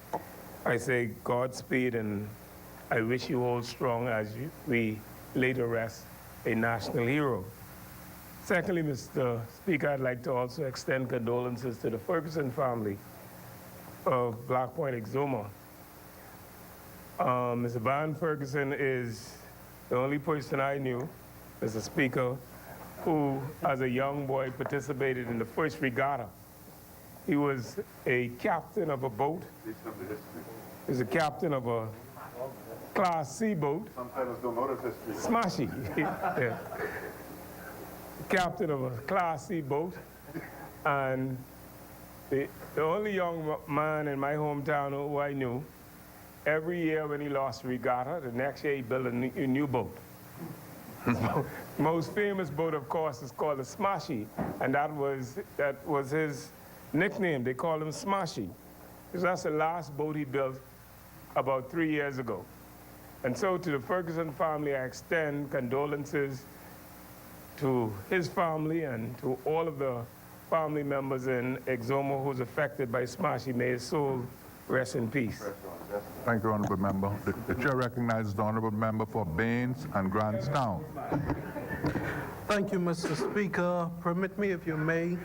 I say Godspeed, and I wish you all strong as we lay to rest a national hero. Secondly, Mr. Speaker, I'd like to also extend condolences to the Ferguson family of Black Point, Exuma. Mr. Van Ferguson is the only person I knew, Mr. Speaker, who, as a young boy, participated in the first regatta. He was a captain of a boat. He was a captain of a Class C boat. Sometimes don't know this history. Smashy. Yeah. Captain of a Class C boat. And the only young man in my hometown who I knew, every year when he lost a regatta, the next year he built a new boat. Most famous boat, of course, is called the Smashy, and that was his nickname. They called him Smashy, because that's the last boat he built about 3 years ago. And so to the Ferguson family, I extend condolences to his family and to all of the family members in Exuma who's affected by Smashy. May his soul rest in peace. Thank you, Honorable Member. The Chair recognizes the Honorable Member for Baines and Grantstown. Thank you, Mr. Speaker. Permit me, if you may,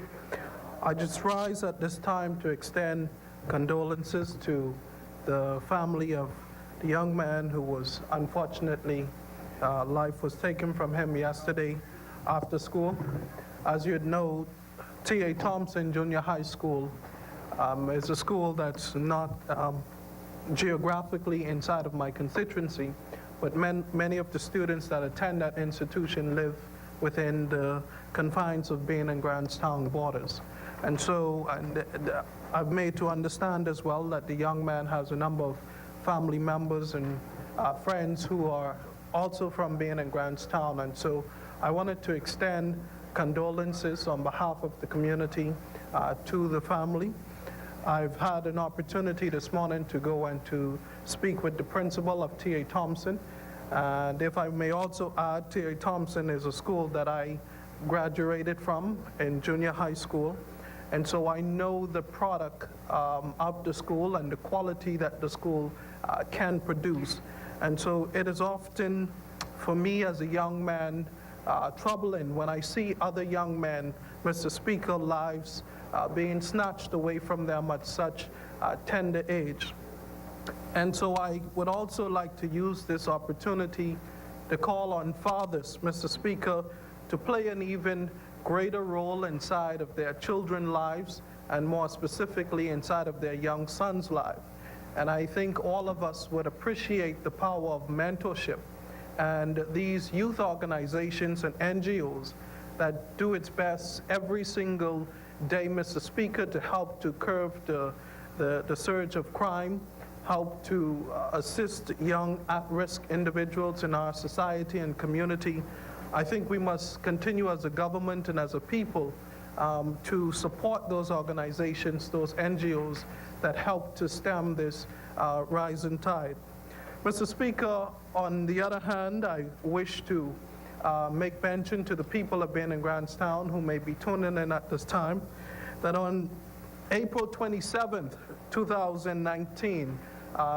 I just rise at this time to extend condolences to the family of the young man who was unfortunately, life was taken from him yesterday after school. As you know, T.A. Thompson Junior High School is a school that's not geographically inside of my constituency, but many of the students that attend that institution live within the confines of Bain and Grantstown borders. And so I've made to understand as well that the young man has a number of family members and friends who are also from Bain and Grantstown. And so I wanted to extend condolences on behalf of the community to the family. I've had an opportunity this morning to go and to speak with the principal of T.A. Thompson. And if I may also add, T.A. Thompson is a school that I graduated from in junior high school. And so I know the product of the school and the quality that the school can produce. And so it is often, for me as a young man, troubling when I see other young men, Mr. Speaker, lives being snatched away from them at such tender age. And so I would also like to use this opportunity to call on fathers, Mr. Speaker, to play an even greater role inside of their children's lives, and more specifically inside of their young sons' lives. And I think all of us would appreciate the power of mentorship and these youth organizations and NGOs that do its best every single day, Mr. Speaker, to help to curb the surge of crime, help to assist young at-risk individuals in our society and community. I think we must continue as a government and as a people to support those organizations, those NGOs that help to stem this rising tide. Mr. Speaker, on the other hand, I wish to make mention to the people of Bain and Grantstown who may be tuning in at this time, that on April 27th, 2019,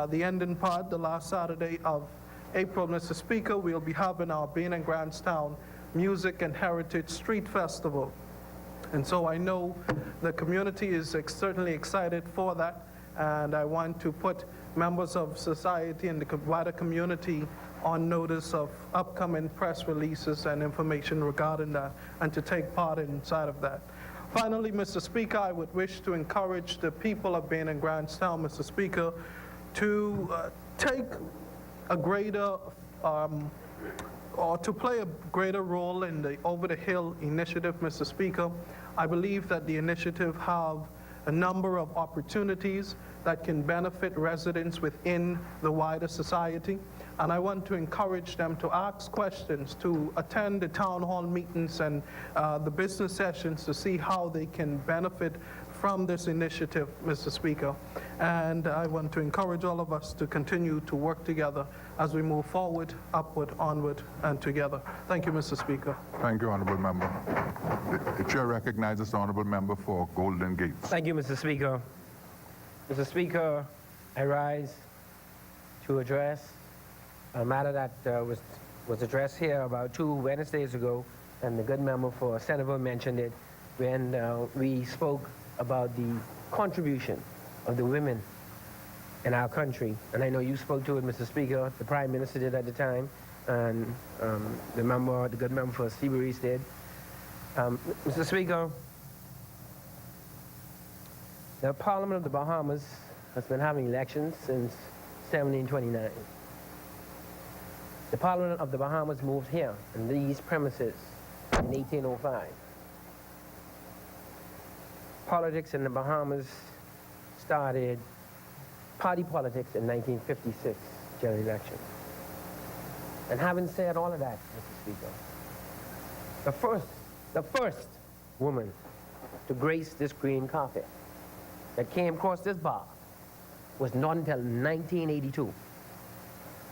the ending part, the last Saturday of April, Mr. Speaker, we'll be having our Bain and Grantstown Music and Heritage Street Festival. And so I know the community is certainly excited for that, and I want to put members of society and the wider community on notice of upcoming press releases and information regarding that, and to take part inside of that. Finally, Mr. Speaker, I would wish to encourage the people of Bain and Grantstown, Mr. Speaker, to take a greater, or to play a greater role in the Over the Hill initiative, Mr. Speaker. I believe that the initiative have a number of opportunities that can benefit residents within the wider society. and I want to encourage them to ask questions, to attend the town hall meetings and the business sessions to see how they can benefit from this initiative, Mr. Speaker. And I want to encourage all of us to continue to work together as we move forward, upward, onward, and together. Thank you, Mr. Speaker. Thank you, Honorable Member. The chair recognizes the Honorable Member for Golden Gates. Thank you, Mr. Speaker. Mr. Speaker, I rise to address a matter that was addressed here about 2 Wednesdays ago, and the good member for Centerville mentioned it when we spoke about the contribution of the women in our country. And I know you spoke to it, Mr. Speaker. The Prime Minister did at the time, and the good member for Seabreeze did. Mr. Speaker, the Parliament of the Bahamas has been having elections since 1729. The Parliament of the Bahamas moved here in these premises in 1805. Politics in the Bahamas started party politics in 1956 general election. And having said all of that, Mr. Speaker, the first woman to grace this green carpet that came across this bar was not until 1982.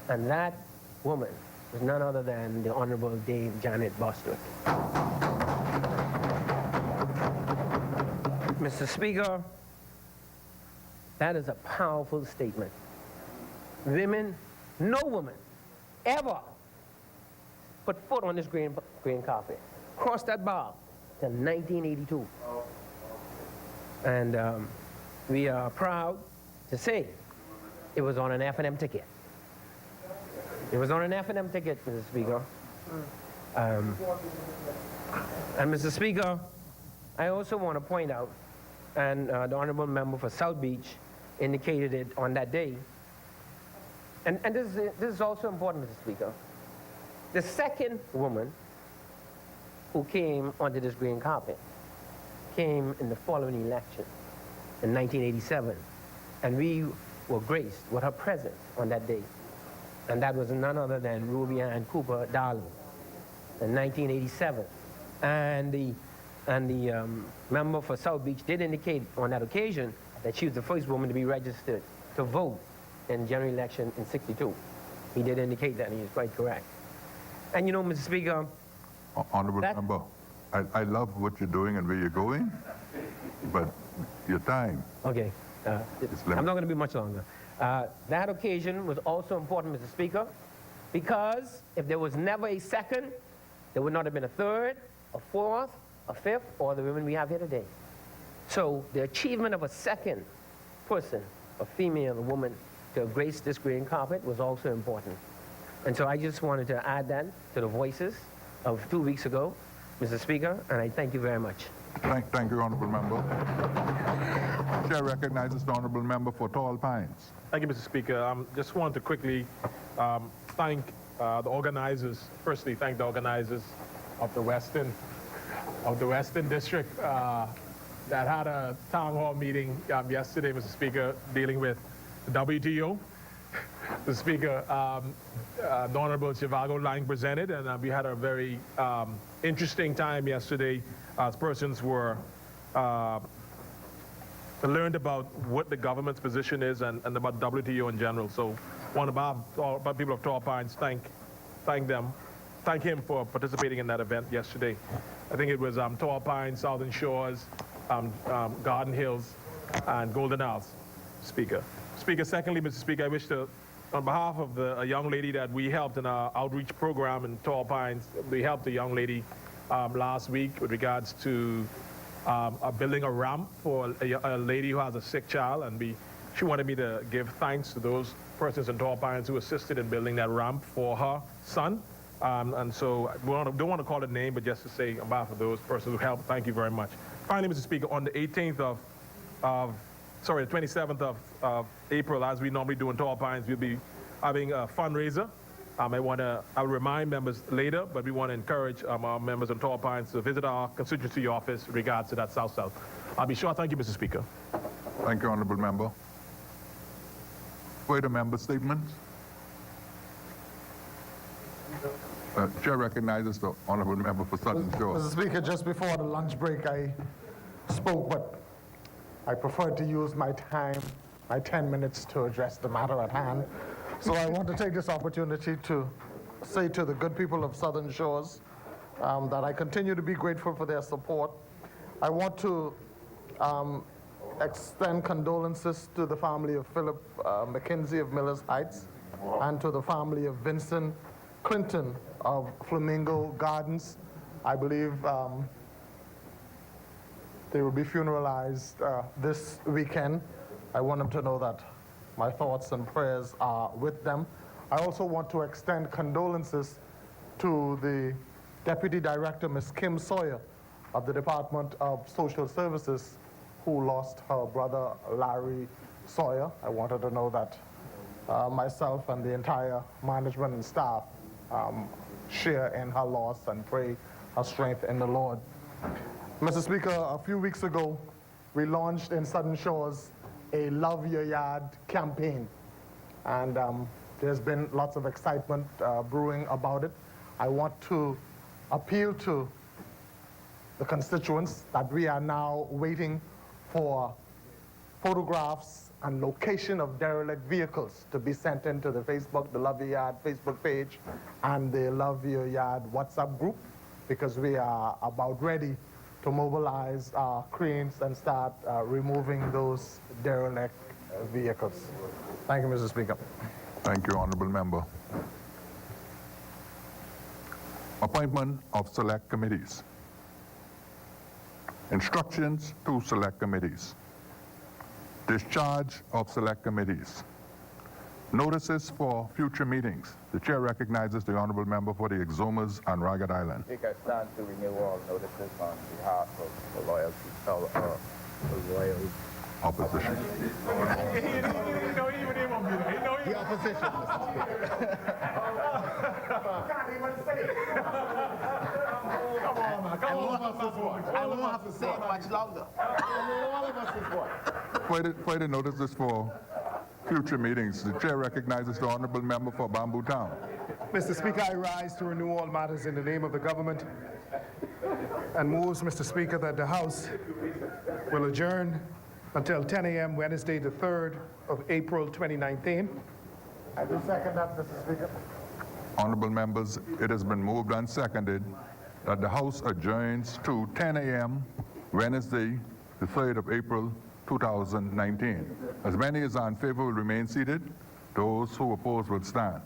And that woman was none other than the Honorable Dame Janet Bostwick. Mr. Speaker, that is a powerful statement. Women, no woman ever put foot on this green carpet, crossed that bar till 1982. And we are proud to say it was on an F&M ticket. It was on an F&M ticket, Mr. Speaker. And Mr. Speaker, I also want to point out, and the Honorable Member for South Beach indicated it on that day, and this is also important, Mr. Speaker. The second woman who came onto this green carpet came in the following election in 1987, and we were graced with her presence on that day. And that was none other than Ruby Ann Cooper Darling in 1987. And the member for South Beach did indicate on that occasion that she was the first woman to be registered to vote in the general election in '62. He did indicate that, and he was quite correct. And you know, Mr. Speaker, Honorable Member, I love what you're doing and where you're going, but your time. Okay, I'm not going to be much longer. That occasion was also important, Mr. Speaker, because if there was never a second, there would not have been a third, a fourth, a fifth, or the women we have here today. So the achievement of a second person, a female, a woman, to grace this green carpet was also important. And so I just wanted to add that to the voices of 2 weeks ago, Mr. Speaker, and I thank you very much. Thank you, Honorable Member. Chair recognizes the Honorable Member for Tall Pines. Thank you, Mr. Speaker. Just want to quickly thank the organizers. Firstly, thank the organizers of the Western District that had a town hall meeting yesterday, Mr. Speaker, dealing with the WTO. Mr. Speaker, the Honorable Chivago Lang presented, and we had a very interesting time yesterday as persons were learned about what the government's position is and about WTO in general. So on behalf of people of Tall Pines, thank him for participating in that event yesterday. I think it was Tall Pines, Southern Shores, Garden Hills, and Golden Isles, Speaker. Speaker, secondly, Mr. Speaker, I wish to, on behalf of a young lady that we helped in our outreach program in Tall Pines, we helped a young lady last week with regards to building a ramp for a lady who has a sick child, and she wanted me to give thanks to those persons in Tall Pines who assisted in building that ramp for her son. And so I don't want to call it a name, but just to say on behalf of those persons who helped, thank you very much. Finally, Mr. Speaker, on the 27th of April, as we normally do in Tall Pines, we'll be having a fundraiser. I'll remind members later, but we want to encourage our members in Tall Pines to visit our constituency office in regards to that South-South. I'll be sure. Thank you, Mr. Speaker. Thank you, Honorable Member. Further member statements? Chair recognizes the honorable member for Southern Shores. Mr. Speaker, just before the lunch break, I spoke, but I preferred to use my time, my 10 minutes, to address the matter at hand. So I want to take this opportunity to say to the good people of Southern Shores that I continue to be grateful for their support. I want to extend condolences to the family of Philip McKenzie of Millers Heights and to the family of Vincent Clinton of Flamingo Gardens. I believe they will be funeralized this weekend. I want them to know that my thoughts and prayers are with them. I also want to extend condolences to the Deputy Director, Ms. Kim Sawyer of the Department of Social Services, who lost her brother, Larry Sawyer. I wanted to know that myself and the entire management and staff share in her loss and pray her strength in the Lord. Mr. Speaker, a few weeks ago, we launched in Southern Shores a Love Your Yard campaign. And there's been lots of excitement brewing about it. I want to appeal to the constituents that we are now waiting for photographs and location of derelict vehicles to be sent into the Love Your Yard Facebook page and the Love Your Yard WhatsApp group, because we are about ready to mobilize our cranes and start removing those derelict vehicles. Thank you, Mr. Speaker. Thank you, honorable member. Appointment of select committees. Instructions to select committees. Discharge of select committees. Notices for future meetings. The chair recognizes the honorable member for the Exumas and Ragged Island. Speaker, I stand to renew all notices on behalf of the loyal Opposition. The opposition, Mr. Speaker. Come on, man. Come on, I won't have to say it much longer. All of us is one. Further notices for future meetings. The chair recognizes the honorable member for Bamboo Town. Mr. Speaker, I rise to renew all matters in the name of the government and moves, Mr. Speaker, that the House will adjourn until 10 a.m. Wednesday, the 3rd of April, 2019. I do second that, Mr. Speaker. Honorable members, it has been moved and seconded that the House adjourns to 10 a.m. Wednesday, the 3rd of April, 2019. As many as are in favor will remain seated. Those who oppose will stand.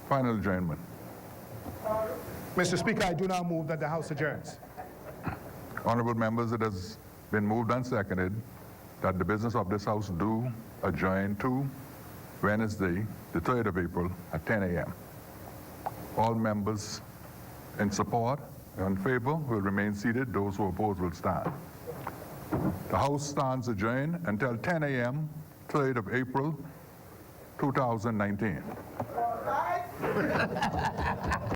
Final adjournment. Mr. Speaker, I do now move that the House adjourns. Honorable members, it has been moved and seconded that the business of this House do adjourn to Wednesday, the 3rd of April at 10 a.m. All members in support, in favor, will remain seated. Those who oppose will stand. The House stands adjourned until 10 a.m., 3rd of April, 2019.